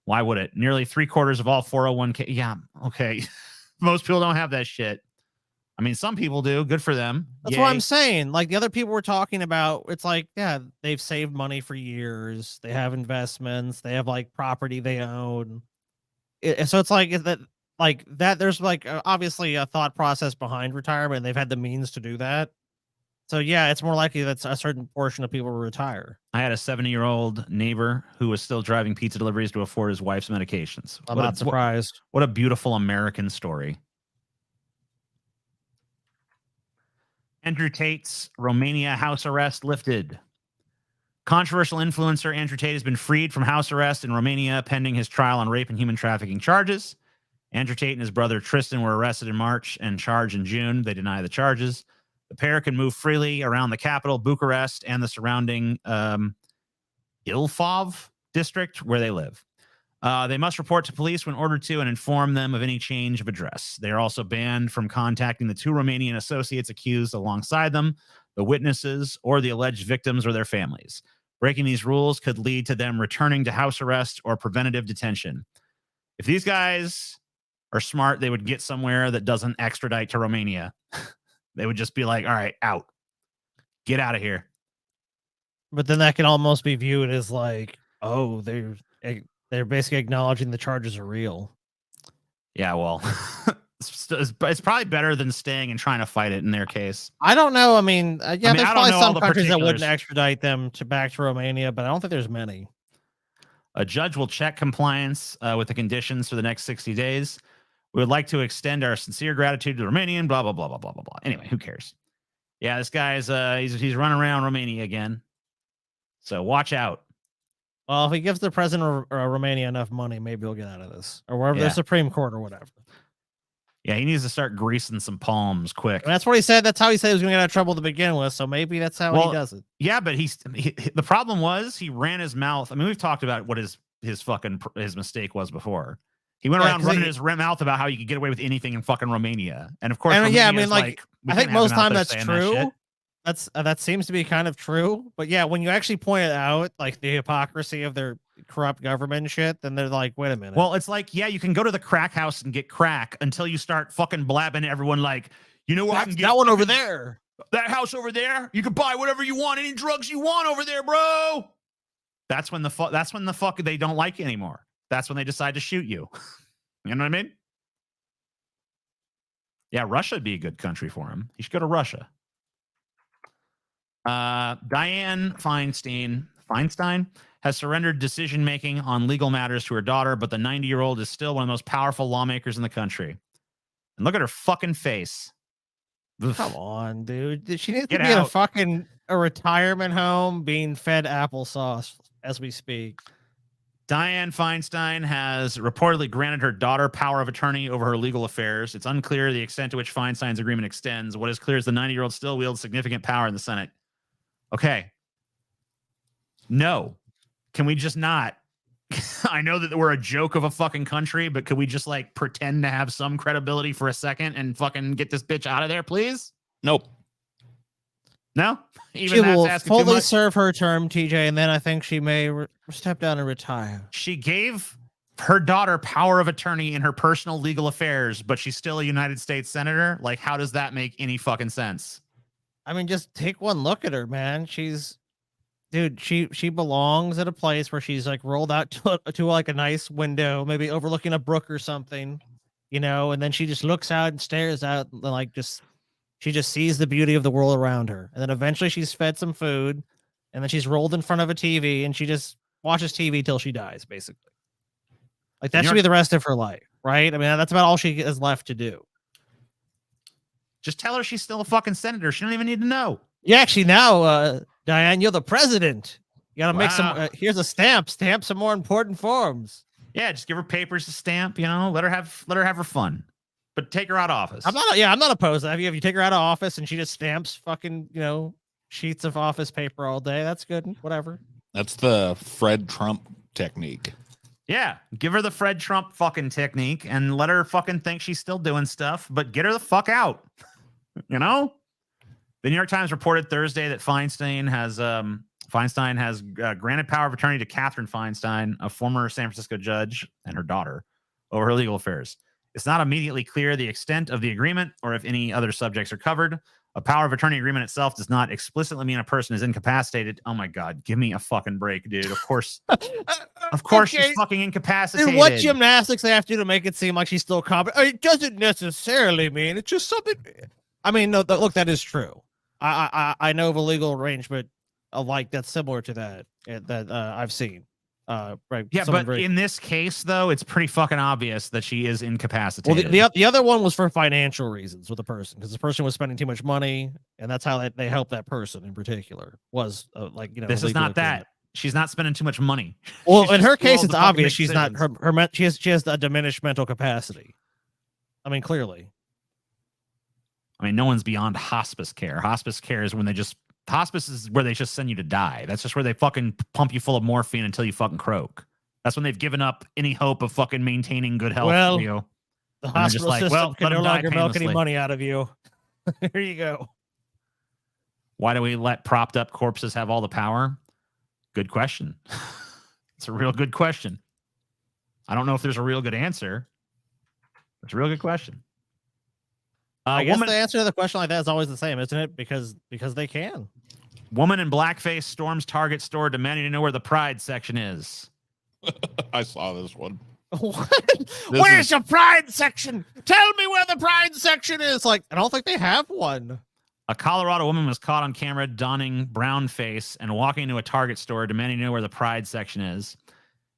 Why would it? Nearly 3/4 of all 401k. Yeah, okay. Most people don't have that shit. I mean, some people do. Good for them. That's what I'm saying. Like the other people we're talking about, it's like, yeah, they've saved money for years. They have investments. They have like property they own. So it's like that. There's like obviously a thought process behind retirement. And they've had the means to do that. So yeah, it's more likely that a certain portion of people will retire. I had a 70-year-old neighbor who was still driving pizza deliveries to afford his wife's medications. I'm not surprised. What a beautiful American story. Andrew Tate's Romania house arrest lifted. Controversial influencer Andrew Tate has been freed from house arrest in Romania pending his trial on rape and human trafficking charges. Andrew Tate and his brother Tristan were arrested in March and charged in June. They deny the charges. The pair can move freely around the capital, Bucharest, and the surrounding Ilfov district where they live. They must report to police when ordered to and inform them of any change of address. They are also banned from contacting the 2 Romanian associates accused alongside them, the witnesses, or the alleged victims or their families. Breaking these rules could lead to them returning to house arrest or preventative detention. If these guys are smart, they would get somewhere that doesn't extradite to Romania. They would just be like, all right, out. Get out of here. But then that can almost be viewed as like, oh, they're basically acknowledging the charges are real. Yeah, well, it's probably better than staying and trying to fight it in their case. I don't know. I mean, there's probably some countries that wouldn't particulars. extradite them back to Romania, but I don't think there's many. A judge will check compliance with the conditions for the next 60 days. We would like to extend our sincere gratitude to the Romanian, blah, blah, blah, blah, blah, blah, blah. Anyway, who cares? Yeah, this guy's he's running around Romania again. So watch out. Well, if he gives the president of Romania enough money, maybe he'll get out of this. Or wherever the Supreme Court or whatever. Yeah, he needs to start greasing some palms quick. And that's what he said. That's how he said he was going to get out of trouble to begin with. So maybe that's how he does it. Yeah, but the problem was he ran his mouth. I mean, we've talked about what his mistake was before. He went Yeah, around 'cause running he- his mouth about how you could get away with anything in fucking Romania. And of course, And yeah, I Romania's mean, like, we I think can't have most him out time there that's saying that shit. true. That seems to be kind of true. But yeah, when you actually point it out, like the hypocrisy of their corrupt government and shit, then they're like, wait a minute. Well, it's like, yeah, you can go to the crack house and get crack until you start fucking blabbing everyone like, you know what? I can get that one over there. that house over there. You can buy whatever you want, any drugs you want over there, bro. That's when the fuck they don't like you anymore. That's when they decide to shoot you. You know what I mean? Yeah, Russia would be a good country for him. He should go to Russia. Dianne Feinstein has surrendered decision-making on legal matters to her daughter, but the 90-year-old is still one of the most powerful lawmakers in the country. And look at her fucking face. Oof. Come on, dude. She needs to Get be in out. a retirement home being fed applesauce as we speak. Dianne Feinstein has reportedly granted her daughter power of attorney over her legal affairs. It's unclear the extent to which Feinstein's agreement extends. What is clear is the 90-year-old still wields significant power in the Senate. Okay. No. Can we just not? I know that we're a joke of a fucking country, but could we just like pretend to have some credibility for a second and fucking get this bitch out of there, please? Nope. No? Even She that's will asking too fully much? serve her term, TJ, and then I think she may step down and retire. She gave her daughter power of attorney in her personal legal affairs, but she's still a United States senator. Like, how does that make any fucking sense? I mean, just take one look at her, man. Dude, she belongs at a place where she's like rolled out to like a nice window, maybe overlooking a brook or something, you know, and then she just looks out and stares out and like she just sees the beauty of the world around her. And then eventually she's fed some food and then she's rolled in front of a TV and she just watches TV till she dies, basically. Like that should be the rest of her life, right? I mean, that's about all she has left to do. Just tell her she's still a fucking senator. She don't even need to know. Yeah, actually now, Diane, you're the president. You gotta make Wow. some, here's a stamp some more important forms. Yeah, just give her papers to stamp, you know, let her have her fun. But take her out of office. I'm not opposed to that. If you take her out of office and she just stamps fucking, you know, sheets of office paper all day, that's good. Whatever. That's the Fred Trump technique. Yeah, give her the Fred Trump fucking technique and let her fucking think she's still doing stuff, but get her the fuck out. You know? The New York Times reported Thursday that Feinstein has granted power of attorney to Catherine Feinstein, a former San Francisco judge, and her daughter over her legal affairs. It's not immediately clear the extent of the agreement or if any other subjects are covered. A power of attorney agreement itself does not explicitly mean a person is incapacitated. Oh my God, give me a fucking break, dude. Of course, Okay. she's fucking incapacitated. Dude, what gymnastics they have to do to make it seem like she's still competent? It doesn't necessarily mean it's just something. I mean, no, look, that is true. I know of a legal arrangement like that's similar to that I've seen. Right. Yeah, but in this case, though, it's pretty fucking obvious that she is incapacitated. Well, the other one was for financial reasons with the person because the person was spending too much money, and that's how they helped that person in particular. Was like, you know, this is not that. She's not spending too much money. Well, She's in her just too old case, it's to fucking obvious make she's not decisions. she has a diminished mental capacity. I mean, clearly. I mean, no one's beyond hospice care. Hospice care is hospice is where they just send you to die. That's just where they fucking pump you full of morphine until you fucking croak. That's when they've given up any hope of fucking maintaining good health for you. The And they're just hospital like, system well, can let no him die longer milk any painlessly. money out of you. Here you go. Why do we let propped up corpses have all the power? Good question. It's a real good question. I don't know if there's a real good answer. It's a real good question. I guess the answer to the question like that is always the same, isn't it? Because they can. Woman in blackface storms Target store demanding to know where the pride section is. I saw this one. What? Where's your pride section? Tell me where the pride section is. Like, I don't think they have one. A Colorado woman was caught on camera donning brown face and walking into a Target store demanding to know where the pride section is.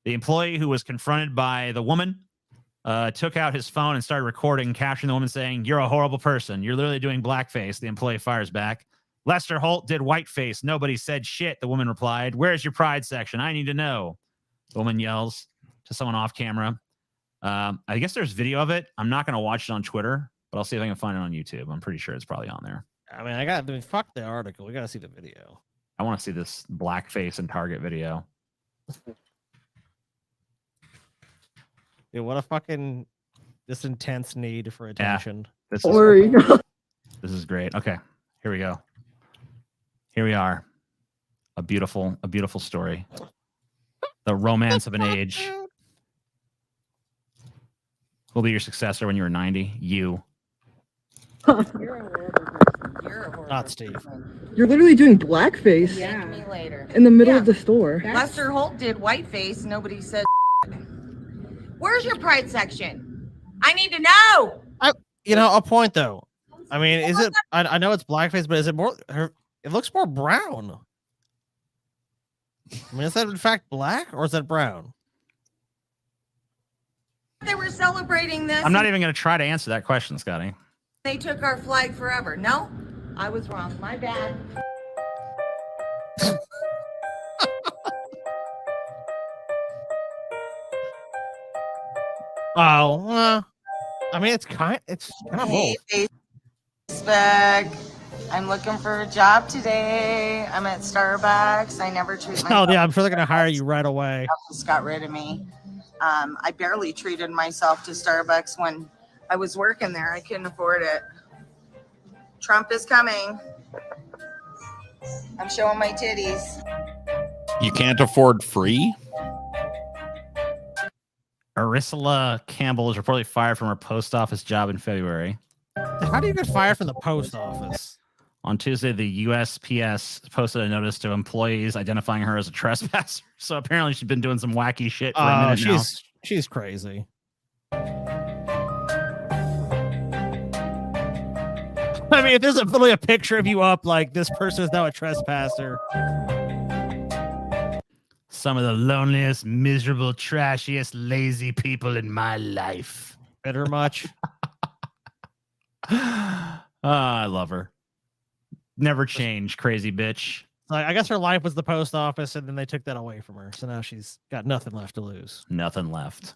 The employee who was confronted by the woman took out his phone and started recording, capturing the woman saying, "You're a horrible person. You're literally doing blackface." The employee fires back. "Lester Holt did whiteface. Nobody said shit," the woman replied. "Where's your pride section? I need to know." The woman yells to someone off camera. I guess there's video of it. I'm not going to watch it on Twitter, but I'll see if I can find it on YouTube. I'm pretty sure it's probably on there. I mean, fuck the article. We got to see the video. I want to see this blackface and Target video. Dude, what a fucking this intense need for attention. This Furry. this is great. Okay, here we go. Here we are. A beautiful story. The romance of an age. Who'll be your successor when you were 90? You. You're a horrible person. You're a horrible Not Steve. person. You're literally doing blackface Thank me later. in the middle of the store. Lester Holt did whiteface. Nobody said. Where's your pride section? I need to know. You know, a point though. I mean, is it? I know it's blackface, but is it more? It looks more brown. I mean, is that in fact black or is that brown? They were celebrating this. I'm not even going to try to answer that question, Scotty. They took our flag forever. No, I was wrong. My bad. Oh, I mean, it's kind of both. Hey, Facebook. I'm looking for a job today. I'm at Starbucks. I never treat myself. Oh yeah, I'm sure they're gonna hire you right away. Just got rid of me. I barely treated myself to Starbucks when I was working there. I couldn't afford it. Trump is coming. I'm showing my titties. You can't afford free? Ursula Campbell is reportedly fired from her post office job in February. How do you get fired from the post office? On Tuesday, the USPS posted a notice to employees identifying her as a trespasser. So apparently she's been doing some wacky shit for a minute now. She's crazy. I mean, if there's literally a picture of you up, like this person is now a trespasser. Some of the loneliest, miserable, trashiest, lazy people in my life. Bitter much? I love her. Never change, crazy bitch. Like, I guess her life was the post office, and then they took that away from her. So now she's got nothing left to lose. Nothing left.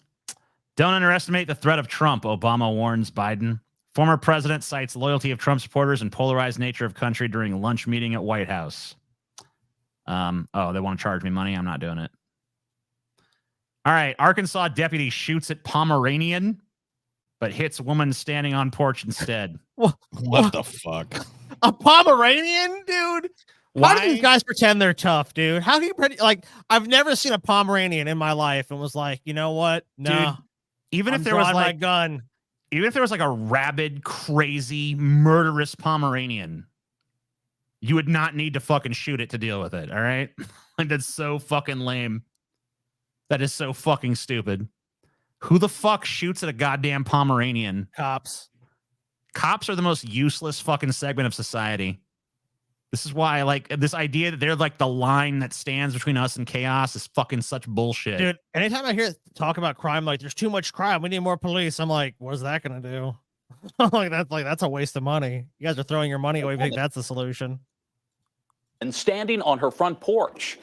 Don't underestimate the threat of Trump, Obama warns Biden. Former president cites loyalty of Trump supporters and polarized nature of country during lunch meeting at White House. Oh, they want to charge me money? I'm not doing it. All right. Arkansas deputy shoots at Pomeranian, but hits woman standing on porch instead. What the fuck? A Pomeranian, dude? Why do these guys pretend they're tough, dude? How do you like? I've never seen a Pomeranian in my life and was like, you know what? No. Dude, even if there was like gun, even if there was like a rabid, crazy, murderous Pomeranian, you would not need to fucking shoot it to deal with it. All right. Like, that's so fucking lame. That is so fucking stupid. Who the fuck shoots at a goddamn Pomeranian? Cops. Cops are the most useless fucking segment of society. This is why, like, this idea that they're like the line that stands between us and chaos is fucking such bullshit. Dude, anytime I hear talk about crime, like there's too much crime, we need more police. I'm like, what is that gonna do? that's a waste of money. You guys are throwing your money away. You think that's the solution? And standing on her front porch.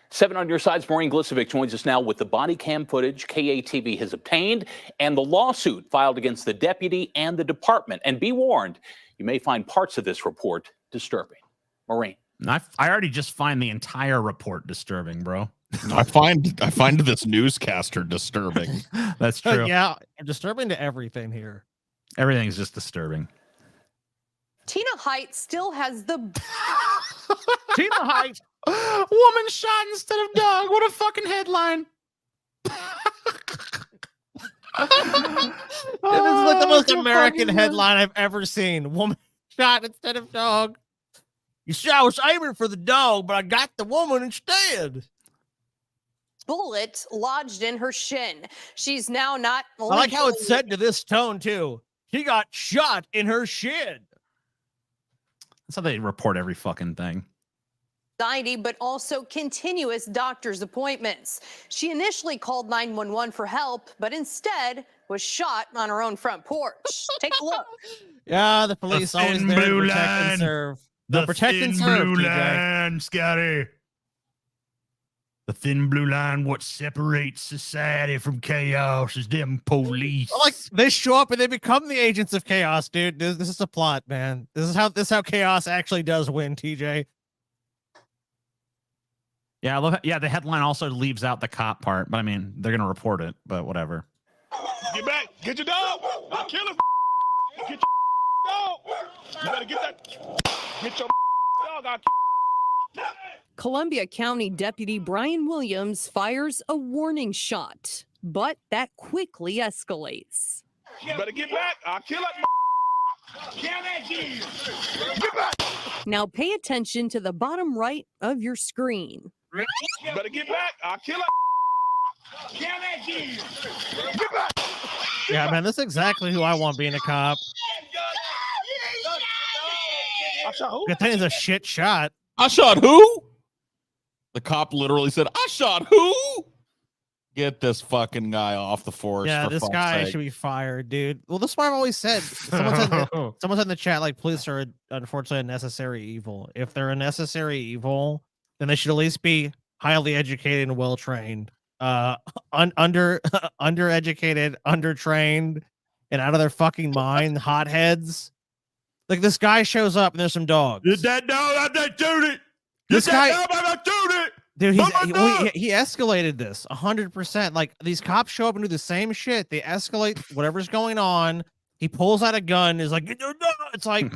7 on your side's Maureen Glisovic joins us now with the body cam footage KATV has obtained and the lawsuit filed against the deputy and the department. And be warned, you may find parts of this report disturbing. Maureen. I already just find the entire report disturbing, bro. I find this newscaster disturbing. That's true. Yeah, disturbing to everything here. Everything's just disturbing. Tina Height still has the Tina Height. Woman shot instead of dog. What a fucking headline. It is like the most American headline I've ever seen. Woman shot instead of dog. You see, I was aiming for the dog, but I got the woman instead. bullet lodged in her shin. She's now not. I like how it's said to this tone too. She got shot in her shin. That's how they report every fucking thing. Anxiety, but also continuous doctor's appointments. She initially called 911 for help, but instead was shot on her own front porch. Take a look. Yeah, the police always there to protect and serve. The protect and serve, blue TJ. line, Scotty. The thin blue line, what separates society from chaos is them police. Like they show up and they become the agents of chaos, dude. This is a plot, man. This is how chaos actually does win, TJ. Yeah, I love. Yeah, the headline also leaves out the cop part, but I mean, they're gonna report it, but whatever. Get back. Get your dog. I'll kill him. Get your dog. You better get that. Get your dog. I'll kill. Columbia County Deputy Brian Williams fires a warning shot, but that quickly escalates. You better get back. I'll kill it. Get back. Now pay attention to the bottom right of your screen. You better get back. I'll kill it. Get back. Yeah, man, that's exactly who I want being a cop. I shot who? Good thing it's a shit shot. I shot who? The cop literally said, I shot who? Get this fucking guy off the force. Yeah, for this fuck's guy sake. should be fired, dude. Well, that's why I've always said. Someone said in the chat, like, police are unfortunately a necessary evil. If they're a necessary evil, then they should at least be highly educated and well trained. Undereducated, undertrained, and out of their fucking mind, hotheads. Like, this guy shows up and there's some dogs. Did that dog? I did it. This guy, it. dude, he escalated this 100%. Like, these cops show up and do the same shit. They escalate whatever's going on. He pulls out a gun. Is like, it's like,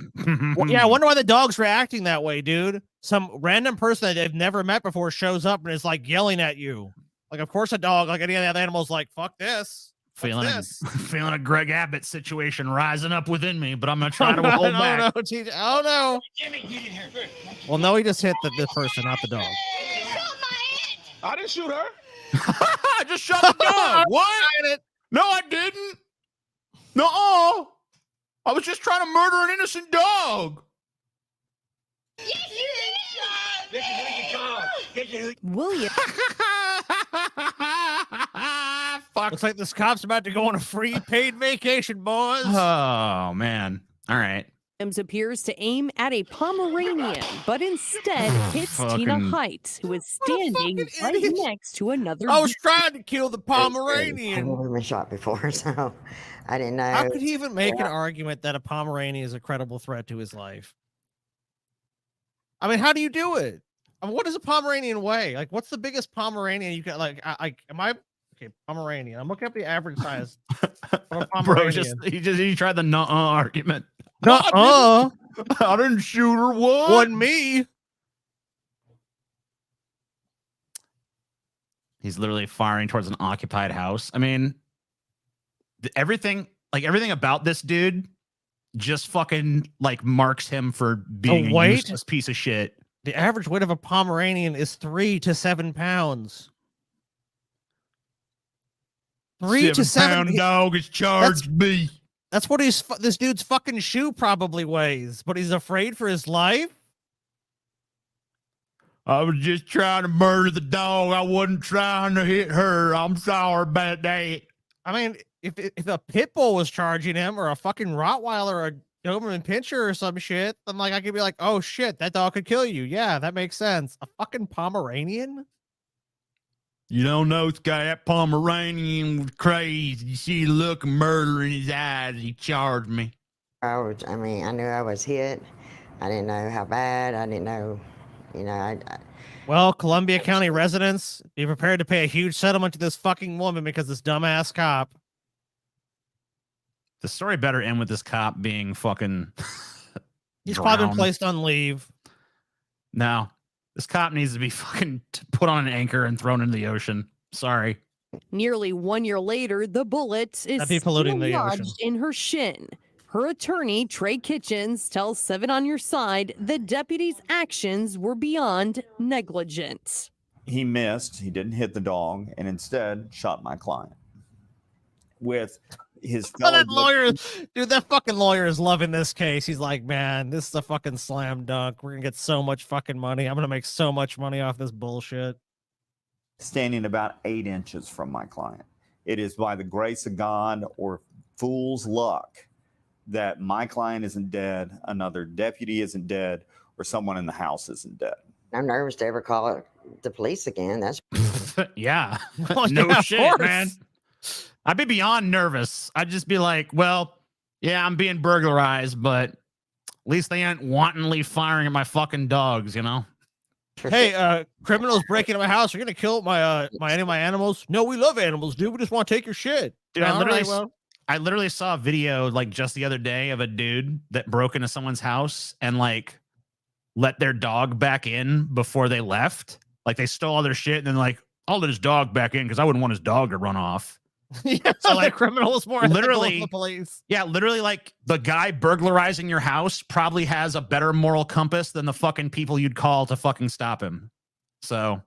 well, yeah, I wonder why the dog's reacting that way, dude. Some random person that they've never met before shows up and is like yelling at you. Like, of course, a dog, like any other animal's like, fuck this. Feeling a Greg Abbott situation rising up within me, but I'm gonna try to hold back. Oh no! Well, no, he just hit the person, not the dog. I didn't shoot her. I just shot the dog. What? No, I didn't. No, I was just trying to murder an innocent dog. William. Fuck. Looks like this cop's about to go on a free paid vacation, boys. Oh man! All right. Williams appears to aim at a Pomeranian, but instead hits Tina Height, who is standing right next to another. I was trying to kill the Pomeranian. I've never been shot before, so I didn't know. How could he even make an argument that a Pomeranian is a credible threat to his life? I mean, how do you do it? I mean, what does a Pomeranian weigh? Like, what's the biggest Pomeranian you can, like, okay, Pomeranian. I'm looking up the average size of a Pomeranian. Bro, he tried the argument. I didn't shoot her. What? Wasn't me. He's literally firing towards an occupied house. I mean, everything about this dude just fucking like marks him for being a useless piece of shit. The average weight of a Pomeranian is 3 to 7 pounds. 3 to 7 pound dog has charged me. That's what this dude's fucking shoe probably weighs, but he's afraid for his life. I was just trying to murder the dog. I wasn't trying to hit her. I'm sorry about that. I mean, if a pit bull was charging him, or a fucking Rottweiler, or a Doberman Pinscher or some shit, then like I could be like, oh shit, that dog could kill you. Yeah, that makes sense. A fucking Pomeranian? You don't know, this guy, that Pomeranian was crazy. You see the look of murder in his eyes. He charged me. I mean, I knew I was hit. I didn't know how bad. I didn't know, Well, Columbia County residents, be prepared to pay a huge settlement to this fucking woman because this dumbass cop. The story better end with this cop being fucking He's probably been placed on leave. No. This cop needs to be fucking put on an anchor and thrown into the ocean. Sorry. Nearly 1 year later, the bullet is still lodged in her shin. Her attorney, Trey Kitchens, tells 7 on Your Side the deputy's actions were beyond negligent. He missed. He didn't hit the dog and instead shot my client. With his fellow that lawyer, dude, that fucking lawyer is loving this case. He's like, man, this is a fucking slam dunk. We're gonna get so much fucking money. I'm gonna make so much money off this bullshit. standing about 8 inches from my client. It is by the grace of God or fool's luck that my client isn't dead, another deputy isn't dead, or someone in the house isn't dead. I'm nervous to ever call the police again. That's yeah. Oh, No yeah, of shit, course. man. I'd be beyond nervous. I'd just be like, well, yeah, I'm being burglarized, but at least they ain't wantonly firing at my fucking dogs, you know? Hey, criminals breaking into my house. You're gonna kill my any of my animals? No, we love animals, dude. We just want to take your shit. Dude, All right, I literally saw a video like just the other day of a dude that broke into someone's house and like let their dog back in before they left. Like they stole all their shit and then like, I'll let his dog back in because I wouldn't want his dog to run off. Yeah, so like the criminal is more literally the police. Yeah, literally like the guy burglarizing your house probably has a better moral compass than the fucking people you'd call to fucking stop him. So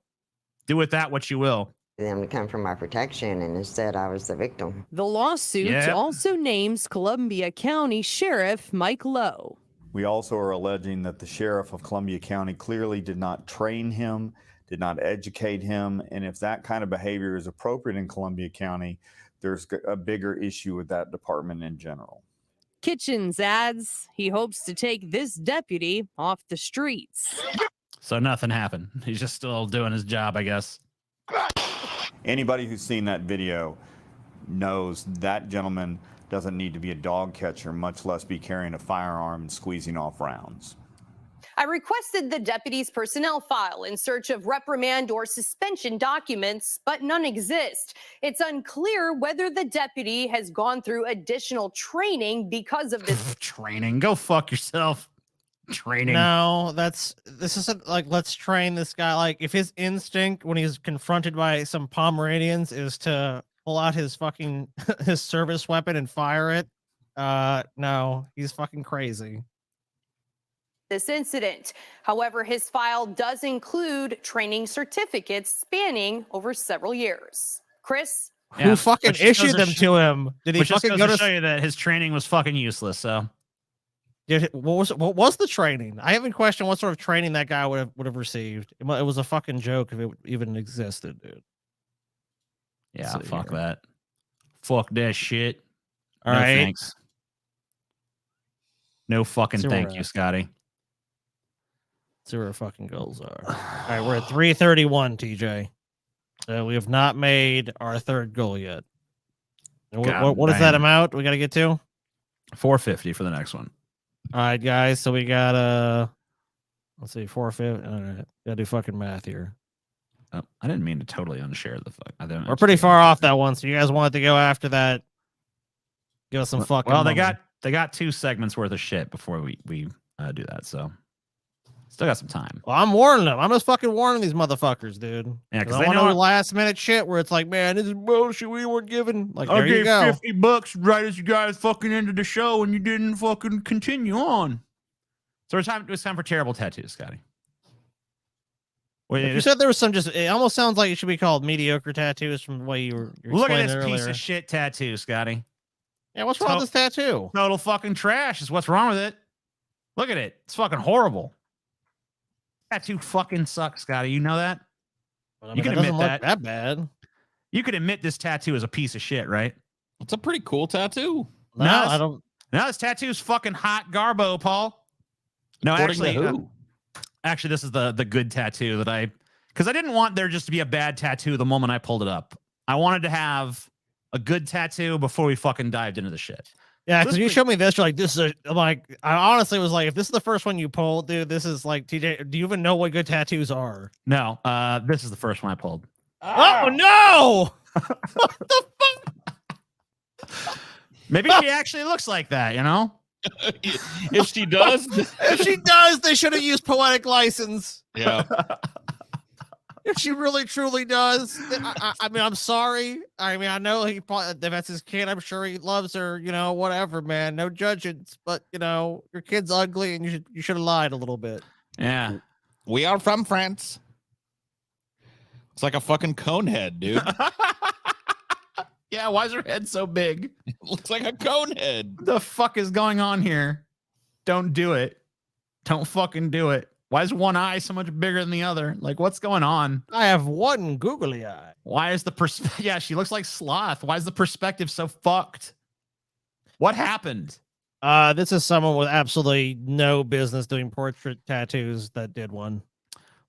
do with that what you will. Them to come for my protection, and instead I was the victim. The lawsuit also names Columbia County Sheriff Mike Lowe. We also are alleging that the sheriff of Columbia County clearly did not train him, did not educate him, and if that kind of behavior is appropriate in Columbia County, there's a bigger issue with that department in general. Kitchens adds he hopes to take this deputy off the streets. So nothing happened. He's just still doing his job, I guess. Anybody who's seen that video knows that gentleman doesn't need to be a dog catcher, much less be carrying a firearm and squeezing off rounds. I requested the deputy's personnel file in search of reprimand or suspension documents, but none exist. It's unclear whether the deputy has gone through additional training because of this. Training? Go fuck yourself. Training. No, this isn't like, let's train this guy. Like, if his instinct when he's confronted by some Pomeranians is to pull out his fucking his service weapon and fire it, no, he's fucking crazy. This incident. However, his file does include training certificates spanning over several years. Chris? Yeah, who fucking issued them to him? Did he fucking go to show you that his training was fucking useless? So, what was the training? I haven't questioned what sort of training that guy would have received. It was a fucking joke if it even existed, dude. Yeah, fuck that. Fuck that shit. All no right. Thanks. No fucking thank you, Scotty. See where our fucking goals are. All right, we're at 331, TJ. We have not made our third goal yet. What is that amount we got to get to? 450 for the next one. All right, guys. So we got let's see, 450. All right, gotta do fucking math here. Oh, I didn't mean to totally unshare the fuck. We're pretty far off that one. So you guys wanted to go after that? Give us some fucking. Well, they got 2 segments worth of shit before we do that. So. Still got some time. Well, I'm warning them. I'm just fucking warning these motherfuckers, dude. Yeah, because I want no last minute shit where it's like, man, this is bullshit we weren't given. Like, I there you gave go. $50 right as you guys fucking ended the show and you didn't fucking continue on. So it's time for terrible tattoos, Scotty. Wait, you said there was some it almost sounds like it should be called mediocre tattoos from the way you were look at this earlier. piece of shit tattoo, Scotty. Yeah, what's wrong with this tattoo? Total fucking trash is what's wrong with it. Look at it. It's fucking horrible. Tattoo fucking sucks, Scotty. You know that? Well, I mean, you can that admit that. That bad. You could admit this tattoo is a piece of shit, right? It's a pretty cool tattoo. No, I don't. No, this tattoo is fucking hot garbo, Paul. No, actually, this is the good tattoo that because I didn't want there just to be a bad tattoo the moment I pulled it up. I wanted to have a good tattoo before we fucking dived into the shit. Yeah, because you showed me this, you're like, this is I'm like, I honestly was like, if this is the first one you pulled, dude, this is like, TJ, do you even know what good tattoos are? No, this is the first one I pulled. Oh, no! What the fuck? Maybe she actually looks like that, you know? If she does. If she does, they should have used poetic license. Yeah. If she really truly does, I mean, I'm sorry. I mean, I know that's his kid. I'm sure he loves her. You know, whatever, man. No judgments. But you know, your kid's ugly, and you should have lied a little bit. Yeah, we are from France. It's like a fucking cone head, dude. Yeah, why is her head so big? It looks like a cone head. What the fuck is going on here? Don't do it. Don't fucking do it. Why is one eye so much bigger than the other? Like, what's going on? I have one googly eye. Why is the perspective? Yeah, she looks like Sloth. Why is the perspective so fucked? What happened? This is someone with absolutely no business doing portrait tattoos that did one.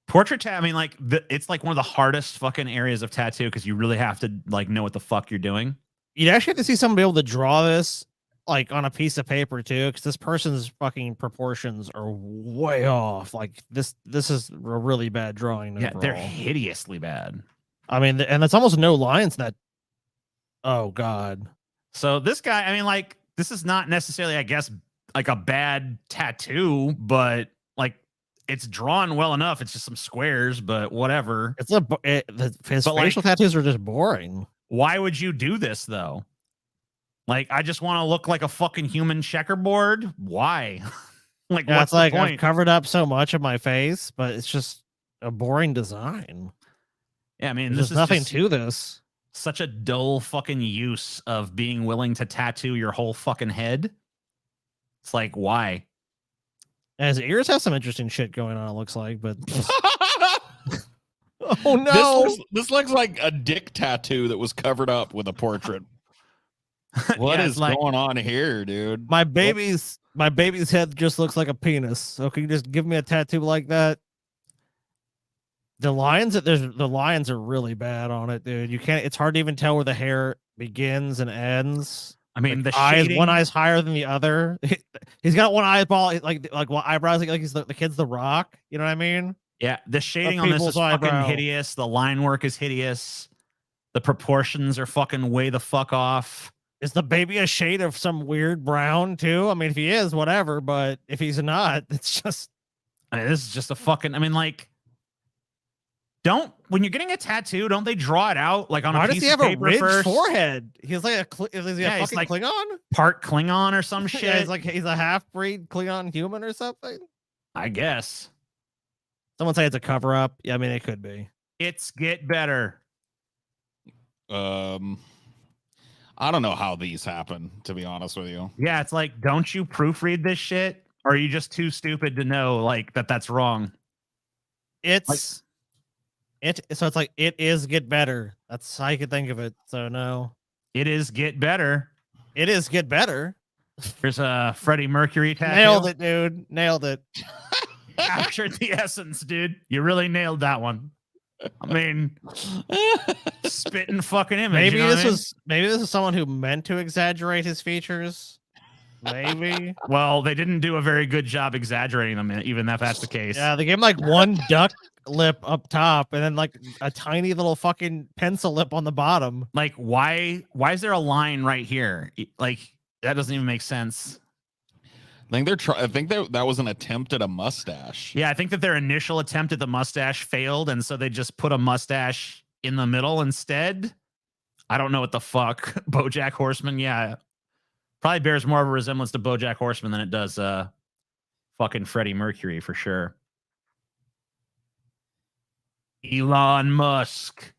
Portrait tattoo. I mean, like, it's like one of the hardest fucking areas of tattoo because you really have to like know what the fuck you're doing. You'd actually have to see someone be able to draw this like on a piece of paper too, because this person's fucking proportions are way off. Like this is a really bad drawing. Yeah, they're overall. hideously bad. I mean, and that's almost no lines in that. Oh God. So this guy, I mean, like, this is not necessarily, I guess, like a bad tattoo, but like it's drawn well enough. It's just some squares, but whatever. It's his facial tattoos are just boring. Why would you do this though? Like, I just want to look like a fucking human checkerboard. Why? Like, Yeah, what's it's like the point? I've covered up so much of my face, but it's just a boring design. Yeah, I mean, There's this is nothing just to this. such a dull fucking use of being willing to tattoo your whole fucking head. It's like, why? And his ears have some interesting shit going on, it looks like, but oh no. This looks like a dick tattoo that was covered up with a portrait. What is going on here, dude? My baby's head just looks like a penis. So can you just give me a tattoo like that? The lines are really bad on it, dude. You can't. It's hard to even tell where the hair begins and ends. I mean, like the shading, one eye's higher than the other. He's got one eyeball like one eyebrows like he's the kid's The Rock. You know what I mean? Yeah, the shading on this is fucking hideous. The line work is hideous. The proportions are fucking way the fuck off. Is the baby a shade of some weird brown too? I mean, if he is, whatever. But if he's not, it's just. I mean, this is just a fucking. I mean, like, when you're getting a tattoo, don't they draw it out like on a piece of paper? Why does he have a ridged first? Forehead? He's like is he a fucking like Klingon? Part Klingon or some shit. Yeah, he's a half-breed Klingon human or something. I guess. Someone say it's a cover-up. Yeah, I mean it could be. It's get better. I don't know how these happen, to be honest with you. Yeah, it's like, don't you proofread this shit? Or are you just too stupid to know like that's wrong? It's like it is get better. That's how you could think of it. So no. It is get better. It is get better. There's a Freddie Mercury tattoo. Nailed it, dude. Nailed it. Captured the essence, dude. You really nailed that one. I mean, spitting fucking image. Maybe you know maybe this is someone who meant to exaggerate his features. Maybe. Well, they didn't do a very good job exaggerating them, even if that's the case. Yeah, they gave him like one duck lip up top and then like a tiny little fucking pencil lip on the bottom. Like, why is there a line right here? Like, that doesn't even make sense. I think that was an attempt at a mustache. Yeah, I think that their initial attempt at the mustache failed, and so they just put a mustache in the middle instead. I don't know what the fuck. BoJack Horseman, yeah. Probably bears more of a resemblance to BoJack Horseman than it does fucking Freddie Mercury for sure. Elon Musk.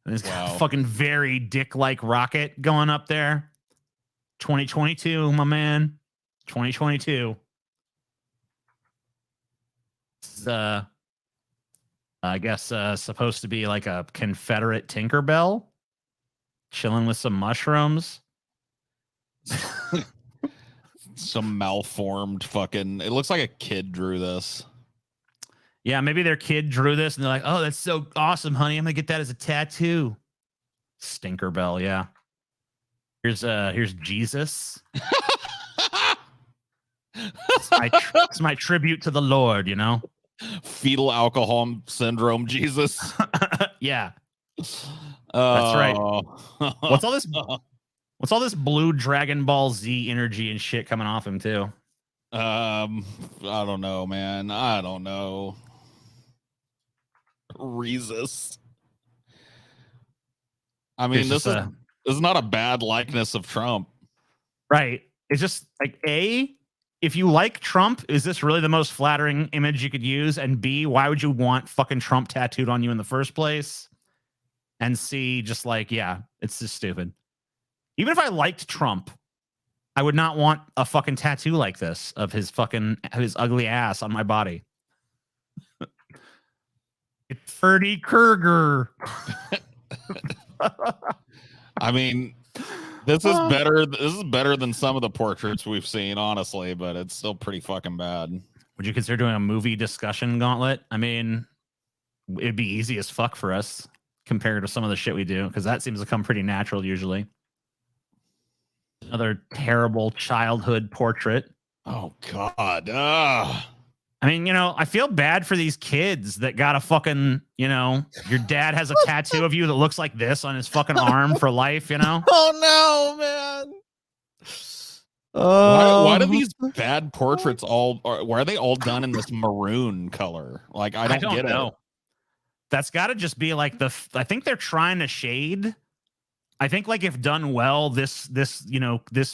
And he's got a fucking very dick-like rocket going up there. 2022, my man. 2022. It's, I guess supposed to be like a Confederate Tinkerbell chilling with some mushrooms. Some malformed fucking. It looks like a kid drew this. Yeah, maybe their kid drew this and they're like, "Oh, that's so awesome, honey. I'm gonna get that as a tattoo." Stinkerbell, yeah. Here's Jesus. It's my tribute to the Lord, you know. Fetal alcohol syndrome, Jesus. Yeah, that's right. What's all this blue Dragon Ball Z energy and shit coming off him too? I don't know, man. I don't know. Rhesus. I mean, this is not a bad likeness of Trump, right? It's just like if you like Trump, is this really the most flattering image you could use? And B, why would you want fucking Trump tattooed on you in the first place? And C, just like, yeah, it's just stupid. Even if I liked Trump, I would not want a fucking tattoo like this of his ugly ass on my body. It's Furry Krueger. I mean, this is better. This is better than some of the portraits we've seen, honestly, but it's still pretty fucking bad. Would you consider doing a movie discussion gauntlet? I mean, it'd be easy as fuck for us compared to some of the shit we do, because that seems to come pretty natural usually. Another terrible childhood portrait. Oh God. I mean, I feel bad for these kids that got a fucking, your dad has a tattoo of you that looks like this on his fucking arm for life, Oh no, man. Why do these bad portraits why are they all done in this maroon color? Like, I don't get know. it. That's got to just be like I think they're trying to shade. I think like if done well, this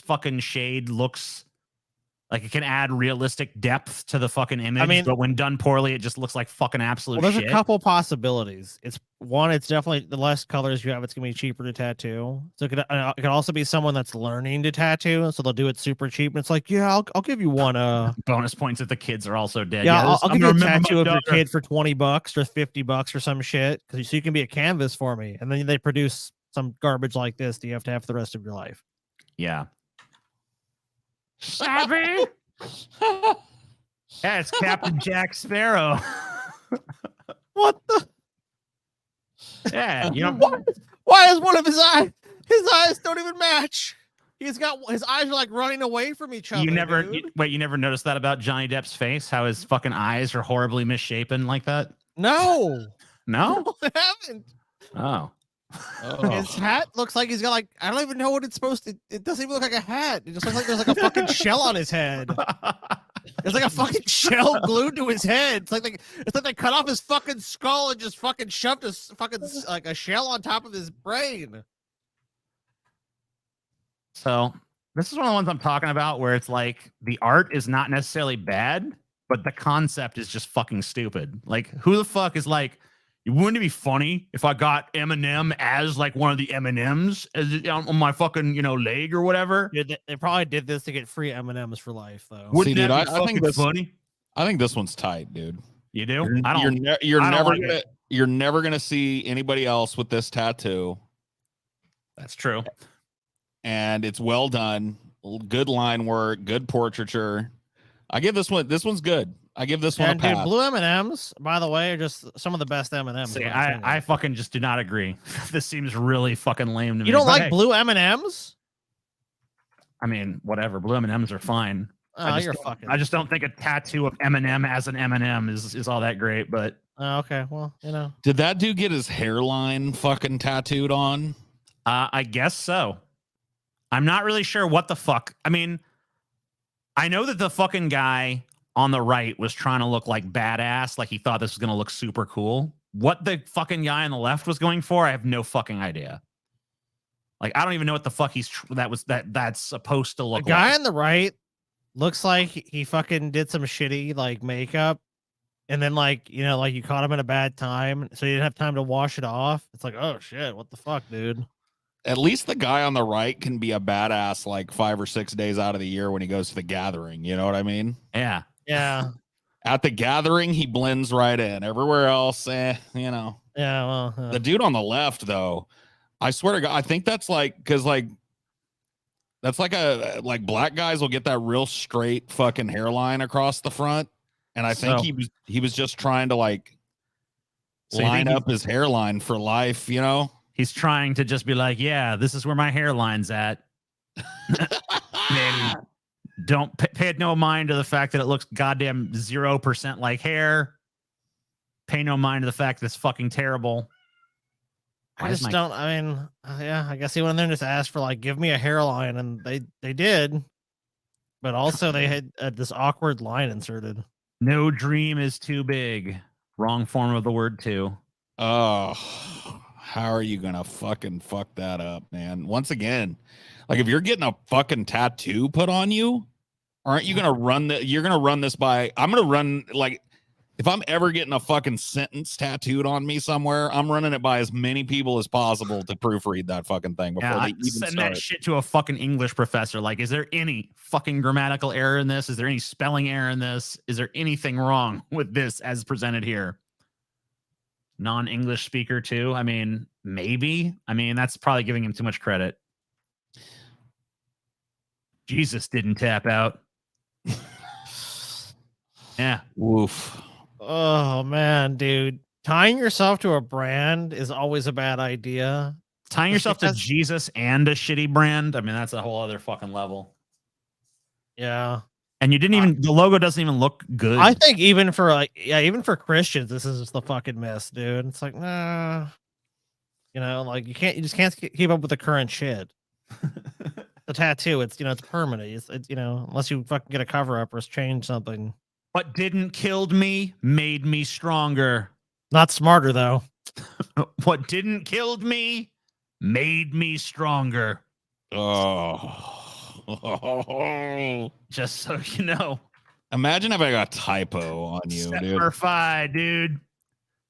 fucking shade looks like it can add realistic depth to the fucking image. I mean, but when done poorly, it just looks like fucking absolute there's shit. a couple possibilities. It's definitely the less colors you have, it's gonna be cheaper to tattoo. So it could also be someone that's learning to tattoo, so they'll do it super cheap. And it's like, yeah, I'll give you one bonus points if the kids are also dead. Yeah, I'll give you a tattoo of your kid for $20 or $50 or some shit, so you can be a canvas for me. And then they produce some garbage like this that you have to have for the rest of your life. Yeah. Savvy. Yeah, it's Captain Jack Sparrow. What the? Yeah, why is one of his eyes don't even match? His eyes are like running away from each other. You never noticed that about Johnny Depp's face? How his fucking eyes are horribly misshapen like that? No. No, I haven't. Oh. His hat looks like he's got like, I don't even know what it's supposed to. It doesn't even look like a hat. It just looks like there's like a fucking shell on his head. There's like a fucking shell glued to his head. It's like they cut off his fucking skull and just fucking shoved a fucking like a shell on top of his brain. So this is one of the ones I'm talking about where it's like the art is not necessarily bad, but the concept is just fucking stupid. Like, who the fuck is like, wouldn't it be funny if I got Eminem as like one of the M&Ms on my fucking, leg or whatever? Yeah, they probably did this to get free M&Ms for life, though. Wouldn't See, dude, that be I think this funny? I think this one's tight, dude. You do? You're never gonna see anybody else with this tattoo. That's true. And it's well done. Good line work, good portraiture. I give this one's good. I give this one a pass. Dude, blue M&Ms, by the way, are just some of the best M&Ms. See, I fucking just do not agree. This seems really fucking lame to me. You don't like blue M&Ms? I mean, whatever. Blue M&Ms are fine. I just don't think a tattoo of Eminem as an M&M is all that great. But okay, well, Did that dude get his hairline fucking tattooed on? I guess so. I'm not really sure what the fuck. I mean, I know that the fucking guy on the right was trying to look like badass, like he thought this was going to look super cool. What the fucking guy on the left was going for, I have no fucking idea. Like, I don't even know what the fuck that's supposed to look like. The guy on the right looks like he fucking did some shitty like makeup, and then like you caught him at a bad time, so you didn't have time to wash it off. It's like, oh shit, what the fuck, dude? At least the guy on the right can be a badass like 5 or 6 days out of the year when he goes to the gathering. You know what I mean? Yeah. Yeah. At the gathering, he blends right in. Everywhere else, Yeah, well. The dude on the left, though, I swear to God, I think that's like, because like, that's like black guys will get that real straight fucking hairline across the front. And I think he was just trying to like line up his hairline for life, He's trying to just be like, yeah, this is where my hairline's at. Maybe. Don't pay no mind to the fact that it looks goddamn 0% like hair. Pay no mind to the fact that it's fucking terrible. I guess he went there and just asked for like, give me a hairline, and they did. But also they had this awkward line inserted. No dream is too big. Wrong form of the word too. Oh, how are you gonna fucking fuck that up, man? Once again, like if you're getting a fucking tattoo put on you, aren't you gonna run you're gonna run this by? I'm gonna run like if I'm ever getting a fucking sentence tattooed on me somewhere, I'm running it by as many people as possible to proofread that fucking thing before they even send start. that shit to a fucking English professor. Like, is there any fucking grammatical error in this? Is there any spelling error in this? Is there anything wrong with this as presented here? Non-English speaker too? I mean, maybe. I mean, that's probably giving him too much credit. Jesus didn't tap out. Yeah. Woof. Oh man, dude. Tying yourself to a brand is always a bad idea. Tying yourself to Jesus and a shitty brand. I mean, that's a whole other fucking level. Yeah. And you didn't even, the logo doesn't even look good. I think even for even for Christians, this is just the fucking mess, dude. It's like, nah, like you just can't keep up with the current shit. The tattoo, it's permanent. It's unless you fucking get a cover up or change something. What didn't kill me made me stronger. Not smarter though. What didn't kill me made me stronger. Oh. Just so you know. Imagine if I got typo on you, dude. Semper dude.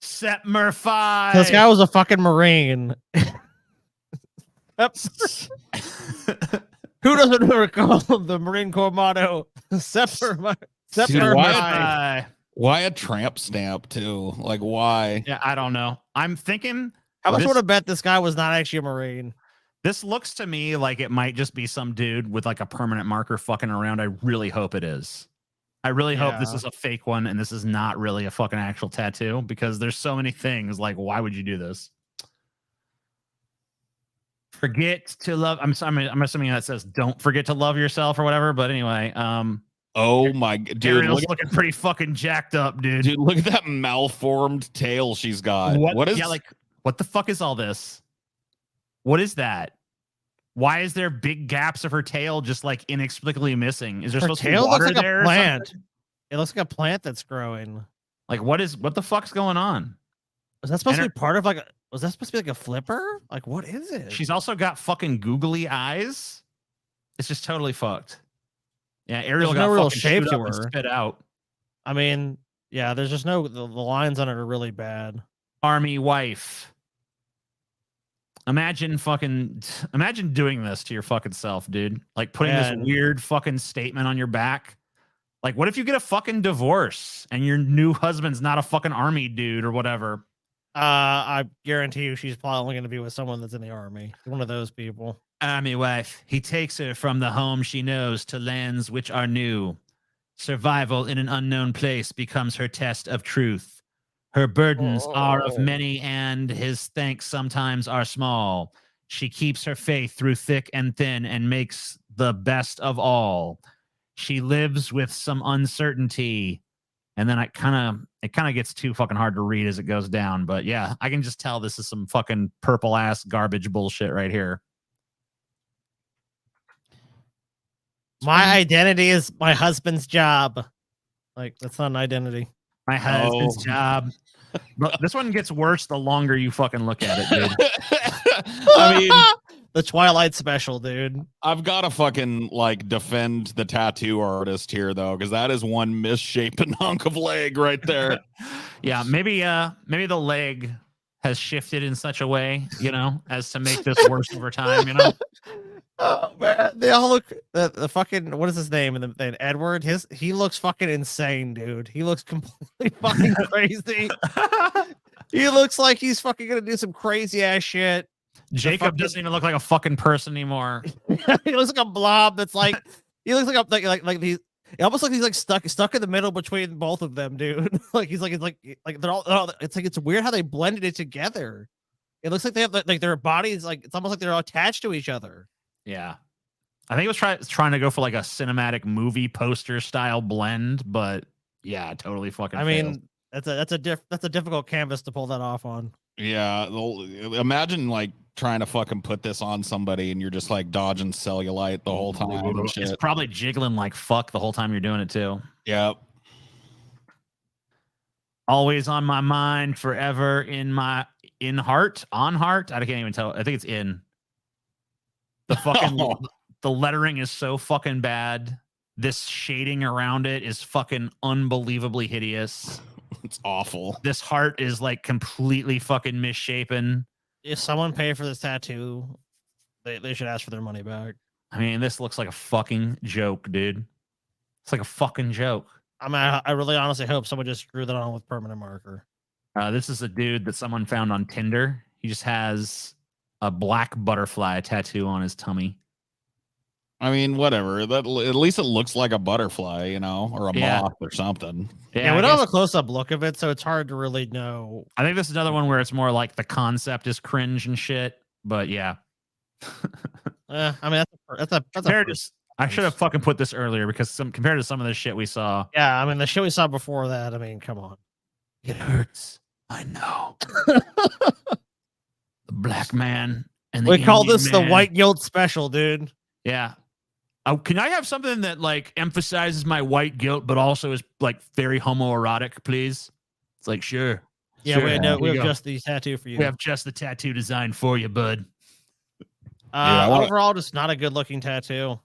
Semper Fi. This guy was a fucking Marine. Who doesn't recall the Marine Corps motto? Semper Fi. Why a tramp stamp too? Like why? Yeah, I don't know. I'm thinking. How much would have bet this guy was not actually a Marine? This looks to me like it might just be some dude with like a permanent marker fucking around. I really hope it is. I really hope this is a fake one and this is not really a fucking actual tattoo, because there's so many things like, why would you do this? Forget to love. I'm assuming that says don't forget to love yourself or whatever. But anyway, oh my dude, Ariel's looking pretty fucking jacked up, dude. Dude, look at that malformed tail she's got. What is? Yeah, like what the fuck is all this? What is that? Why is there big gaps of her tail just like inexplicably missing? Is there supposed to be water looks like there? A plant. It looks like a plant that's growing. Like what the fuck's going on? Was that supposed to be part of like was that supposed to be like a flipper? Like what is it? She's also got fucking googly eyes. It's just totally fucked. Yeah, Ariel got no real fucking shape shoot to up and her. spit out. I mean, yeah, there's just the lines on it are really bad. Army wife. Imagine doing this to your fucking self, dude. Like putting this weird fucking statement on your back. Like, what if you get a fucking divorce and your new husband's not a fucking army dude or whatever? I guarantee you she's probably going to be with someone that's in the army. One of those people. Army wife. He takes her from the home she knows to lands which are new. Survival in an unknown place becomes her test of truth. Her burdens are of many, and his thanks sometimes are small. She keeps her faith through thick and thin and makes the best of all. She lives with some uncertainty. And then it kind of gets too fucking hard to read as it goes down. But yeah, I can just tell this is some fucking purple ass garbage bullshit right here. My identity is my husband's job. Like, that's not an identity. My husband's job. But this one gets worse the longer you fucking look at it, dude. I mean, the Twilight special, dude. I've got to fucking like defend the tattoo artist here though, because that is one misshapen hunk of leg right there. Yeah, maybe the leg has shifted in such a way, as to make this worse over time, Oh man, they all look the fucking what is his name? And then Edward, he looks fucking insane, dude. He looks completely fucking crazy. He looks like he's fucking gonna do some crazy ass shit. Jacob doesn't even look like a fucking person anymore. He looks like a blob that's like he looks like he's it almost like he's like stuck in the middle between both of them, dude. Like he's like they're all it's weird how they blended it together. It looks like they have like their bodies it's almost like they're all attached to each other. Yeah. I think it was trying to go for like a cinematic movie poster style blend, but yeah, totally fucking failed. That's a difficult canvas to pull that off on. Yeah, imagine like trying to fucking put this on somebody and you're just like dodging cellulite the whole time. And shit. It's probably jiggling like fuck the whole time you're doing it too. Yep. Always on my mind, forever on heart. I can't even tell. I think it's in. The fucking the lettering is so fucking bad. This shading around it is fucking unbelievably hideous. It's awful. This heart is like completely fucking misshapen. If someone paid for this tattoo, they should ask for their money back. I mean, this looks like a fucking joke, dude. It's like a fucking joke. I mean, I really honestly hope someone just drew that on with permanent marker. This is a dude that someone found on Tinder. He just has a black butterfly tattoo on his tummy. I mean, whatever. At least it looks like a butterfly, or a moth or something. Yeah, we don't have a close-up look of it, so it's hard to really know. I think this is another one where it's more like the concept is cringe and shit, But yeah. I mean, that's I should have fucking put this earlier because compared to some of the shit we saw. Yeah, I mean, the shit we saw before that. I mean, come on. It hurts. I know. The black man and the we call Indian this man. the white guilt special, dude. Yeah. Oh, can I have something that like emphasizes my white guilt, but also is like very homoerotic, please? It's like, sure. Yeah, sure. we have just the tattoo for you. We have just the tattoo design for you, bud. Overall, just not a good looking tattoo.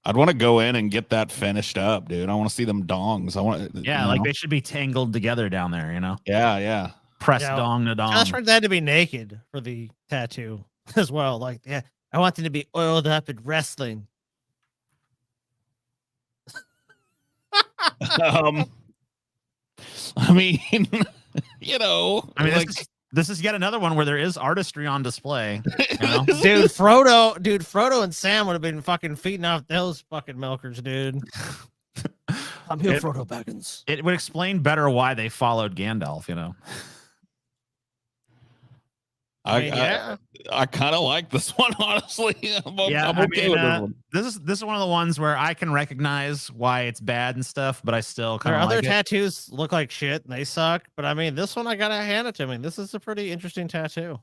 I'd want to go in and get that finished up, dude. I want to see them dongs. I want. Yeah, like they should be tangled together down there, you know? Yeah. Press dong to dong. I just heard that to be naked for the tattoo as well. Like, yeah, I want them to be oiled up and wrestling. I mean, you know, I mean, like, this is yet another one where there is artistry on display. You know? Dude, Frodo and Sam would have been fucking feeding off those fucking milkers, dude. I'm here, Frodo Baggins. It would explain better why they followed Gandalf, you know. I kind of like this one, honestly. I'm okay with this one. This is one of the ones where I can recognize why it's bad and stuff, but I still kind Their of other like tattoos look like shit and they suck, but I mean, this one I gotta hand it to me. This is a pretty interesting tattoo.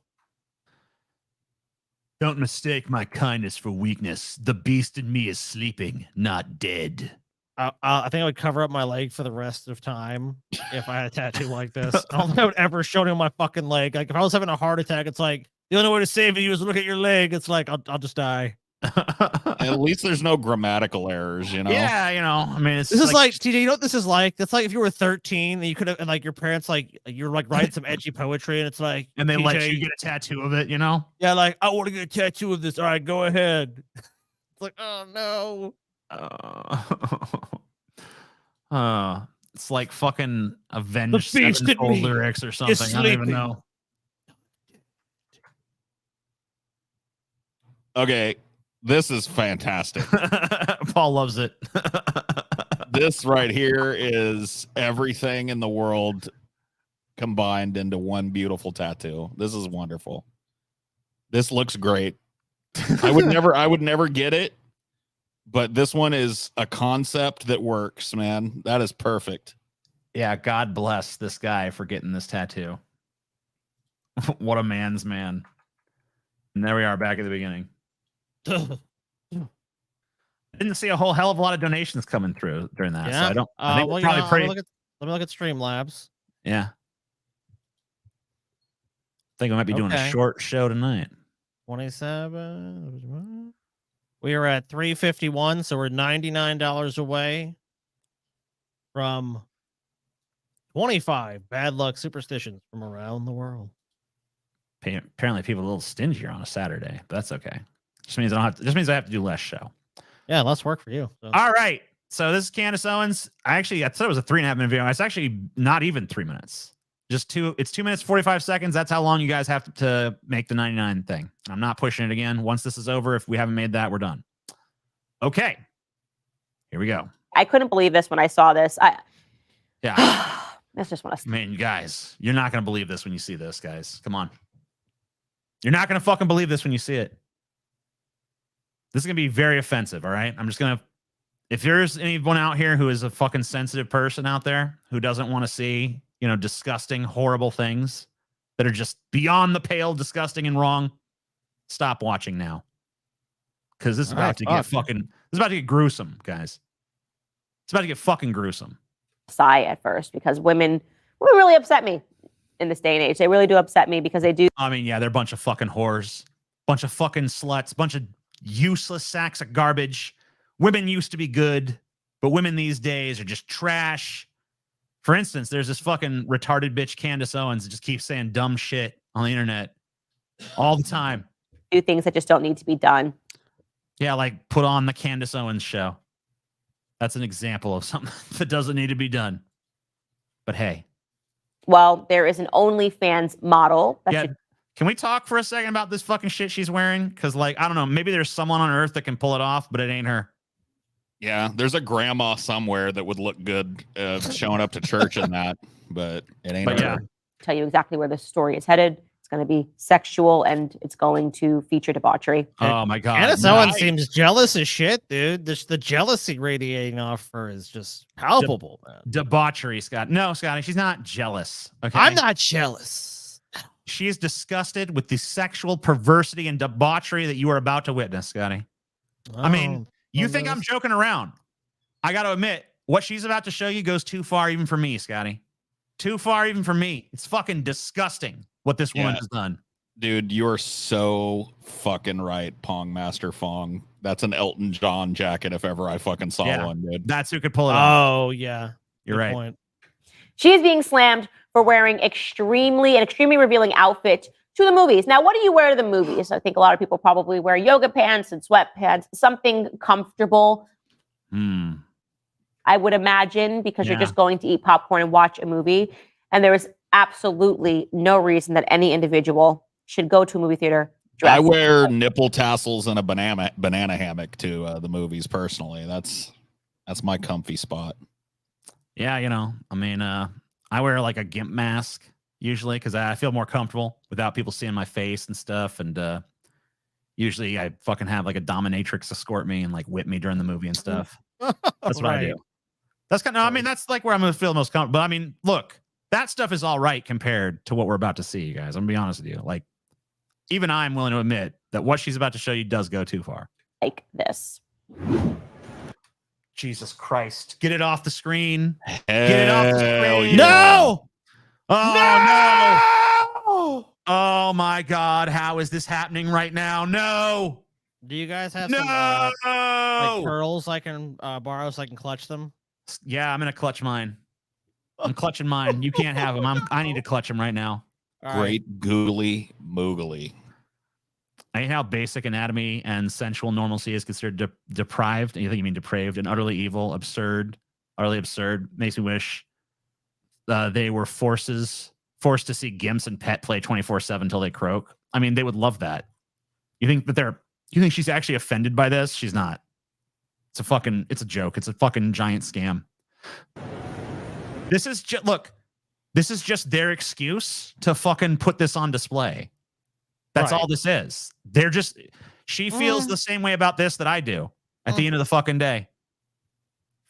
Don't mistake my kindness for weakness. The beast in me is sleeping, not dead. I think I would cover up my leg for the rest of time if I had a tattoo like this. I don't think I would ever show him my fucking leg. Like if I was having a heart attack, it's like the only way to save you is to look at your leg. It's like I'll just die. At least there's no grammatical errors, you know. Yeah, you know. I mean, this is like TJ. You know what this is like? That's like if you were 13 and you could have, and like your parents, like you're like writing some edgy poetry, and it's like, and they TJ, let you get a tattoo of it, you know? Yeah, like I want to get a tattoo of this. All right, go ahead. It's like, oh no. It's like fucking Avenged Sevenfold lyrics or something. I don't even know. Okay, this is fantastic. Paul loves it. This right here is everything in the world combined into one beautiful tattoo. This is wonderful. This looks great. I would never get it, but this one is a concept that works, man. That is perfect. Yeah, God bless this guy for getting this tattoo. What a man's man. And there we are back at the beginning. I didn't see a whole hell of a lot of donations coming through during that. Yeah. So I think we're probably pretty. Let me look at Streamlabs. Yeah. I think we might be doing a short show tonight. 27. We are at 351, so we're $99 away from 25 bad luck superstitions from around the world. Apparently, people are a little stingier on a Saturday, but that's okay. Just means I have to do less show. Yeah, less work for you. So. All right. So this is Candace Owens. I said it was a 3.5 minute video. It's actually not even 3 minutes. It's 2 minutes 45 seconds. That's how long you guys have to make the 99 thing. I'm not pushing it again. Once this is over, if we haven't made that, we're done. Okay. Here we go. I couldn't believe this when I saw this. Yeah. That's just what I mean, guys, you're not going to believe this when you see this, guys. Come on. You're not going to fucking believe this when you see it. This is going to be very offensive, all right? I'm just going to, if there's anyone out here who is a fucking sensitive person out there who doesn't want to see, you know, disgusting, horrible things that are just beyond the pale, disgusting and wrong, stop watching now. Because this is about to get fucking, this is about to get gruesome, guys. It's about to get fucking gruesome. sigh at first because women really upset me in this day and age. They really do upset me because they do. I mean, yeah, they're a bunch of fucking whores, bunch of fucking sluts, bunch of useless sacks of garbage. Women used to be good, but women these days are just trash. For instance, there's this fucking retarded bitch, Candace Owens, that just keeps saying dumb shit on the internet all the time. Do things that just don't need to be done. Yeah, like put on the Candace Owens show. That's an example of something that doesn't need to be done. But hey. Well, there is an OnlyFans model. Can we talk for a second about this fucking shit she's wearing? Because, like, I don't know, maybe there's someone on Earth that can pull it off, but it ain't her. Yeah, there's a grandma somewhere that would look good showing up to church in that, but it ain't her. Yeah. Tell you exactly where the story is headed. It's going to be sexual and it's going to feature debauchery. Oh my God. Candace Owens seems jealous as shit, dude. The jealousy radiating off her is just palpable, man. Debauchery, Scott. No, Scotty, she's not jealous. Okay. I'm not jealous. She is disgusted with the sexual perversity and debauchery that you are about to witness, Scotty. I mean, you think I'm joking around. I got to admit, what she's about to show you goes too far even for me, Scotty. Too far even for me. It's fucking disgusting what this woman has done. Dude, you're so fucking right, Pong Master Fong. That's an Elton John jacket if ever I fucking saw one, dude. That's who could pull it off. Oh, yeah. You're right. Point. She is being slammed for wearing an extremely revealing outfit to the movies. Now, what do you wear to the movies? I think a lot of people probably wear yoga pants and sweatpants, something comfortable. I would imagine, because you're just going to eat popcorn and watch a movie. And there is absolutely no reason that any individual should go to a movie theater dressed. I wear nipple tassels and a banana hammock to the movies personally. That's my comfy spot. Yeah, you know, I mean, I wear like a gimp mask usually because I feel more comfortable without people seeing my face and stuff. And usually I fucking have like a dominatrix escort me and like whip me during the movie and stuff. That's what I do. That's kind of, I mean, that's like where I'm going to feel most comfortable. But I mean, look, that stuff is all right compared to what we're about to see, you guys. I'm going to be honest with you. Like, even I'm willing to admit that what she's about to show you does go too far. Like this. Jesus Christ. Get it off the screen. Get it off the screen. No! Oh, no! Oh, my God. How is this happening right now? No! Do you guys have some like pearls I can borrow so I can clutch them? Yeah, I'm going to clutch mine. I'm clutching mine. You can't have them. I need to clutch them right now. Great googly moogly. I hate how basic anatomy and sensual normalcy is considered deprived. You think you mean depraved and utterly evil, absurd, utterly absurd. Makes me wish they were forced to see Gimps and Pet play 24/7 until they croak. I mean, they would love that. You think she's actually offended by this? She's not. It's a joke. It's a fucking giant scam. This is just their excuse to fucking put this on display. That's all this is. She feels the same way about this that I do at the end of the fucking day.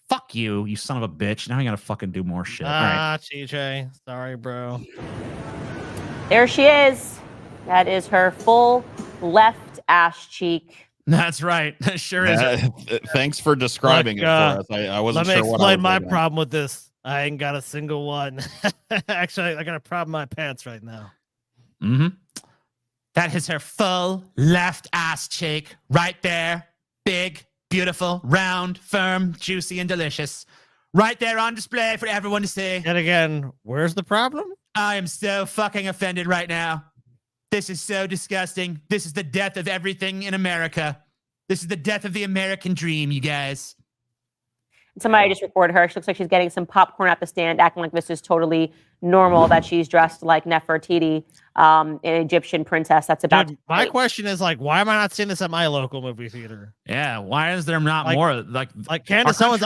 Fuck you, you son of a bitch. Now I gotta fucking do more shit. TJ. Sorry, bro. There she is. That is her full left ass cheek. That's right. That sure is. Thanks for describing it for us. I wasn't sure what I was explain my problem with this. I ain't got a single one. Actually, I got a problem in my pants right now. That is her full left ass cheek right there. Big, beautiful, round, firm, juicy, and delicious. Right there on display for everyone to see. And again, where's the problem? I am so fucking offended right now. This is so disgusting. This is the death of everything in America. This is the death of the American dream, you guys. Somebody just recorded her. She looks like she's getting some popcorn at the stand, acting like this is totally normal, that she's dressed like Nefertiti, an Egyptian princess. That's about my question is, like, why am I not seeing this at my local movie theater? Yeah, why is there not more like Candace Owens?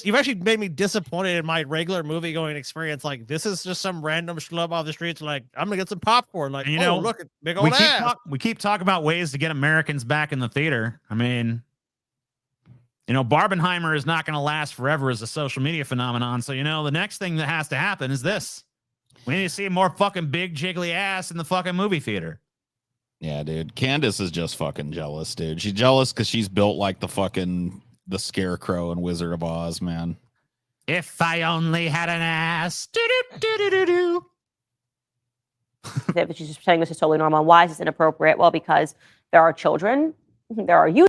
You've actually made me disappointed in my regular movie going experience. Like, this is just some random schlub off the streets. Like, I'm gonna get some popcorn. Like, you know, look at big old ass. We keep talking about ways to get Americans back in the theater. I mean, you know, Barbenheimer is not going to last forever as a social media phenomenon. So, you know, the next thing that has to happen is this. We need to see more fucking big jiggly ass in the fucking movie theater. Yeah, dude. Candace is just fucking jealous, dude. She's jealous because she's built like the Scarecrow in Wizard of Oz, man. If I only had an ass. Do-do-do-do-do-do. She's just saying this is totally normal. Why is this inappropriate? Well, because there are children. There are youth.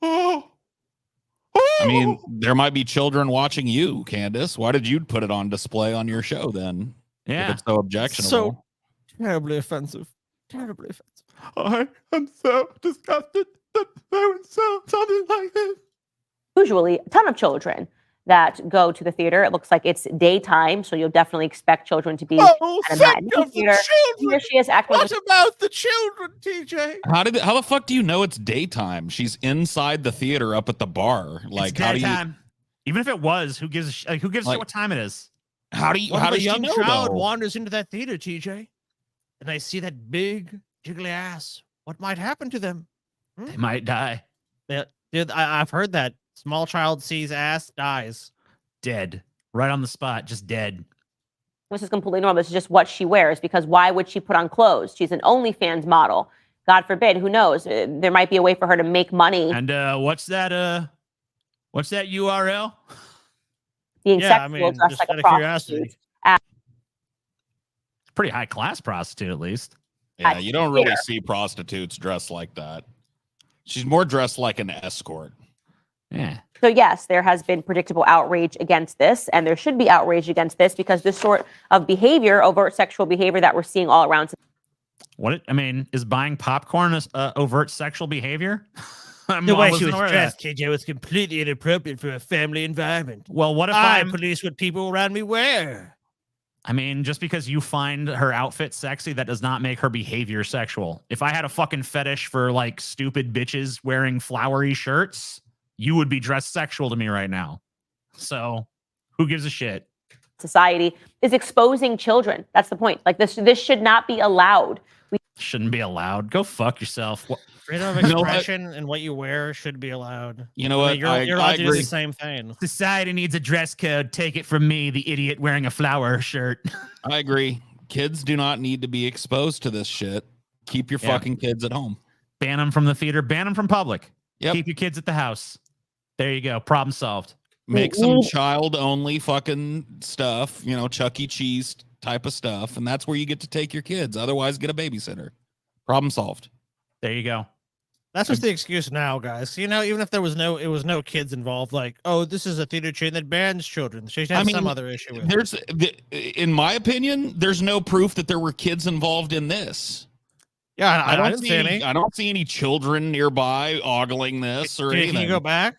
I mean, there might be children watching you, Candace. Why did you put it on display on your show then? Yeah. If it's so objectionable. So terribly offensive. Terribly offensive. I am so disgusted that they would sell something like this. Usually a ton of children that go to the theater. It looks like it's daytime, so you'll definitely expect children to be at a matinee theater. Here she is acting. What about the children, TJ? How the fuck do you know it's daytime? She's inside the theater up at the bar. Like, how do you? Even if it was, who gives a shit what time it is? How does a young she know, child though? wanders into that theater, TJ? and they see that big jiggly ass, what might happen to them? They might die. Dude, I've heard that. Small child sees ass, dies. Dead. Right on the spot, just dead. This is completely normal. This is just what she wears, because why would she put on clothes? She's an OnlyFans model. God forbid, who knows? There might be a way for her to make money. And what's that URL? Being Yeah, sexual, I mean, dressed just like out a of curiosity. prostitute. Pretty high class prostitute, at least. Yeah, you don't really see prostitutes dressed like that. She's more dressed like an escort. Yeah. So yes, there has been predictable outrage against this, and there should be outrage against this, because this sort of behavior, overt sexual behavior that we're seeing all around. Is buying popcorn overt sexual behavior? The way she was dressed, KJ, was completely inappropriate for a family environment. Well, what if I police what people around me wear? I mean, just because you find her outfit sexy, that does not make her behavior sexual. If I had a fucking fetish for like stupid bitches wearing flowery shirts, you would be dressed sexual to me right now. So who gives a shit? Society is exposing children. That's the point. Like this should not be allowed. We shouldn't be allowed. Go fuck yourself. Freedom of expression and what you wear should be allowed. You know what? You're allowed to do the same thing. Society needs a dress code. Take it from me, the idiot wearing a flower shirt. I agree. Kids do not need to be exposed to this shit. Keep your fucking kids at home. Ban them from the theater. Ban them from public. Yep. Keep your kids at the house. There you go. Problem solved. Make some child-only fucking stuff, you know, Chuck E. Cheese type of stuff, and that's where you get to take your kids. Otherwise, get a babysitter. Problem solved. There you go. That's just the excuse now, guys. You know, even if there was no kids involved, like, oh, this is a theater chain that bans children. She has some other issue with it. In my opinion, there's no proof that there were kids involved in this. Yeah, I don't see any. I don't see any children nearby ogling this or anything. Can you go back?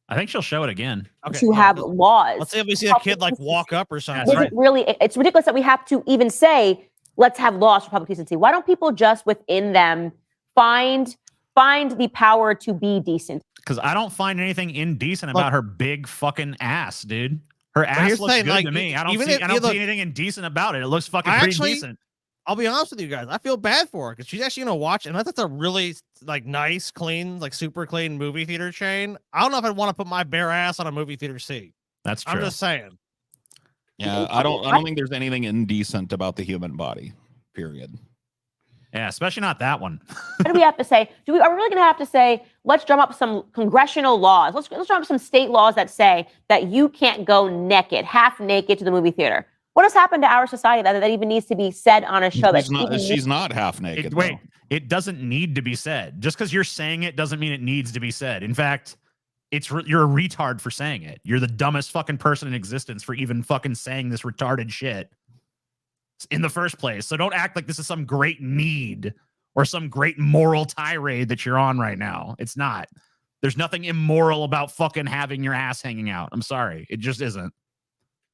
I think she'll show it again. Okay. To have laws. Let's say if we see a kid like walk up or something. Is it really? It's ridiculous that we have to even say, let's have laws for public decency. Why don't people just within them find the power to be decent? Because I don't find anything indecent about her big fucking ass, dude. Her ass looks good to me. I don't see anything indecent about it. It looks fucking pretty decent. I'll be honest with you guys. I feel bad for her because she's actually gonna watch, and that's a really like nice, clean, like super clean movie theater chain. I don't know if I'd want to put my bare ass on a movie theater seat. That's true. I'm just saying. Yeah, I don't think there's anything indecent about the human body. Period. Yeah, especially not that one. What do we have to say? Are we really going to have to say, let's drum up some congressional laws? Let's drum up some state laws that say that you can't go naked, half naked to the movie theater. What has happened to our society that even needs to be said on a show? She's not half naked. Wait, it doesn't need to be said. Just because you're saying it doesn't mean it needs to be said. In fact, you're a retard for saying it. You're the dumbest fucking person in existence for even fucking saying this retarded shit in the first place. So don't act like this is some great need or some great moral tirade that you're on right now. It's not. There's nothing immoral about fucking having your ass hanging out. I'm sorry. It just isn't.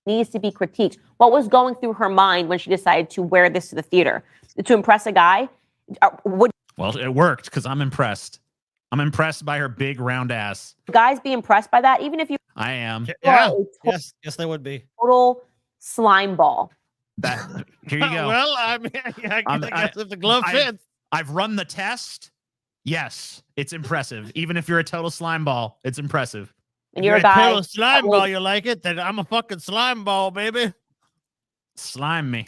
Needs to be critiqued. What was going through her mind when she decided to wear this to the theater? To impress a guy? Well, it worked because I'm impressed. I'm impressed by her big round ass. Guys be impressed by that, even if you... I am. Yeah. Yes, they would be. Total slime ball. Here you go. Well, I mean, I guess if the glove fits. I've run the test. Yes, it's impressive. Even if you're a total slime ball, it's impressive. And you're a guy. Total slime ball, you like it? Then I'm a fucking slime ball, baby. Slime me.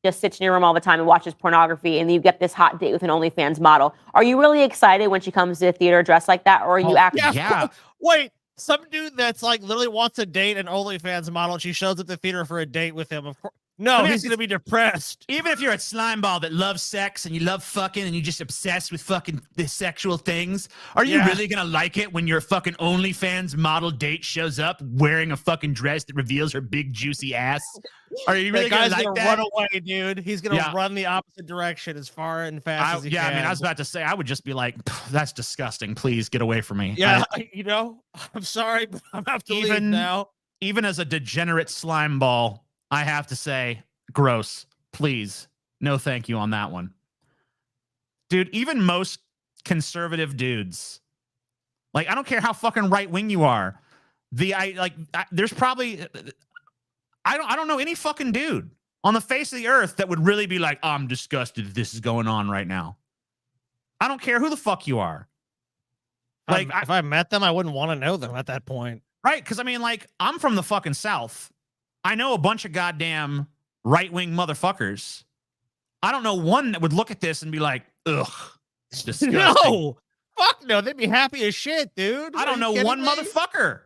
Just sits in your room all the time and watches pornography, and you get this hot date with an OnlyFans model. Are you really excited when she comes to the theater dressed like that, or are you actually? Yeah. Wait, some dude that's like literally wants to date an OnlyFans model, and she shows up at the theater for a date with him. Of course. No, he's gonna be depressed. Even if you're a slime ball that loves sex and you love fucking and you're just obsessed with fucking the sexual things, are you really gonna like it when your fucking OnlyFans model date shows up wearing a fucking dress that reveals her big juicy ass? Are you really gonna like that? Run away, dude. He's gonna run the opposite direction as far and fast as he can. I mean, I was about to say, I would just be like, that's disgusting. Please get away from me. Yeah, I'm sorry, but I have to leave now. Even as a degenerate slime ball, I have to say, gross. Please. No thank you on that one. Dude, even most conservative dudes, like, I don't care how fucking right-wing you are. There's probably, I don't know any fucking dude on the face of the earth that would really be like, I'm disgusted this is going on right now. I don't care who the fuck you are. Like, if I met them, I wouldn't want to know them at that point. Right? Because I mean, like, I'm from the fucking South. I know a bunch of goddamn right-wing motherfuckers. I don't know one that would look at this and be like, ugh, it's disgusting. No, fuck no. They'd be happy as shit, dude. I don't know one motherfucker.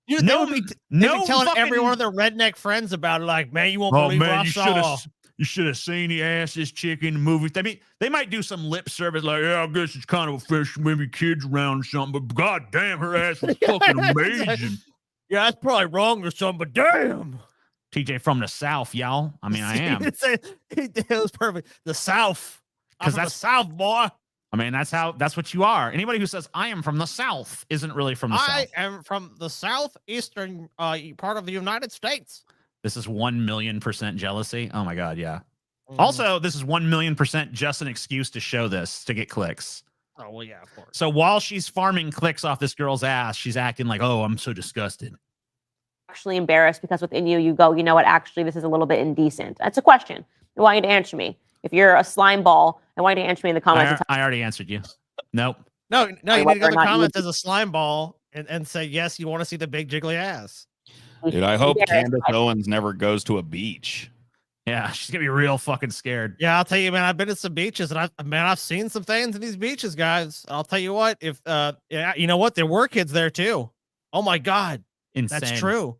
Dude, no, they'd no be telling fucking, every one of their redneck friends about it. Like, man, you won't oh believe what man, I saw. you should have seen the ass this chick in the movie. I mean, they might do some lip service like, yeah, I guess it's kind of official, maybe kids around or something, but god damn, her ass was fucking amazing. Yeah, that's probably wrong or something, but damn. TJ from the South, y'all. I mean, I am. It was perfect. The South. Because that's the South, boy. I mean, that's what you are. Anybody who says I am from the South isn't really from the South. I am from the southeastern part of the United States. This is 1,000,000% jealousy. Oh my God, yeah. Also, this is 1,000,000% just an excuse to show this to get clicks. Oh well, yeah, of course. So while she's farming clicks off this girl's ass, she's acting like, "Oh, I'm so disgusted." Actually embarrassed because within you go, you know what? Actually, this is a little bit indecent. That's a question. I want you to answer me. If you're a slime ball, I want you to answer me in the comments. I already answered you. Nope. No, you need to go to the comments as a slime ball and say yes. You want to see the big jiggly ass. Dude, I hope Candace Owens never goes to a beach. Yeah, she's gonna be real fucking scared. Yeah, I'll tell you, man. I've been to some beaches, and I've seen some things in these beaches, guys. I'll tell you what. If yeah, you know what, there were kids there too. Oh my God, insane. That's true.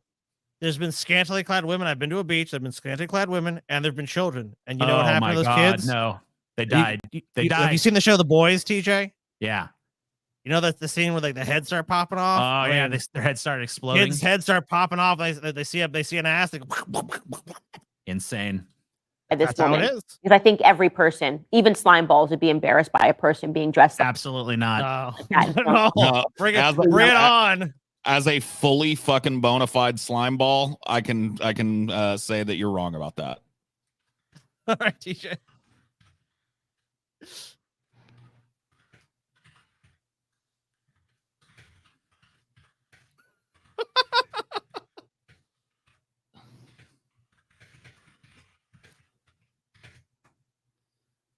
There's been scantily clad women. I've been to a beach. There've been scantily clad women, and there've been children. And you know what happened to those kids? No, they died. They died. Have you seen the show The Boys, TJ? Yeah. You know that's the scene where like the heads start popping off. Oh yeah, their heads started exploding. Kids' heads start popping off. They see an ass. They go, insane. At this That's how moment, it is. because I think every person, even slime balls, would be embarrassed by a person being dressed up. Absolutely not. No. Bring it on. As a fully fucking bona fide slime ball, I can say that you're wrong about that. All right, TJ.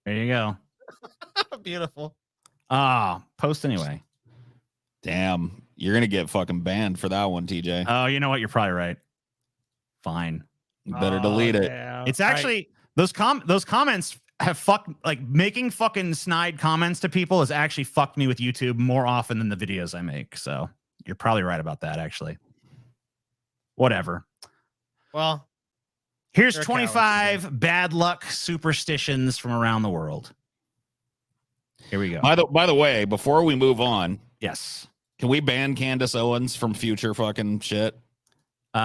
There you go. Beautiful. Post anyway. Damn, you're gonna get fucking banned for that one, TJ. Oh, you know what? You're probably right. Fine. You better delete it. Damn. It's actually those comments have making fucking snide comments to people has actually fucked me with YouTube more often than the videos I make. So you're probably right about that, actually. Whatever. Well, here's 25 bad luck superstitions from around the world. Here we go. By the way, before we move on, yes, can we ban Candace Owens from future fucking shit? Maybe.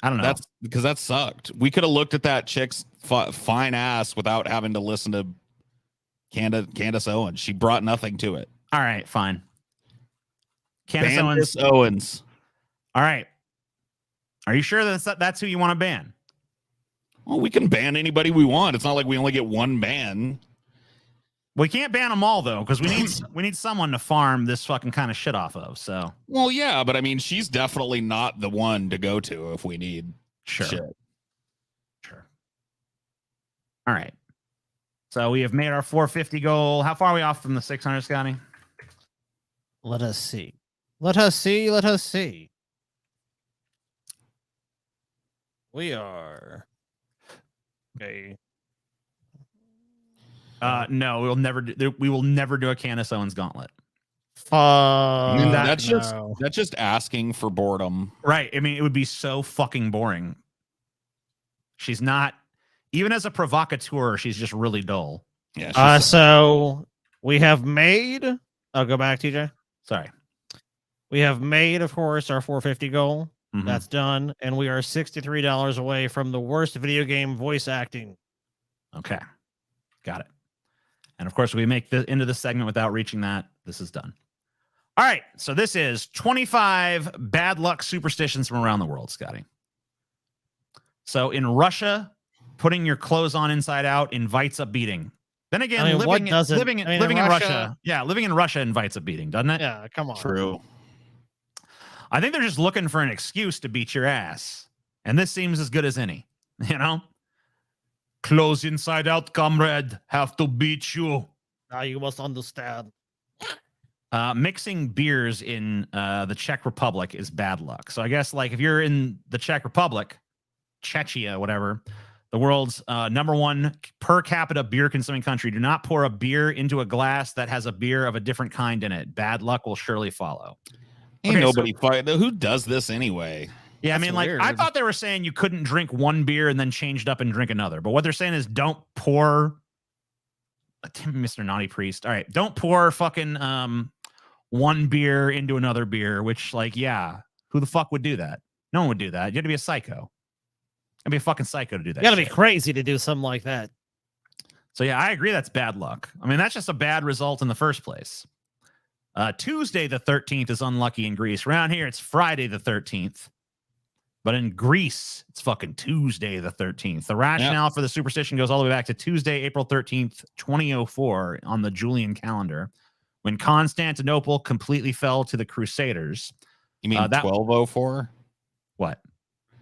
I don't know. That's because that sucked. We could have looked at that chick's fine ass without having to listen to Candace Owens. She brought nothing to it. All right, fine. Candace Owens. All right. Are you sure that's who you want to ban? Well, we can ban anybody we want. It's not like we only get one ban. We can't ban them all though, because we need someone to farm this fucking kind of shit off of. So, well, yeah, but I mean, she's definitely not the one to go to if we need shit. Sure. All right. So we have made our 450 goal. How far are we off from the 600, Scotty? Let us see. Let us see. We are okay. No, we will never do a Candace Owens gauntlet. That's just asking for boredom. Right. I mean, it would be so fucking boring. She's not, even as a provocateur, she's just really dull. Yeah. So we have made, I'll go back, TJ. Sorry. We have made, of course, our 450 goal. Mhm. That's done. And we are $63 away from the worst video game voice acting. Okay. Got it. And of course, we make the into the segment without reaching that. This is done. All right. So this is 25 bad luck superstitions from around the world, Scotty. So in Russia, putting your clothes on inside out invites a beating. Then again, living in Russia. Yeah, living in Russia invites a beating, doesn't it? Yeah, come on. True. I think they're just looking for an excuse to beat your ass. And this seems as good as any, you know? Close inside out, comrade. Have to beat you. Now you must understand. Mixing beers in the Czech Republic is bad luck. So I guess like if you're in the Czech Republic, Czechia, whatever, the world's #1 per capita beer consuming country, do not pour a beer into a glass that has a beer of a different kind in it. Bad luck will surely follow. Ain't nobody fight. Who does this anyway? Yeah, That's I mean, like, weird. I thought they were saying you couldn't drink one beer and then change it up and drink another. But what they're saying is don't pour, Mr. Naughty Priest. All right, don't pour fucking one beer into another beer, which, like, yeah, who the fuck would do that? No one would do that. You have to be a psycho. I'd be a fucking psycho to do that. You gotta be crazy to do something like that. So, yeah, I agree that's bad luck. I mean, that's just a bad result in the first place. Tuesday the 13th is unlucky in Greece. Around here, it's Friday the 13th. But in Greece, it's fucking Tuesday the 13th. The rationale for the superstition goes all the way back to Tuesday, April 13th, 2004 on the Julian calendar, when Constantinople completely fell to the Crusaders. You mean 1204? What? You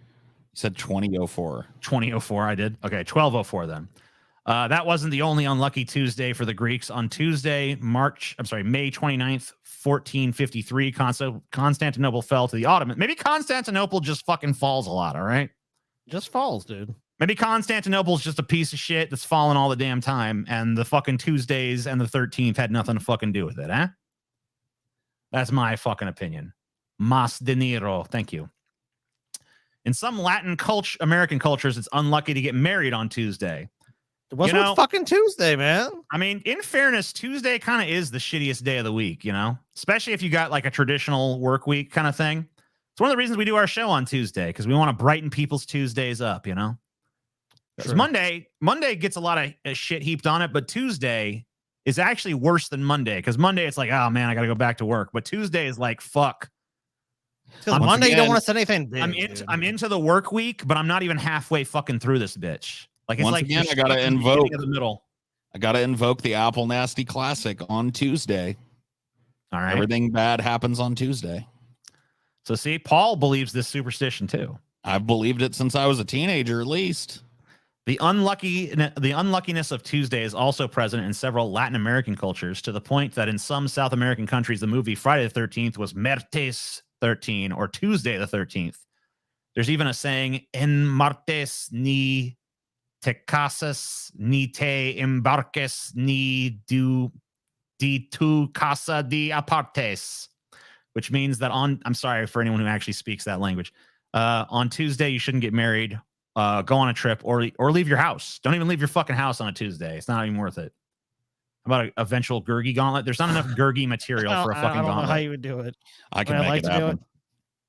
said 2004. 2004, I did. Okay, 1204 then. That wasn't the only unlucky Tuesday for the Greeks. On Tuesday, May 29th, 1453, Constantinople fell to the Ottomans. Maybe Constantinople just fucking falls a lot, all right? Just falls, dude. Maybe Constantinople's just a piece of shit that's falling all the damn time, and the fucking Tuesdays and the 13th had nothing to fucking do with it, huh? That's my fucking opinion. Mas de Niro, thank you. In some Latin American cultures, it's unlucky to get married on Tuesday. What's with fucking Tuesday, man? I mean, in fairness, Tuesday kind of is the shittiest day of the week, you know? Especially if you got like a traditional work week kind of thing. It's one of the reasons we do our show on Tuesday, because we want to brighten people's Tuesdays up, you know? Because Monday gets a lot of shit heaped on it, but Tuesday is actually worse than Monday. Because Monday, it's like, oh man, I got to go back to work. But Tuesday is like, fuck. Because Monday, you don't want to set anything big, I'm into the work week, but I'm not even halfway fucking through this bitch. Like, it's Once like again, I gotta invoke the Apple Nasty Classic on Tuesday. All right. Everything bad happens on Tuesday. So see, Paul believes this superstition too. I've believed it since I was a teenager, at least. The unluckiness of Tuesday is also present in several Latin American cultures, to the point that in some South American countries, the movie Friday the 13th was Martes 13 or Tuesday the 13th. There's even a saying, en martes ni te casas, ni te embarques, ni di tu casa de apartes, which means that I'm sorry for anyone who actually speaks that language. On Tuesday, you shouldn't get married, go on a trip, or leave your house. Don't even leave your fucking house on a Tuesday. It's not even worth it. How about an eventual Gurgi gauntlet? There's not enough Gurgi material for a fucking gauntlet. I don't know how you would do it. I can make it happen.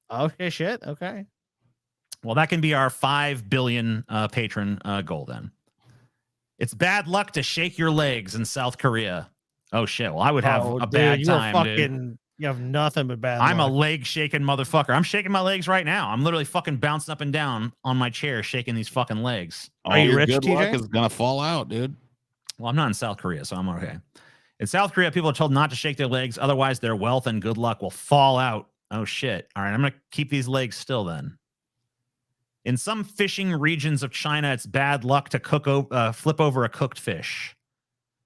Okay, shit. Okay. Well, that can be our 5 billion patron goal then. It's bad luck to shake your legs in South Korea. Oh, shit. Well, I would have a bad time, dude. You have nothing but bad I'm luck. a leg shaking motherfucker. I'm shaking my legs right now. I'm literally fucking bouncing up and down on my chair, shaking these fucking legs. Are you rich, good TJ? luck is gonna fall out, dude. Well, I'm not in South Korea, so I'm okay. In South Korea, people are told not to shake their legs. Otherwise, their wealth and good luck will fall out. Oh, shit. All right, I'm going to keep these legs still then. In some fishing regions of China, it's bad luck to flip over a cooked fish.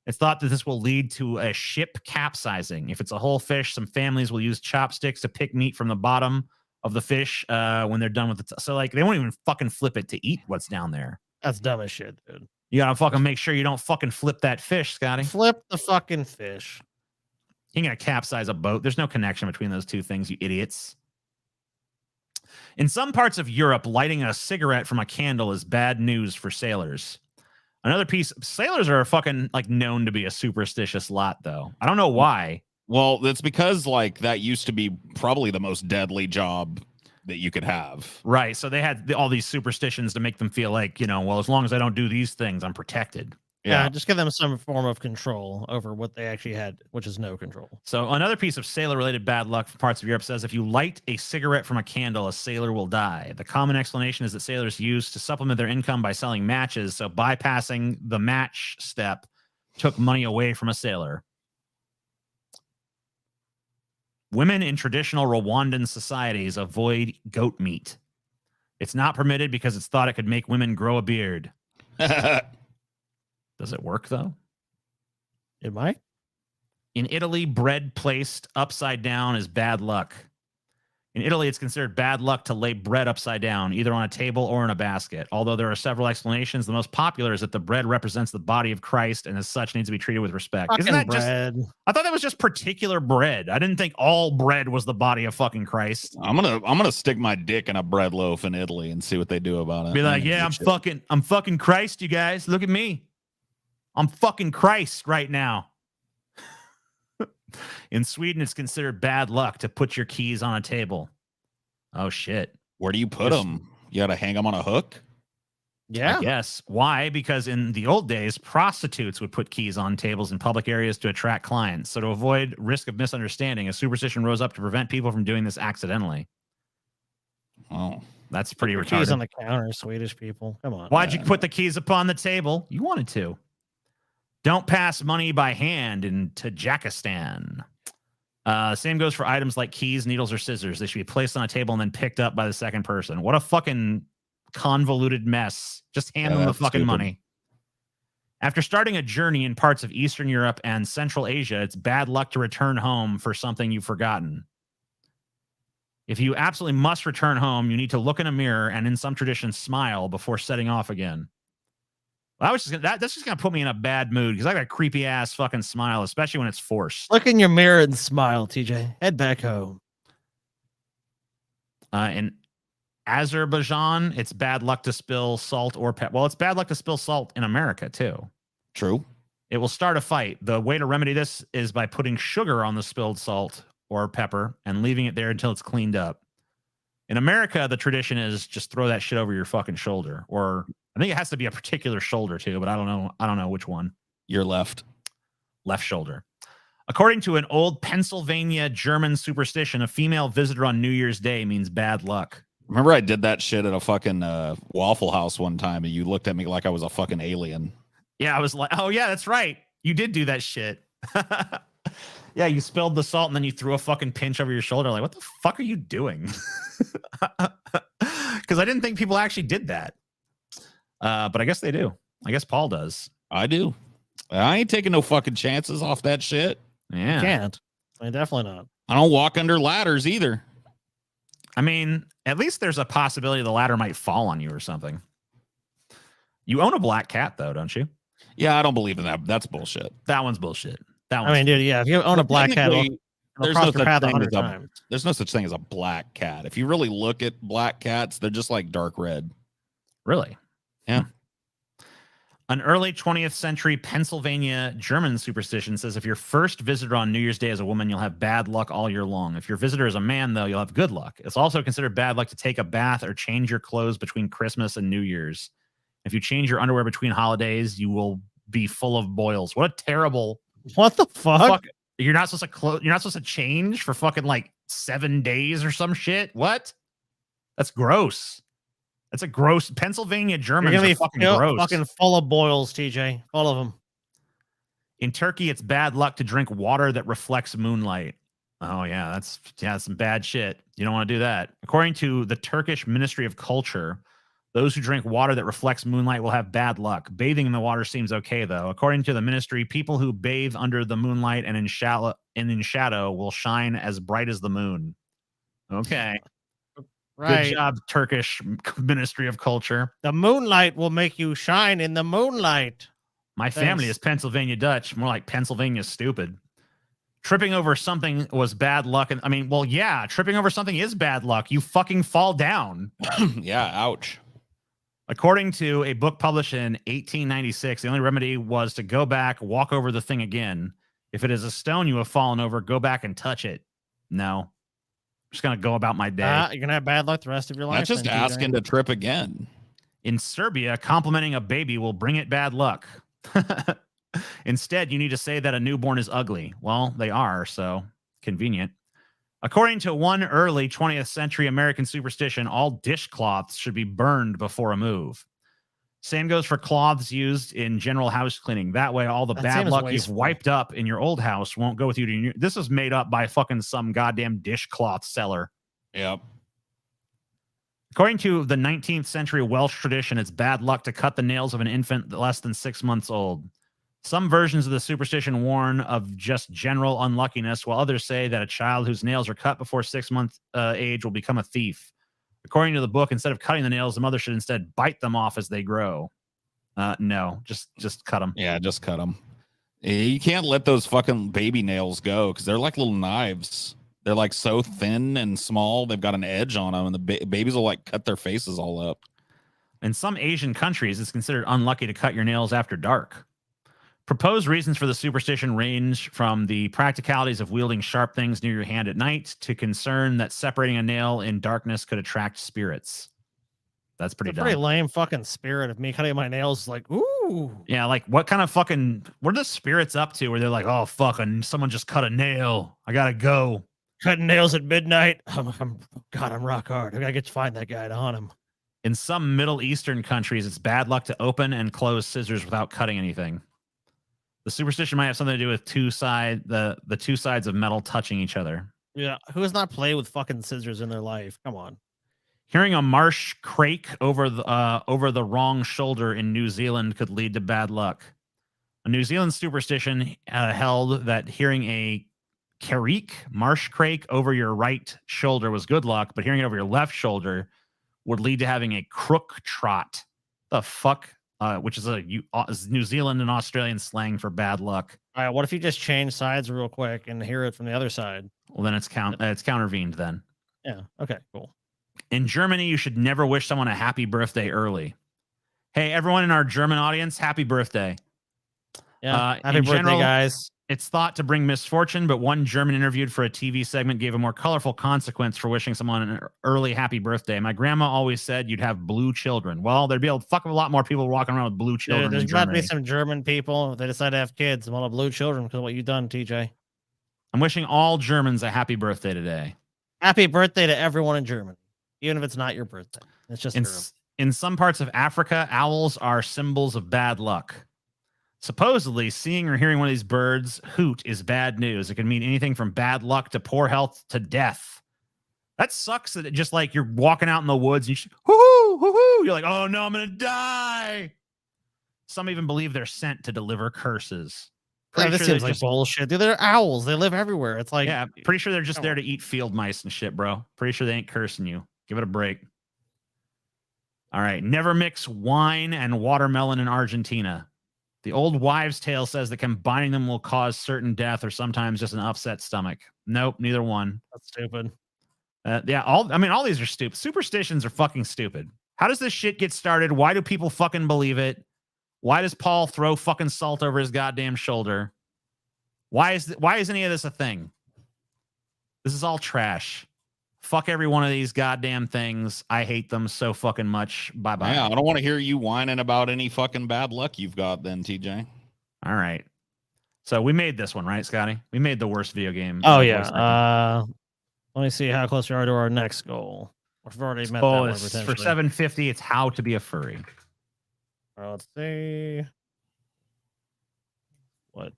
It's thought that this will lead to a ship capsizing. If it's a whole fish, some families will use chopsticks to pick meat from the bottom of the fish when they're done with it. So, like, they won't even fucking flip it to eat what's down there. That's dumb as shit, dude. You gotta fucking make sure you don't fucking flip that fish, Scotty. Flip the fucking fish. You're gonna capsize a boat. There's no connection between those two things, you idiots. In some parts of Europe, lighting a cigarette from a candle is bad news for sailors. Another piece, sailors are fucking like known to be a superstitious lot, though. I don't know why. Well, that's because like that used to be probably the most deadly job that you could have. Right. So they had all these superstitions to make them feel like, you know, well, as long as I don't do these things, I'm protected. Yeah, just give them some form of control over what they actually had, which is no control. So another piece of sailor-related bad luck from parts of Europe says if you light a cigarette from a candle, a sailor will die. The common explanation is that sailors use to supplement their income by selling matches, so bypassing the match step took money away from a sailor. Women in traditional Rwandan societies avoid goat meat It's not permitted because it's thought it could make women grow a beard. Does it work, though? It might. In Italy, bread placed upside down is bad luck. In Italy, it's considered bad luck to lay bread upside down, either on a table or in a basket. Although there are several explanations, the most popular is that the bread represents the body of Christ and as such needs to be treated with respect. Isn't that bread. just... I thought that was just particular bread. I didn't think all bread was the body of fucking Christ. I'm gonna stick my dick in a bread loaf in Italy and see what they do about it. Be like, yeah, I'm fucking Christ, you guys. Look at me. I'm fucking Christ right now. In Sweden, it's considered bad luck to put your keys on a table. Oh, shit. Where do you put them? You got to hang them on a hook? Yeah. I guess. Why? Because in the old days, prostitutes would put keys on tables in public areas to attract clients. So to avoid risk of misunderstanding, a superstition rose up to prevent people from doing this accidentally. Oh. That's pretty retarded. Keys on the counter, Swedish people. Come on. Why'd you put the keys upon the table? You wanted to. Don't pass money by hand in Tajikistan. Same goes for items like keys, needles, or scissors. They should be placed on a table and then picked up by the second person. What a fucking convoluted mess. Just hand them the fucking money. After starting a journey in parts of Eastern Europe and Central Asia, it's bad luck to return home for something you've forgotten. If you absolutely must return home, you need to look in a mirror and in some traditions smile before setting off again. That's just gonna put me in a bad mood because I got a creepy ass fucking smile, especially when it's forced. Look in your mirror and smile, TJ. Head back home. In Azerbaijan, it's bad luck to spill salt or pepper. Well, it's bad luck to spill salt in America too. True. It will start a fight. The way to remedy this is by putting sugar on the spilled salt or pepper and leaving it there until it's cleaned up. In America, the tradition is just throw that shit over your fucking shoulder, or I think it has to be a particular shoulder too, but I don't know. I don't know which one. Your left shoulder. According to an old Pennsylvania German superstition, a female visitor on New Year's Day means bad luck. Remember I did that shit at a fucking Waffle House one time and you looked at me like I was a fucking alien. Yeah, I was like, oh yeah, that's right. You did do that shit. Yeah, you spilled the salt and then you threw a fucking pinch over your shoulder. Like, what the fuck are you doing? Because I didn't think people actually did that. But I guess they do. I guess Paul does. I do. I ain't taking no fucking chances off that shit. Yeah. You can't. I mean, definitely not. I don't walk under ladders either. I mean, at least there's a possibility the ladder might fall on you or something. You own a black cat, though, don't you? Yeah, I don't believe in that. That's bullshit. That one's bullshit. That I mean, dude, yeah, if you own a black cat, there's no such thing as a black cat. If you really look at black cats, they're just like dark red. Really? Yeah. An early 20th century Pennsylvania German superstition says if your first visitor on New Year's Day is a woman, you'll have bad luck all year long. If your visitor is a man, though, you'll have good luck. It's also considered bad luck to take a bath or change your clothes between Christmas and New Year's. If you change your underwear between holidays, you will be full of boils. What a terrible... What the fuck? You're not supposed to you're not supposed to change for fucking like 7 days or some shit. What? That's gross. That's a gross. Pennsylvania Germans are fucking gross. Fucking full of boils, TJ. All of them. In Turkey, it's bad luck to drink water that reflects moonlight. Oh yeah, that's some bad shit. You don't want to do that. According to the Turkish Ministry of Culture, those who drink water that reflects moonlight will have bad luck. Bathing in the water seems okay, though. According to the ministry, people who bathe under the moonlight and in shadow will shine as bright as the moon. Okay. Right. Good job, Turkish Ministry of Culture. The moonlight will make you shine in the moonlight. My family is Pennsylvania Dutch. More like Pennsylvania stupid. Tripping over something was bad luck. And I mean, well, yeah, tripping over something is bad luck. You fucking fall down. Yeah, ouch. According to a book published in 1896, the only remedy was to go back, walk over the thing again. If it is a stone you have fallen over, go back and touch it. No. I'm just going to go about my day. You're going to have bad luck the rest of your life. That's just asking to trip again. In Serbia, complimenting a baby will bring it bad luck. Instead, you need to say that a newborn is ugly. Well, they are, so convenient. According to one early 20th century American superstition, all dishcloths should be burned before a move. Same goes for cloths used in general house cleaning. That way, all the bad luck you've wiped up in your old house won't go with you to your new. This is made up by fucking some goddamn dishcloth seller. Yep. According to the 19th century Welsh tradition, it's bad luck to cut the nails of an infant less than 6 months old. Some versions of the superstition warn of just general unluckiness, while others say that a child whose nails are cut before 6 months age will become a thief. According to the book, instead of cutting the nails, the mother should instead bite them off as they grow. No, just cut them. Yeah, just cut them. You can't let those fucking baby nails go because they're like little knives. They're like so thin and small. They've got an edge on them, and the babies will like cut their faces all up. In some Asian countries, it's considered unlucky to cut your nails after dark. Proposed reasons for the superstition range from the practicalities of wielding sharp things near your hand at night to concern that separating a nail in darkness could attract spirits. That's pretty dumb. Pretty lame fucking spirit of me cutting my nails. Like, ooh. Yeah, like what kind of fucking, what are the spirits up to where they're like, oh, fuck, someone just cut a nail. I gotta go. Cutting nails at midnight. I'm rock hard. I gotta get to find that guy to hunt him. In some Middle Eastern countries, it's bad luck to open and close scissors without cutting anything. The superstition might have something to do with the two sides of metal touching each other. Yeah, who has not played with fucking scissors in their life? Come on. Hearing a marsh crake over the wrong shoulder in New Zealand could lead to bad luck. A New Zealand superstition held that hearing a carrick, marsh crake, over your right shoulder was good luck, but hearing it over your left shoulder would lead to having a crook trot. The fuck? Which is New Zealand and Australian slang for bad luck. All right, what if you just change sides real quick and hear it from the other side? Well, then it's countervened then. Yeah, okay, cool. In Germany, you should never wish someone a happy birthday early. Hey, everyone in our German audience, happy birthday. Yeah, happy birthday, guys. It's thought to bring misfortune, but one German interviewed for a TV segment gave a more colorful consequence for wishing someone an early happy birthday. My grandma always said you'd have blue children. Well, there'd be a fucking lot more people walking around with blue children. Dude, there's got to be some German people that decide to have kids and want to blue children because of what you've done, TJ. I'm wishing all Germans a happy birthday today. Happy birthday to everyone in Germany, even if it's not your birthday. It's just in some parts of Africa, owls are symbols of bad luck. Supposedly, seeing or hearing one of these birds hoot is bad news. It can mean anything from bad luck to poor health to death. That sucks that it just like you're walking out in the woods and you're like, oh no, I'm going to die. Some even believe they're sent to deliver curses. This seems like bullshit. Dude, they're owls. They live everywhere. It's like, yeah, pretty sure they're just there to eat field mice and shit, bro. Pretty sure they ain't cursing you. Give it a break. All right. Never mix wine and watermelon in Argentina. The old wives' tale says that combining them will cause certain death or sometimes just an upset stomach. Nope, neither one. That's stupid. Yeah, all these are stupid. Superstitions are fucking stupid. How does this shit get started? Why do people fucking believe it? Why does Paul throw fucking salt over his goddamn shoulder? Why is any of this a thing? This is all trash. Fuck every one of these goddamn things. I hate them so fucking much. Bye-bye. Yeah, I don't want to hear you whining about any fucking bad luck you've got then, TJ. All right. So we made this one, right, Scotty? We made the worst video game. Oh, yeah. Let me see how close we are to our next goal. We've already met that one, potentially. For 750, it's how to be a furry. All right, let's see. What?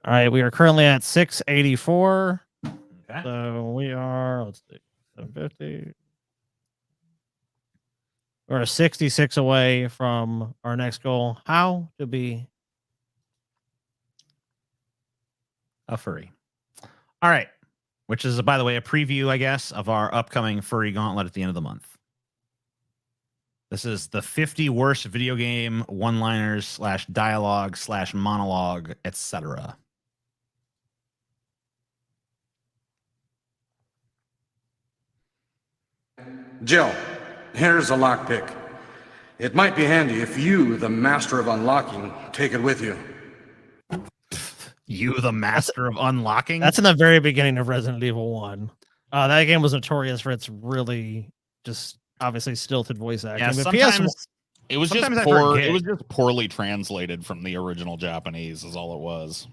All right, we are currently at 684. Okay. So we are, let's see, 750. We're 66 away from our next goal. How to be a furry. All right. Which is, by the way, a preview, I guess, of our upcoming furry gauntlet at the end of the month. This is the 50 worst video game one-liners / dialogue / monologue, etc. Jill, here's a lockpick. It might be handy if you, the master of unlocking, take it with you. You, the master of unlocking? That's in the very beginning of Resident Evil 1. That game was notorious for its really just obviously stilted voice acting. Yeah, but sometimes it was just it was just poorly translated from the original Japanese is all it was.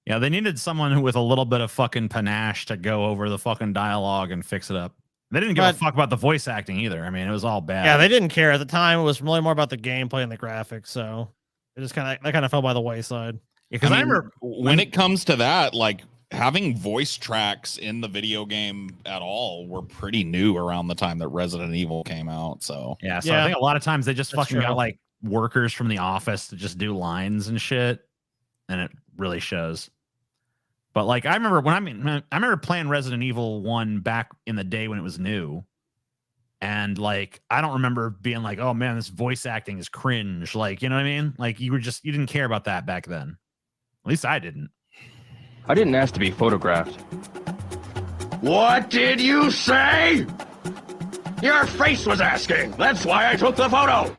Yeah, they needed someone with a little bit of fucking panache to go over the fucking dialogue and fix it up. They didn't give a fuck about the voice acting either. I mean, it was all bad. Yeah, they didn't care at the time. It was really more about the gameplay and the graphics. So it just kind of fell by the wayside. Because I remember when it comes to that, like having voice tracks in the video game at all were pretty new around the time that Resident Evil came out. So yeah, so I think a lot of times they just That's fucking true. got like workers from the office to just do lines and shit, and it really shows. But like I remember I remember playing Resident Evil 1 back in the day when it was new. And like I don't remember being like, oh man, this voice acting is cringe. Like, you know what I mean? Like you didn't care about that back then. At least I didn't. I didn't ask to be photographed. What did you say? Your face was asking. That's why I took the photo.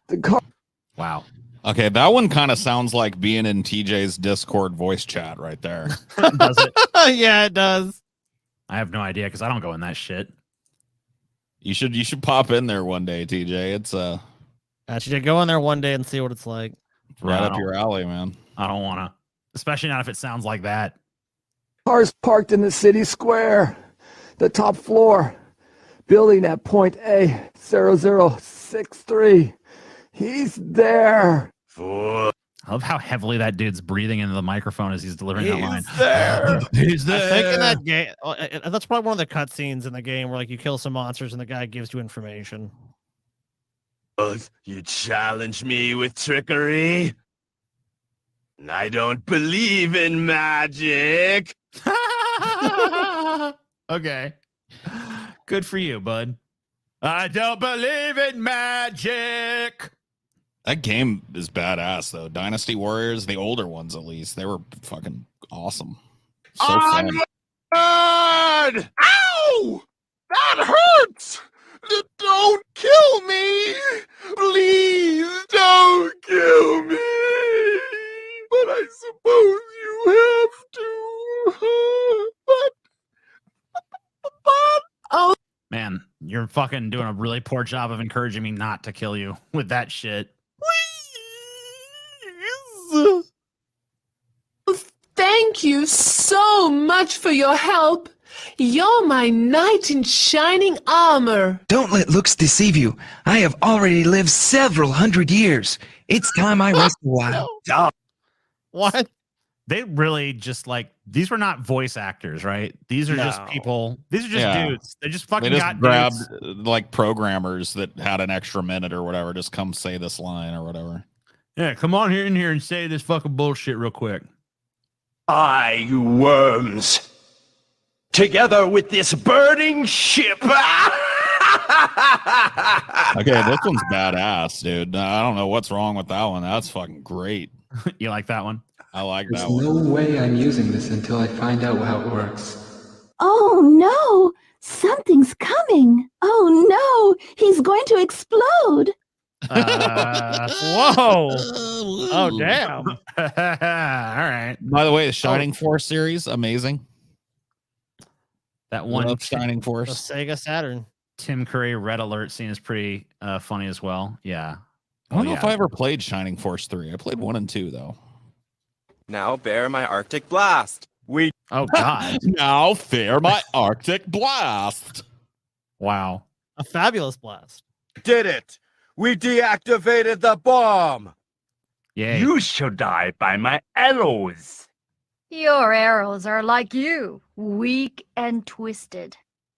Wow. Okay, that one kind of sounds like being in TJ's Discord voice chat right there. Does it? Yeah, it does. I have no idea because I don't go in that shit. You should pop in there one day, TJ. It's I should go in there one day and see what it's like. right No, up your alley, man. I don't want to, especially not if it sounds like that. Cars parked in the city square, the top floor, building at point A 0063. He's there. I love how heavily that dude's breathing into the microphone as he's delivering that line. there. He's I there. think in that game, that's probably one of the cutscenes in the game where like you kill some monsters and the guy gives you information. You challenge me with trickery? I don't believe in magic. Okay. Good for you, bud. I don't believe in magic. That game is badass though. Dynasty Warriors, the older ones at least, they were fucking awesome. So fun. God! Ow! That hurts! Don't kill me! Please don't kill me! But I suppose you have to. Oh. Man, you're fucking doing a really poor job of encouraging me not to kill you with that shit. Thank you so much for your help. You're my knight in shining armor. Don't let looks deceive you. I have already lived several hundred years. It's time I rest a while. What? They really just like, these were not voice actors, right? These are just people. These are just dudes. They just fucking They just got grabbed dudes. like programmers that had an extra minute or whatever. Just come say this line or whatever. Yeah, come on here in here and say this fucking bullshit real quick. You worms. Together with this burning ship. Okay, this one's badass, dude. I don't know what's wrong with that one. That's fucking great. You like that one? I like There's that one. no way I'm using this until I find out how it works. Oh no, something's coming. Oh no, he's going to explode. Whoa. Oh, damn. All right. By the way, the Shining Force series, amazing. That one Love Shining The Force. Sega Saturn. Tim Curry Red Alert scene is pretty funny as well. Yeah. I don't know if I ever played Shining Force 3. I played 1 and 2 though. Now bear my Arctic blast. Oh God. Now fear my Arctic blast. Wow. A fabulous blast. Did it. We deactivated the bomb. Yay. You shall die by my arrows. Your arrows are like you, weak and twisted.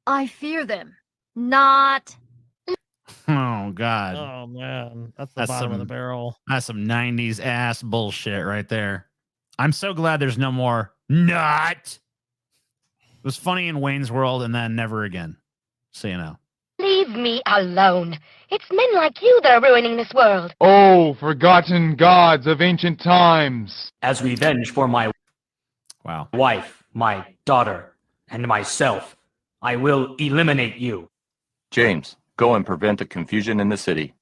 I fear them. Not. Oh God. Oh man, that's the bottom of the barrel. That's some 90s ass bullshit right there. I'm so glad there's no more not. It was funny in Wayne's World and then never again. So you know. Leave me alone. It's men like you that are ruining this world. Oh, forgotten gods of ancient times. As revenge for my wife, my daughter, and myself, I will eliminate you. James, go and prevent the confusion in the city.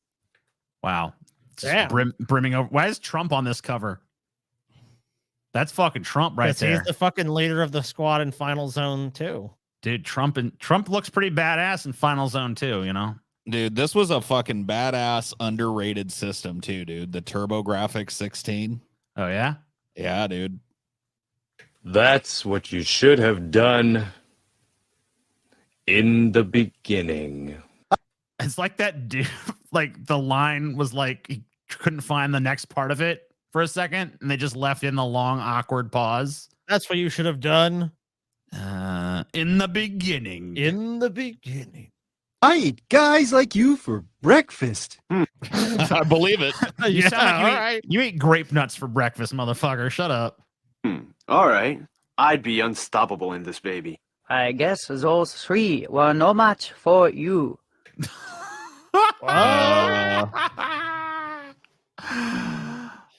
Wow. Damn. Brimming over. Why is Trump on this cover? That's fucking Trump right there. He's the fucking leader of the squad in Final Zone 2. Dude, Trump looks pretty badass in Final Zone 2, you know? Dude, this was a fucking badass underrated system too, dude. The TurboGrafx 16. Oh yeah? Yeah, dude. That's what you should have done in the beginning. It's like that dude, like the line was like he couldn't find the next part of it for a second, and they just left in the long, awkward pause. That's what you should have done. In the beginning. In the beginning. I eat guys like you for breakfast. I believe it. You sound like right. you eat grape nuts for breakfast, motherfucker. Shut up. All right. I'd be unstoppable in this baby. I guess those three were no match for you.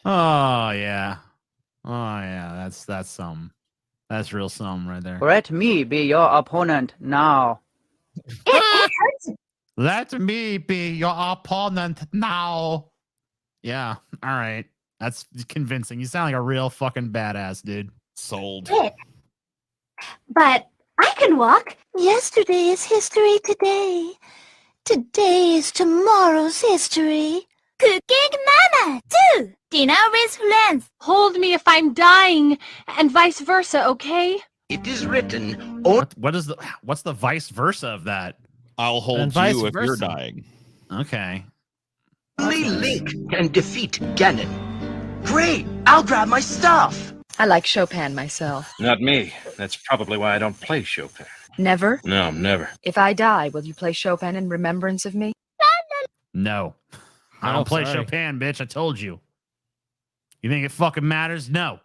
Oh yeah. Oh yeah. That's some. That's real some right there. Let me be your opponent now. Let me be your opponent now. Yeah. All right. That's convincing. You sound like a real fucking badass, dude. Sold. But I can walk. Yesterday is history today. Today is tomorrow's history. Cooking mama, too. Dinner with friends. Hold me if I'm dying, and vice versa, okay? It is written. What's the vice versa of that? I'll hold And vice you if you're versa. dying. Okay. Only Link can defeat Ganon. Great! I'll grab my stuff. I like Chopin myself. Not me. That's probably why I don't play Chopin. Never? No, never. If I die, will you play Chopin in remembrance of me? No. I Oh, don't play sorry. Chopin, bitch. I told you. You think it fucking matters? No.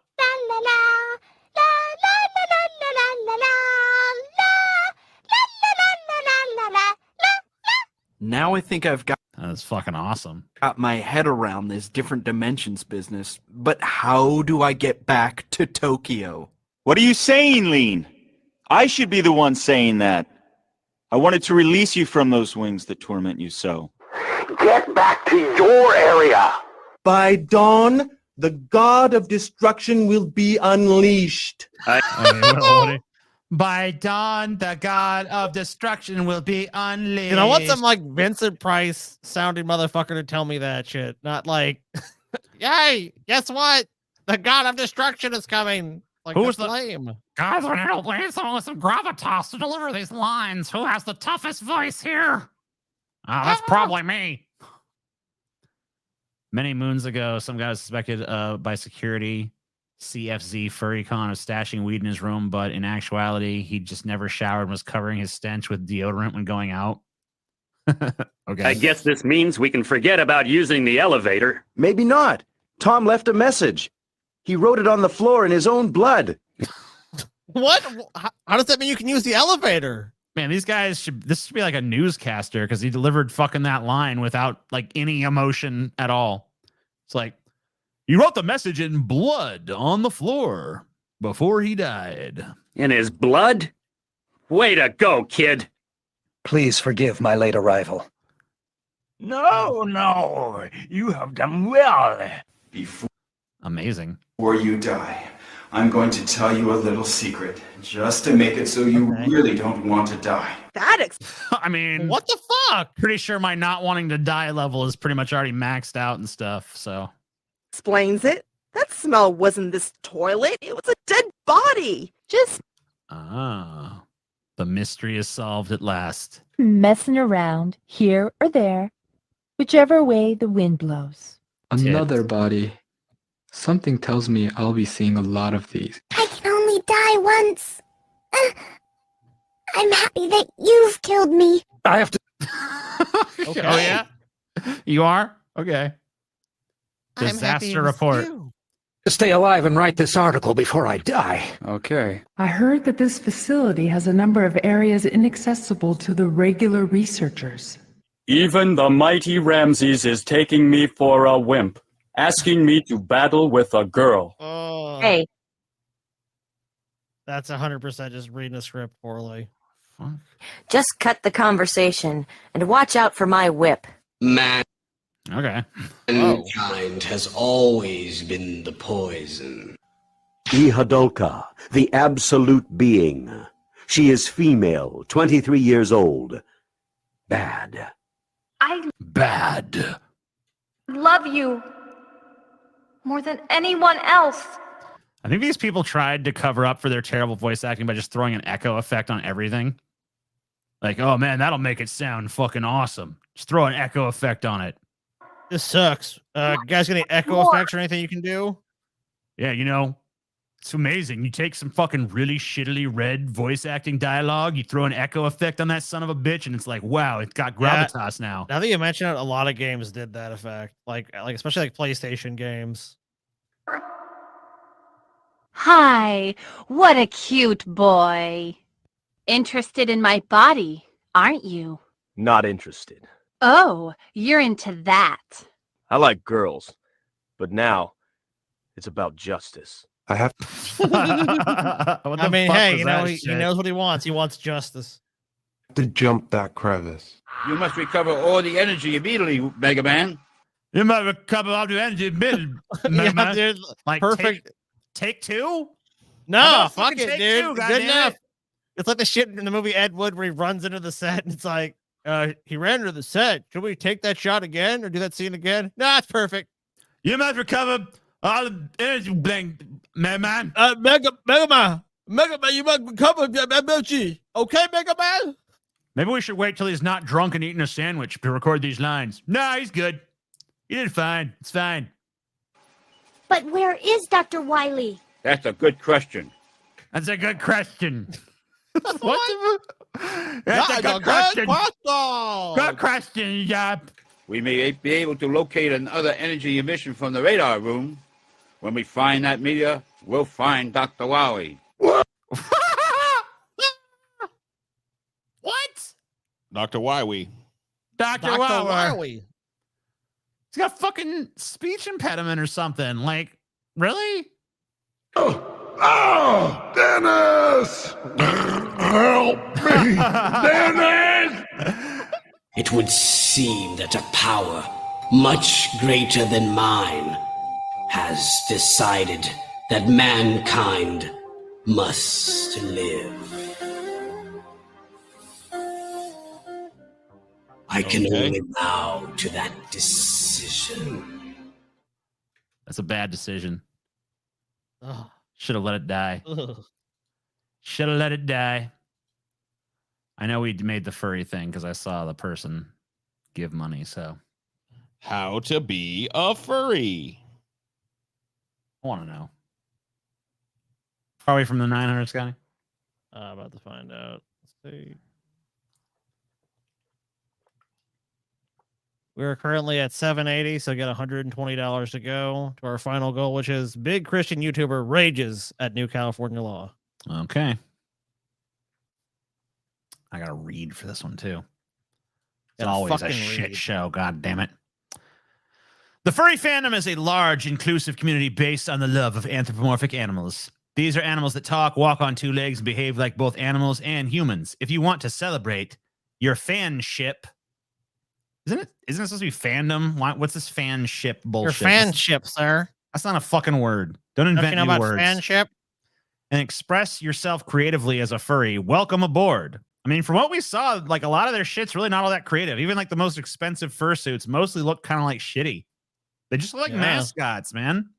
Now I think I've That's fucking awesome. got my head around this different dimensions business, but how do I get back to Tokyo? What are you saying, Lean? I should be the one saying that. I wanted to release you from those wings that torment you so. Get back to your area. By dawn, the god of destruction will be unleashed. By dawn, the god of destruction will be unleashed. You know, I want some like Vincent Price sounding motherfucker to tell me that shit. Not like, yay, guess what? The god of destruction is coming. Like, Who's that's the lame. guys? We need someone with some gravitas to deliver these lines. Who has the toughest voice here? That's probably me. Many moons ago, some guy was suspected by security CFZ FurryCon of stashing weed in his room, but in actuality, he just never showered and was covering his stench with deodorant when going out. Okay. I guess this means we can forget about using the elevator. Maybe not. Tom left a message. He wrote it on the floor in his own blood. What? How does that mean you can use the elevator? Man, these guys this should be like a newscaster because he delivered fucking that line without like any emotion at all. It's like, he wrote the message in blood on the floor before he died. In his blood? Way to go, kid. Please forgive my late arrival. No, you have done well. Amazing. Before you die, I'm going to tell you a little secret, just to make it so you really don't want to die. I mean, what the fuck? Pretty sure my not wanting to die level is pretty much already maxed out and stuff. So Explains it. That smell wasn't this toilet. It was a dead body. Just the mystery is solved at last. Messing around here or there, whichever way the wind blows. Another body. Something tells me I'll be seeing a lot of these. I can only die once. I'm happy that you've killed me. I have to. Okay. Oh yeah, you are okay. Disaster report. To stay alive and write this article before I die. Okay. I heard that this facility has a number of areas inaccessible to the regular researchers. Even the mighty Ramses is taking me for a wimp, asking me to battle with a girl. Oh, Hey, that's 100% just reading a script poorly. Just cut the conversation and watch out for my whip. Man. Okay. Mankind has always been the poison. Ihadolka, the absolute being. She is female, 23 years old. Bad. I Bad. love you more than anyone else. I think these people tried to cover up for their terrible voice acting by just throwing an echo effect on everything. Like, oh man, that'll make it sound fucking awesome. Just throw an echo effect on it. This sucks. You guys got any echo effects or anything you can do? Yeah, you know, It's amazing. You take some fucking really shittily read voice acting dialogue, you throw an echo effect on that son of a bitch, and it's like, wow, it's got gravitas now. Now that you mention it, a lot of games did that effect. Like especially like PlayStation games. Hi, what a cute boy. Interested in my body, aren't you? Not interested. Oh, you're into that. I like girls, but now it's about justice. I have I mean, hey, you know, he knows what he wants. He wants justice. to jump that crevice. You must recover all the energy immediately, Mega Man. You might recover all the energy immediately, Mega Man. Dude, like perfect. Take two? No, fuck it, take dude. two, Good goddamn enough. it. It's like the shit in the movie Ed Wood where he runs into the set and it's like, he ran into the set. Should we take that shot again or do that scene again? No, it's perfect. You must recover all the energy, Mega Man. Mega Man, you must recover energy. Okay, Mega Man? Maybe we should wait till he's not drunk and eating a sandwich to record these lines. No, he's good. He did fine. It's fine. But where is Dr. Wily? That's a good question. That's a good question. What? That's a good question. question. Good question, yeah. We may be able to locate another energy emission from the radar room. When we find that meteor, we'll find Dr. Wily. What? Dr. Wily. Dr. Wily. Wily. He's got fucking speech impediment or something. Like, really? Oh, Dennis! Help me, Dennis! It would seem that a power much greater than mine has decided that mankind must live. I can only bow to that decision. That's a bad decision. Ugh. Should have let it die. Ugh. Should have let it die. I know we made the furry thing because I saw the person give money, so. How to be a furry. I want to know. Far away from the 900, Scotty? I'm about to find out. Let's see. We're currently at 780, so get $120 to go to our final goal, which is big Christian YouTuber rages at New California law. Okay. I got to read for this one, too. It's always a shit show, god damn it. The furry fandom is a large, inclusive community based on the love of anthropomorphic animals. These are animals that talk, walk on two legs, and behave like both animals and humans. If you want to celebrate your fanship, isn't it supposed to be fandom? What's this fanship bullshit? Your fanship, sir. That's not a fucking word. Don't invent new words. Fanship? And express yourself creatively as a furry. Welcome aboard. I mean, from what we saw, like a lot of their shit's really not all that creative. Even like the most expensive fursuits mostly look kind of like shitty. They just look like mascots, man.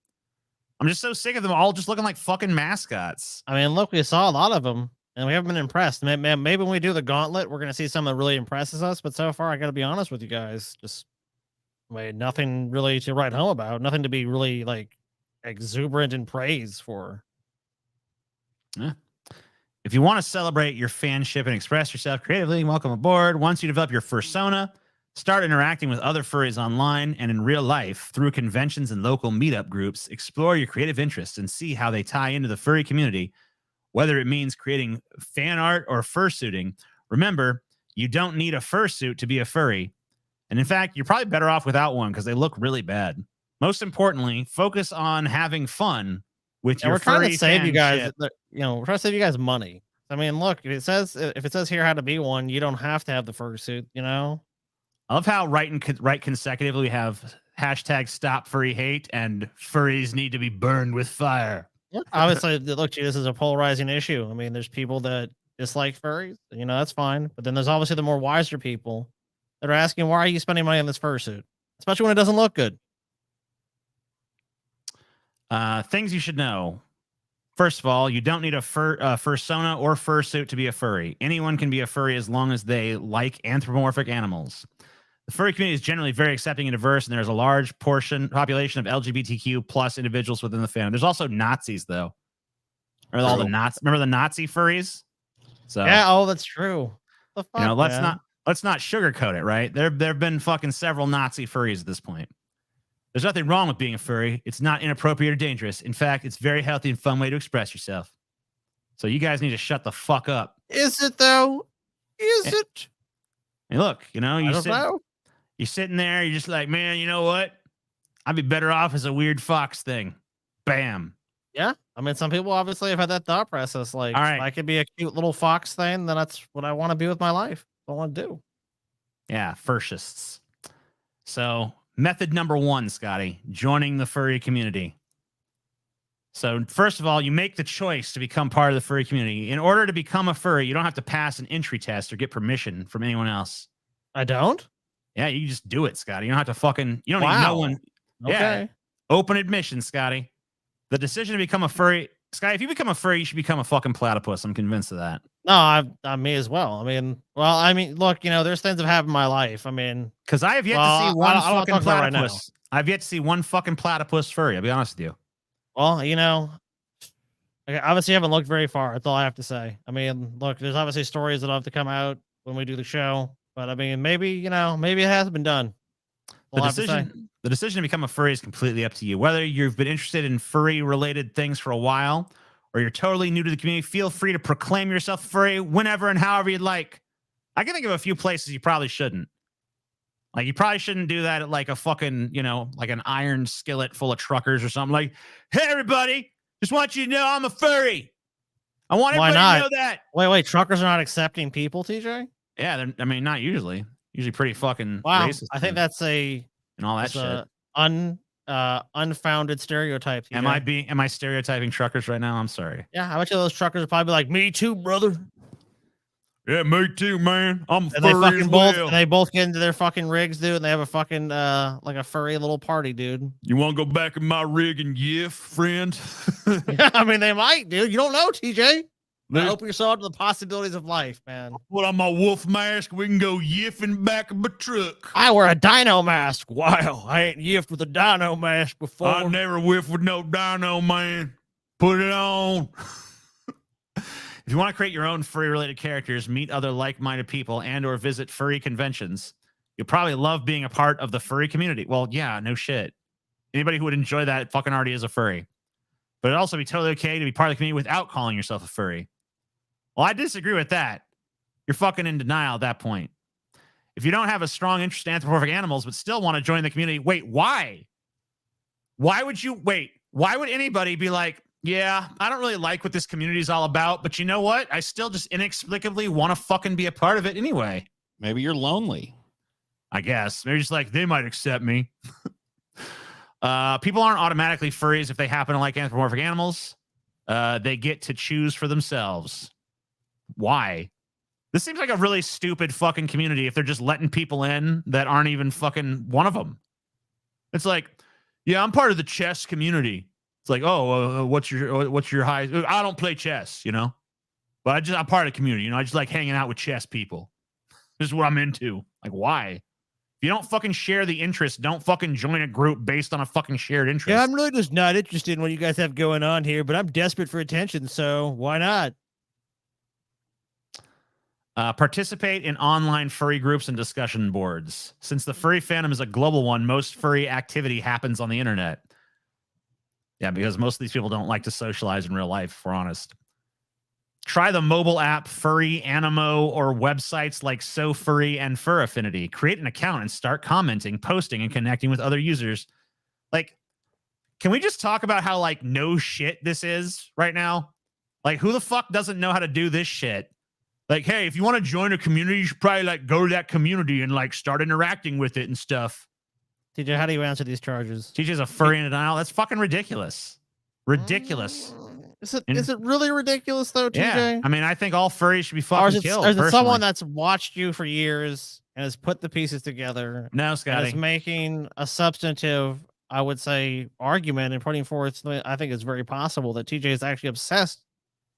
I'm just so sick of them all just looking like fucking mascots. I mean, look, we saw a lot of them, and we haven't been impressed. Maybe when we do the gauntlet, we're going to see something that really impresses us. But so far, I got to be honest with you guys. Just nothing really to write home about. Nothing to be really like exuberant in praise for. Yeah. If you want to celebrate your fanship and express yourself creatively, welcome aboard. Once you develop your fursona, start interacting with other furries online and in real life through conventions and local meetup groups. Explore your creative interests and see how they tie into the furry community, whether it means creating fan art or fursuiting. Remember, you don't need a fursuit to be a furry. And in fact, you're probably better off without one because they look really bad. Most importantly, focus on having fun with your furry. We're trying to save you guys, we're trying to save you guys money. I mean, look, if it says here how to be one, you don't have to have the fursuit, I love how right consecutively we have hashtag stop furry hate and furries need to be burned with fire. Obviously, look, this is a polarizing issue. I mean, there's people that dislike furries, that's fine. But then there's obviously the more wiser people that are asking, why are you spending money on this fursuit? Especially when it doesn't look good. Things you should know. First of all, you don't need a fursona or fursuit to be a furry. Anyone can be a furry as long as they like anthropomorphic animals. The furry community is generally very accepting and diverse, and there's a large population of LGBTQ plus individuals within the fandom. There's also Nazis, though. Or all the Nazi. Remember the Nazi furries? So yeah. Oh, that's true. The fuck, you know, let's man? not sugarcoat it, right? There've been fucking several Nazi furries at this point. There's nothing wrong with being a furry. It's not inappropriate or dangerous. In fact, it's a very healthy and fun way to express yourself. So you guys need to shut the fuck up. Is it though? Is it? And look, you know, I don't know. You're sitting there, you're just like, man, you know what? I'd be better off as a weird fox thing. Bam. Yeah. I mean, some people obviously have had that thought process. Like, All right. if I could be a cute little fox thing, then that's what I want to be with my life. I want to do. Yeah, fascists. So, method number 1, Scotty, joining the furry community. So, first of all, you make the choice to become part of the furry community. In order to become a furry, you don't have to pass an entry test or get permission from anyone else. I don't? Yeah, you just do it, Scotty. You don't have to fucking, you don't need Wow. no one. Okay. Yeah. Open admission, Scotty. The decision to become a furry, Scotty, if you become a furry, you should become a fucking platypus. I'm convinced of that. No, I me as well. I mean, look, you know, there's things that have happened in my life. I mean, Because I have yet to see one I don't fucking talk about it right now. platypus. I've yet to see one fucking platypus furry. I'll be honest with you. Well, you know, I obviously haven't looked very far. That's all I have to say. I mean, look, there's obviously stories that have to come out when we do the show, but I mean, maybe it has been done. The decision to become a furry is completely up to you. Whether you've been interested in furry-related things for a while, or you're totally new to the community, feel free to proclaim yourself furry whenever and however you'd like. I can think of a few places you probably shouldn't. Like, you probably shouldn't do that at like a fucking, you know, like an iron skillet full of truckers or something. Like, hey, everybody, just want you to know I'm a furry. I want Why everybody not? to know that. Wait, truckers are not accepting people, TJ? Yeah, I mean, not usually. Usually pretty fucking Wow. racist. I think that's and all that shit. Unfounded stereotype. TJ. Am I stereotyping truckers right now? I'm sorry. Yeah, I bet you those truckers are probably like, me too, brother. Yeah, me too, man. I'm And they both get into their fucking rigs, dude, and they have a fucking like a furry little party, dude. You want to go back in my rig and yiff, friend? Yeah, I mean, they might, dude. You don't know, TJ. Open yourself to the possibilities of life, man. Put on my wolf mask. We can go yiffing back of my truck. I wear a dino mask. Wow, I ain't yiffed with a dino mask before. I never whiff with no dino, man. Put it on. If you want to create your own furry-related characters, meet other like-minded people, and or visit furry conventions, you'll probably love being a part of the furry community. Well, yeah, no shit. Anybody who would enjoy that fucking already is a furry. But it'd also be totally okay to be part of the community without calling yourself a furry. Well, I disagree with that. You're fucking in denial at that point. If you don't have a strong interest in anthropomorphic animals but still want to join the community, wait, why? Why would anybody be like, yeah, I don't really like what this community is all about, but you know what? I still just inexplicably want to fucking be a part of it anyway. Maybe you're lonely. I guess. Maybe just like, they might accept me. People aren't automatically furries if they happen to like anthropomorphic animals. They get to choose for themselves. Why? This seems like a really stupid fucking community if they're just letting people in that aren't even fucking one of them. It's like, yeah, I'm part of the chess community. It's like, oh, what's your high? I don't play chess, you know, but I'm part of the community. You know, I just like hanging out with chess people. This is what I'm into. Like, why? If you don't fucking share the interest, don't fucking join a group based on a fucking shared interest. Yeah, I'm really just not interested in what you guys have going on here, but I'm desperate for attention, so why not? Participate in online furry groups and discussion boards. Since the furry fandom is a global one, most furry activity happens on the internet. Yeah, because most of these people don't like to socialize in real life, if we're honest. Try the mobile app Furry, Animo, or websites like So Furry and Fur Affinity. Create an account and start commenting, posting, and connecting with other users. Like, can we just talk about how, like, no shit this is right now? Like, who the fuck doesn't know how to do this shit? Like, hey, if you want to join a community, you should probably, like, go to that community and, like, start interacting with it and stuff. TJ, how do you answer these charges? TJ's a furry in denial. That's fucking ridiculous. Ridiculous. Is it really ridiculous though, TJ? Yeah. I mean, I think all furries should be fucking killed. Or is it someone that's watched you for years and has put the pieces together? No, Scotty. And is making a substantive, I would say, argument and putting forth. I think it's very possible that TJ is actually obsessed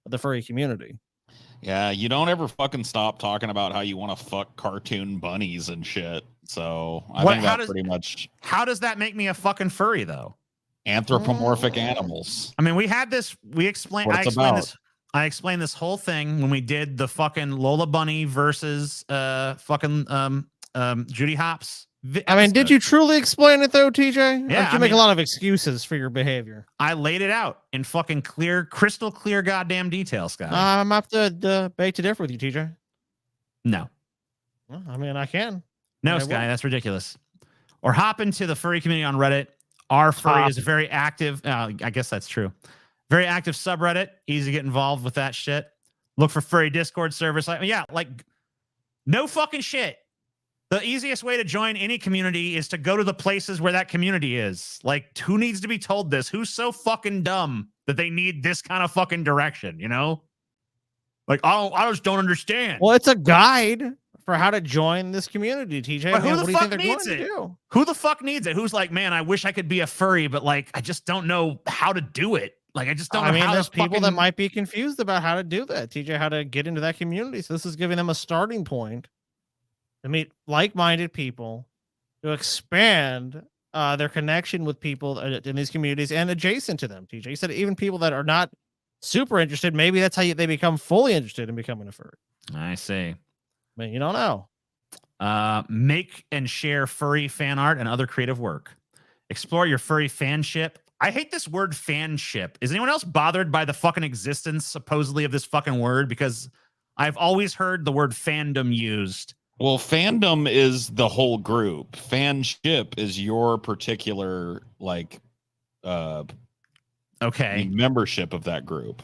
with the furry community. Yeah, you don't ever fucking stop talking about how you want to fuck cartoon bunnies and shit. So I think that's pretty much. How does that make me a fucking furry though? Anthropomorphic animals. I mean, we had this. We explained. What I it's explained about. this. I explained this whole thing when we did the fucking Lola Bunny versus Judy Hopps. I mean, did you truly explain it though, TJ? Yeah, Or did you make a lot of excuses for your behavior? I laid it out in fucking crystal clear, goddamn detail, Scott. I'm up to beg to differ with you, TJ. No. Well, I mean, I can. No, I Sky, will. that's ridiculous. Or hop into the furry community on Reddit. Our furry is a very active. I guess that's true. Very active subreddit. Easy to get involved with that shit. Look for furry Discord service. Like no fucking shit. The easiest way to join any community is to go to the places where that community is. Like, who needs to be told this? Who's so fucking dumb that they need this kind of fucking direction? You know? Like, I just don't understand. Well, it's a guide for how to join this community, TJ. But who what the do you fuck think they're needs going to it? do? Who the fuck needs it? Who's like, man, I wish I could be a furry, but like, I just don't know how to do it. Like, I just don't know how. There's people that might be confused about how to do that, TJ, how to get into that community. So this is giving them a starting point to meet like-minded people, to expand their connection with people in these communities and adjacent to them. TJ, you said even people that are not super interested, maybe that's how they become fully interested in becoming a furry. I see. I mean, you don't know. Make and share furry fan art and other creative work. Explore your furry fanship. I hate this word fanship. Is anyone else bothered by the fucking existence supposedly of this fucking word? Because I've always heard the word fandom used. Well, fandom is the whole group. Fanship is your particular membership of that group.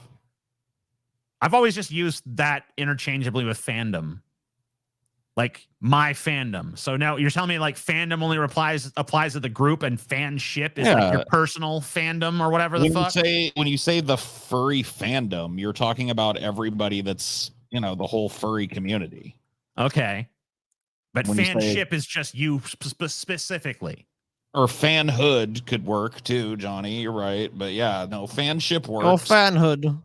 I've always just used that interchangeably with fandom. Like my fandom. So now you're telling me like fandom only applies to the group and fanship is like your personal fandom or whatever the fuck. When you say the furry fandom, you're talking about everybody that's, the whole furry community. Okay. But fanship is just you specifically. Or fanhood could work too, Johnny. You're right. But yeah, no, fanship works. Oh, fanhood.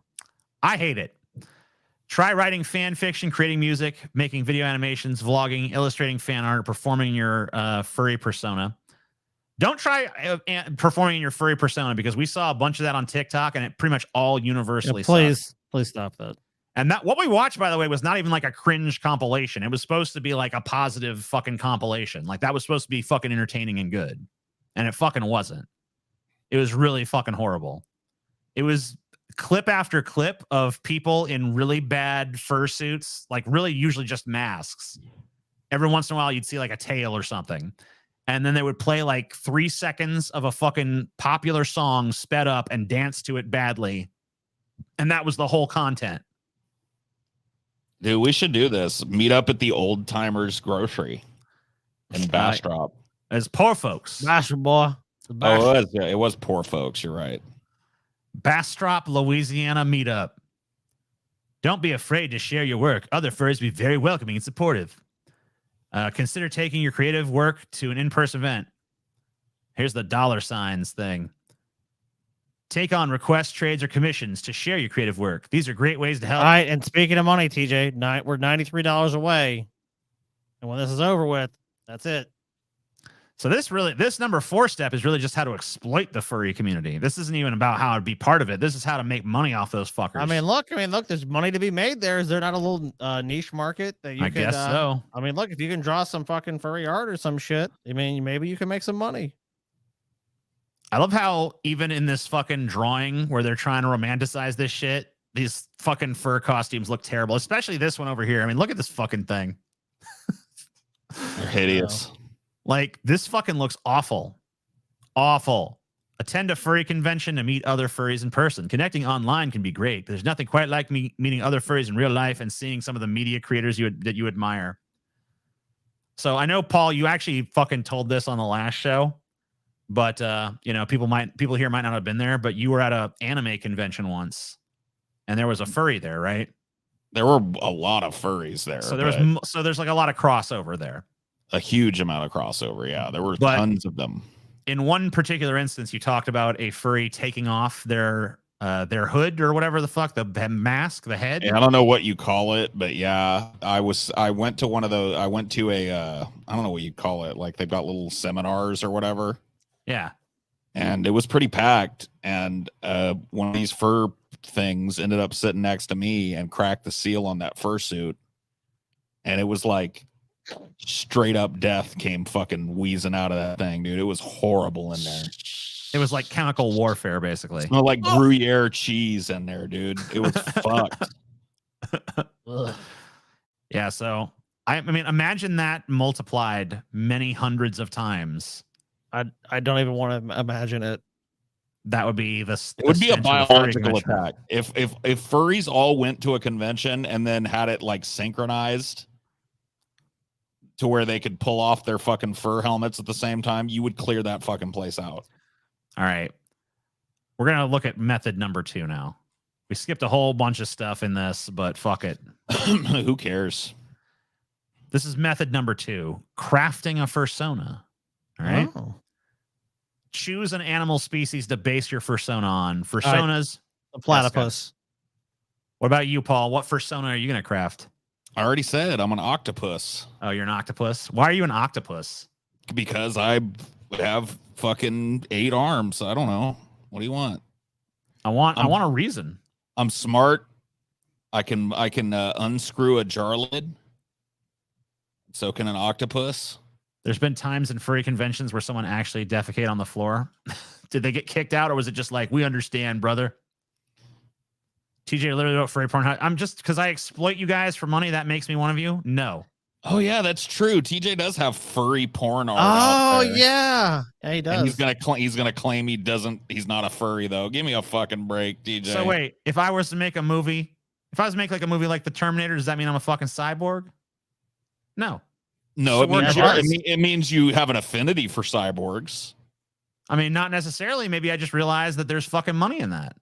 I hate it. Try writing fan fiction, creating music, making video animations, vlogging, illustrating fan art, performing your furry persona. Don't try performing your furry persona because we saw a bunch of that on TikTok and it pretty much all universally sucked. Please stop that. And that what we watched, by the way, was not even like a cringe compilation. It was supposed to be like a positive fucking compilation. Like that was supposed to be fucking entertaining and good. And it fucking wasn't. It was really fucking horrible. It was clip after clip of people in really bad fursuits, like really usually just masks. Every once in a while you'd see like a tail or something. And then they would play like 3 seconds of a fucking popular song sped up and dance to it badly. And that was the whole content. Dude, we should do this. Meet up at the Old Timers Grocery in Bastrop. As poor folks. Bastrop, boy. It was poor folks. You're right. Bastrop, Louisiana meetup. Don't be afraid to share your work. Other furries be very welcoming and supportive. Consider taking your creative work to an in-person event. Here's the $ thing. Take on requests, trades, or commissions to share your creative work. These are great ways to help. All right, and speaking of money, TJ, we're $93 away. And when this is over with, that's it. So this number 4 step is really just how to exploit the furry community. This isn't even about how to be part of it. This is how to make money off those fuckers. I mean, look, there's money to be made there. Is there not a little niche market that you I guess so. I mean, look, if you can draw some fucking furry art or some shit, I mean, maybe you can make some money. I love how even in this fucking drawing where they're trying to romanticize this shit, these fucking fur costumes look terrible, especially this one over here. I mean, look at this fucking thing. They're hideous. Like, this fucking looks awful. Awful. Attend a furry convention to meet other furries in person. Connecting online can be great, but there's nothing quite like meeting other furries in real life and seeing some of the media creators that you admire. So I know, Paul, you actually fucking told this on the last show, but people here might not have been there, but you were at a anime convention once and there was a furry there, right? There were a lot of furries there. So there's like a lot of crossover there. A huge amount of crossover. Yeah, there were tons of them. In one particular instance, you talked about a furry taking off their hood or whatever the fuck, the mask, the head. Yeah, I don't know what you call it, but yeah, I went to one of those. I went to a I don't know what you call it. Like they've got little seminars or whatever. Yeah. and it was pretty packed. And one of these fur things ended up sitting next to me and cracked the seal on that fursuit, and it was like straight up death came fucking wheezing out of that thing, dude. It was horrible in there. It was like chemical warfare, basically. It smelled like Gruyere cheese in there, dude. It was fucked. Yeah, so I mean, imagine that multiplied many hundreds of times. I don't even want to imagine it. That would be the. It would be a biological attack if furries all went to a convention and then had it like synchronized to where they could pull off their fucking fur helmets at the same time. You would clear that fucking place out. All right, we're gonna look at method number 2 now. We skipped a whole bunch of stuff in this, but fuck it. Who cares? This is method number 2: crafting a fursona. All right. Oh. Choose an animal species to base your fursona on. Fursonas. A platypus. What about you, Paul? What fursona are you going to craft? I already said I'm an octopus. Oh, you're an octopus? Why are you an octopus? Because I have fucking 8 arms. I don't know. What do you want? I want a reason. I'm smart. I can unscrew a jar lid. So can an octopus. There's been times in furry conventions where someone actually defecated on the floor. Did they get kicked out, or was it just like, we understand, brother? TJ literally wrote furry porn. I'm just, because I exploit you guys for money, that makes me one of you? No. Oh, yeah, that's true. TJ does have furry porn art out there. Yeah, he does. And he's gonna claim he's not a furry, though. Give me a fucking break, TJ. So wait, if I was to make a movie, like a movie like The Terminator, does that mean I'm a fucking cyborg? No. No, it means you have an affinity for cyborgs. I mean, not necessarily. Maybe I just realized that there's fucking money in that.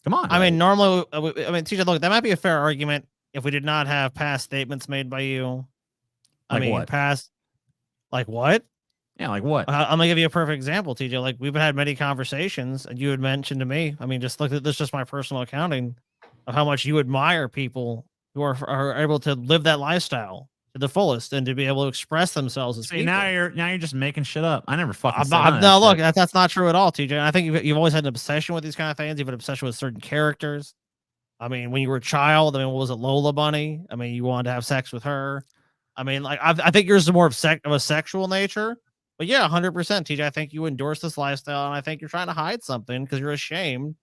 Come on. I mean, normally, TJ, look, that might be a fair argument if we did not have past statements made by you. What? Like what? Yeah, like what? I'm gonna give you a perfect example, TJ. Like, we've had many conversations, and you had mentioned to me. I mean, just look at this, just my personal accounting of how much you admire people who are able to live that lifestyle to the fullest and to be able to express themselves as people. Now you're just making shit up. I never fucking look, that's not true at all, TJ. I think you've always had an obsession with these kind of things. You've had an obsession with certain characters. I mean, when you were a child, what was it, Lola Bunny? I mean, you wanted to have sex with her. I mean, like, I think yours is more of a sexual nature. But yeah, 100%, TJ. I think you endorse this lifestyle, and I think you're trying to hide something because you're ashamed.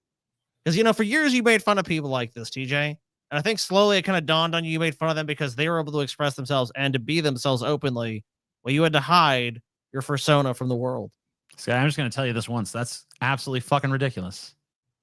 Because, for years you made fun of people like this, TJ. And I think slowly it kind of dawned on you, you made fun of them because they were able to express themselves and to be themselves openly. Well, you had to hide your fursona from the world. See, I'm just going to tell you this once. That's absolutely fucking ridiculous.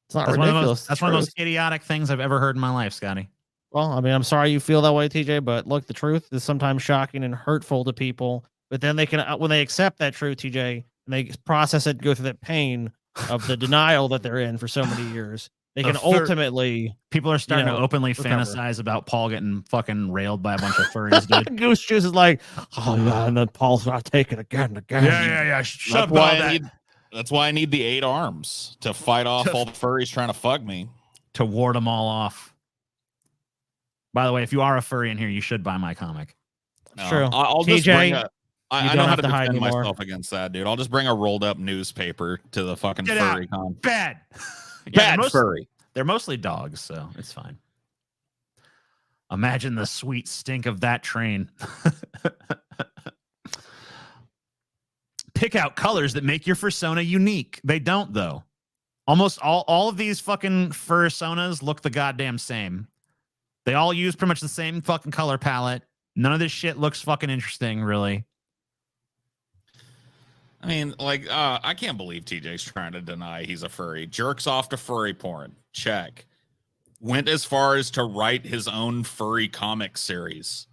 It's not ridiculous. That's one of the most idiotic things I've ever heard in my life, Scotty. Well, I mean, I'm sorry you feel that way, TJ, but look, the truth is sometimes shocking and hurtful to people. But then they can, when they accept that truth, TJ, and they process it, go through that pain of the denial that they're in for so many years, they can ultimately. People are starting to openly fantasize about Paul getting fucking railed by a bunch of furries, dude. Goose Juice is like, oh yeah, and then Paul's not taking again and again. Yeah. That's why I need the 8 arms to fight off all the furries trying to fuck me. To ward them all off. By the way, if you are a furry in here, you should buy my comic. No, true. I'll TJ, just bring I know how to hide defend anymore. myself against that, dude. I'll just bring a rolled up newspaper to the fucking furry con. Bad. Bad furry. They're mostly dogs, so it's fine. Imagine the sweet stink of that train. Pick out colors that make your fursona unique. They don't, though. Almost all of these fucking fursonas look the goddamn same. They all use pretty much the same fucking color palette. None of this shit looks fucking interesting, really. I mean, like, I can't believe TJ's trying to deny he's a furry. Jerks off to furry porn. Check. Went as far as to write his own furry comic series.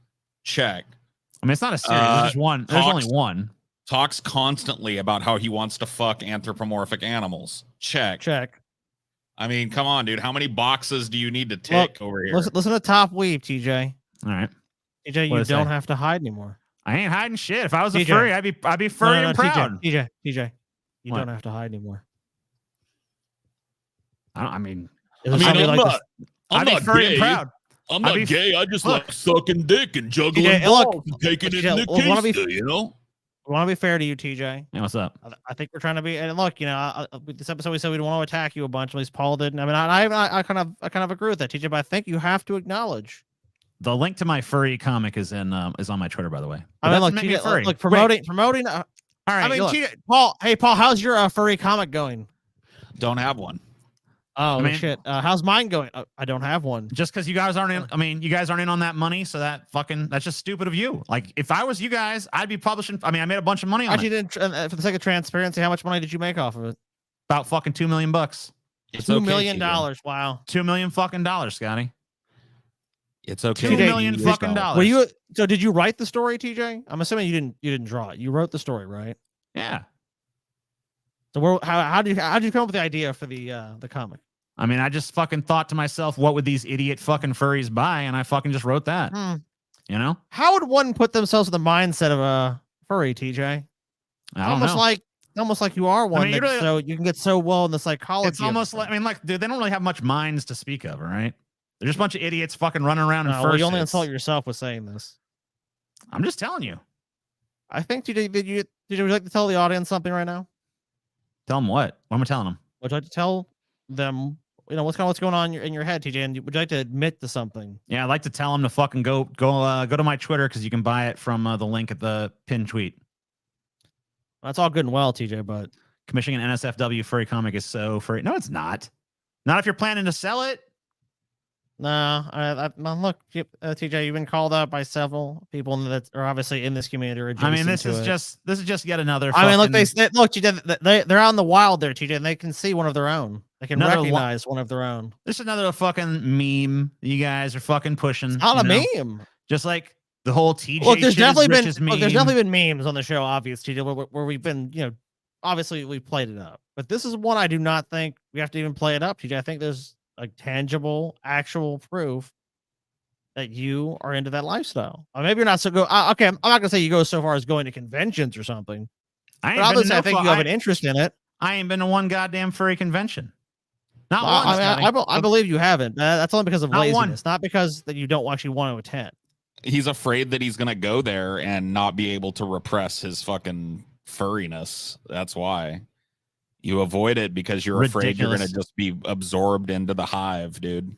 Check. I mean, it's not a series. There's just one. There's only one. Talks constantly about how he wants to fuck anthropomorphic animals. Check. I mean, come on, dude. How many boxes do you need to tick over here? Listen to Top Weave, TJ. All right. TJ, you don't have to hide anymore. I ain't hiding shit. If I was a furry, I'd be furry and proud. TJ, you don't have to hide anymore. I'm not furry gay. and proud. I'm not gay. I just like sucking dick and juggling balls and taking it in the keister, you know? I want to be fair to you, TJ. Hey, what's up? I think we're trying to be. And look, this episode we said we didn't want to attack you a bunch. At least Paul didn't. I mean, I kind of agree with that, TJ. But I think you have to acknowledge. The link to my furry comic is on my Twitter, by the way. I mean, look, promoting. All right. I mean, TJ, Paul. Hey, Paul, how's your furry comic going? Don't have one. Oh shit! How's mine going? I don't have one. Just because you guys aren't in. I mean, you guys aren't in on that money, so that's just stupid of you. Like, if I was you guys, I'd be publishing. I mean, I made a bunch of money on Actually, it. for the sake of transparency, how much money did you make off of it? About fucking $2 million. $2 million. Wow. $2 million fucking dollars, Scotty. It's okay. $2 million fucking dollars. Were you? So did you write the story, TJ? I'm assuming you didn't draw it. You wrote the story, right? Yeah. So how did you come up with the idea for the comic? I mean, I just fucking thought to myself, what would these idiot fucking furries buy? And I fucking just wrote that. You know? How would one put themselves in the mindset of a furry, TJ? I don't know. Almost like you are one. I mean, so you can get so well in the psychology. It's almost like, I mean, like, dude, they don't really have much minds to speak of, all right? They're just a bunch of idiots fucking running around in fursuits. Well, you only insult yourself with saying this. I'm just telling you. I think, TJ, would you like to tell the audience something right now? Tell them what? What am I telling them? Would you like to tell them, what's going on in your head, TJ? And would you like to admit to something? Yeah, I'd like to tell them to fucking go to my Twitter because you can buy it from the link at the pinned tweet. That's all good and well, TJ, but commissioning an NSFW furry comic is so free. No, it's not. Not if you're planning to sell it. No, look, TJ, you've been called out by several people that are obviously in this community. I mean, this is just yet another. I mean, look, look, TJ, they're out in the wild there, TJ, and they can see one of their own. They can recognize one of their own. There's another fucking meme that you guys are fucking pushing. It's not a meme. Just like the whole TJ. Look, there's definitely been memes on the show, obviously, TJ, where we've been, obviously we played it up. But this is one I do not think we have to even play it up, TJ. I think there's like tangible, actual proof that you are into that lifestyle. Or maybe you're not so okay, I'm not gonna say you go so far as going to conventions or something. But obviously, I think you have an interest in it. I ain't been to one goddamn furry convention. Not one. I believe you haven't. That's only because of laziness, not because that you don't actually want to attend. He's afraid that he's gonna go there and not be able to repress his fucking furriness. That's why. You avoid it because you're afraid you're going to just be absorbed into the hive, dude.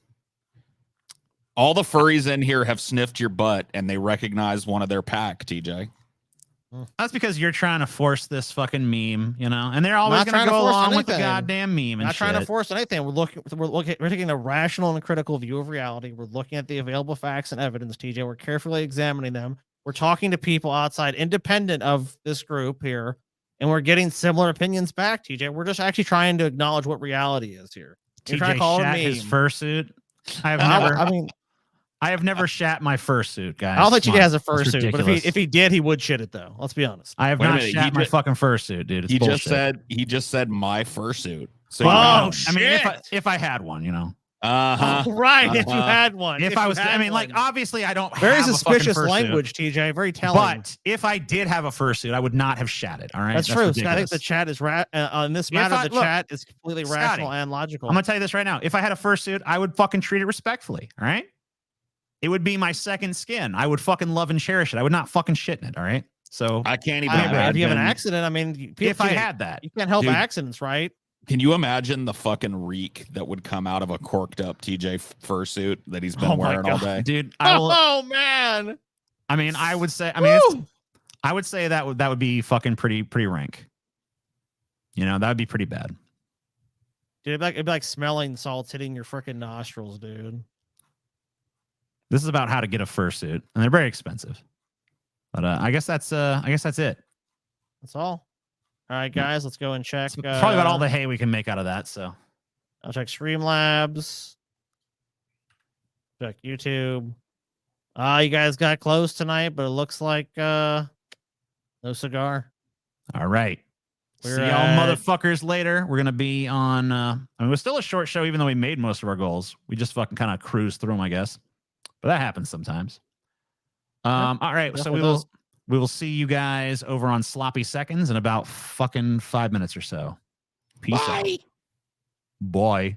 All the furries in here have sniffed your butt and they recognize one of their pack, TJ. That's because you're trying to force this fucking meme, and they're always going to go along with the goddamn meme. And not trying to force anything. We're taking a rational and critical view of reality. We're looking at the available facts and evidence, TJ. We're carefully examining them. We're talking to people outside, independent of this group here. And we're getting similar opinions back, TJ. We're just actually trying to acknowledge what reality is here. You're TJ shat his fursuit. I have never shat my fursuit, guys. I don't think TJ has a fursuit, but if he did, he would shit it though. Let's be honest. I have not shat my fucking fursuit, dude. It's bullshit. He just said my fursuit. So shit. I mean, if I had one, right. If you had one. If I was, obviously I don't very have suspicious a language, TJ. Very telling. But if I did have a fursuit, I would not have shat it. All right. That's true. I think the chat is on this matter. Chat is completely rational and logical. I'm gonna tell you this right now. If I had a fursuit, I would fucking treat it respectfully. All right. It would be my second skin. I would fucking love and cherish it. I would not fucking shit in it. All right. So I can't even. If you have an accident, I mean, if I had that, you can't help accidents, right? Can you imagine the fucking reek that would come out of a corked up TJ fursuit that he's been wearing all day, dude? Oh man! I mean, I would say that would be fucking pretty rank. That would be pretty bad. Dude, it'd be like smelling salts hitting your freaking nostrils, dude. This is about how to get a fursuit, and they're very expensive. But I guess that's it. That's all. All right, guys, let's go and check. It's probably about all the hay we can make out of that. So I'll check Streamlabs. Check YouTube. You guys got close tonight, but it looks like no cigar. All right. See y'all motherfuckers later. We're gonna be on. It was still a short show, even though we made most of our goals. We just fucking kind of cruised through them, I guess. But that happens sometimes. All right, so we will see you guys over on Sloppy Seconds in about fucking 5 minutes or so. Peace out. Bye.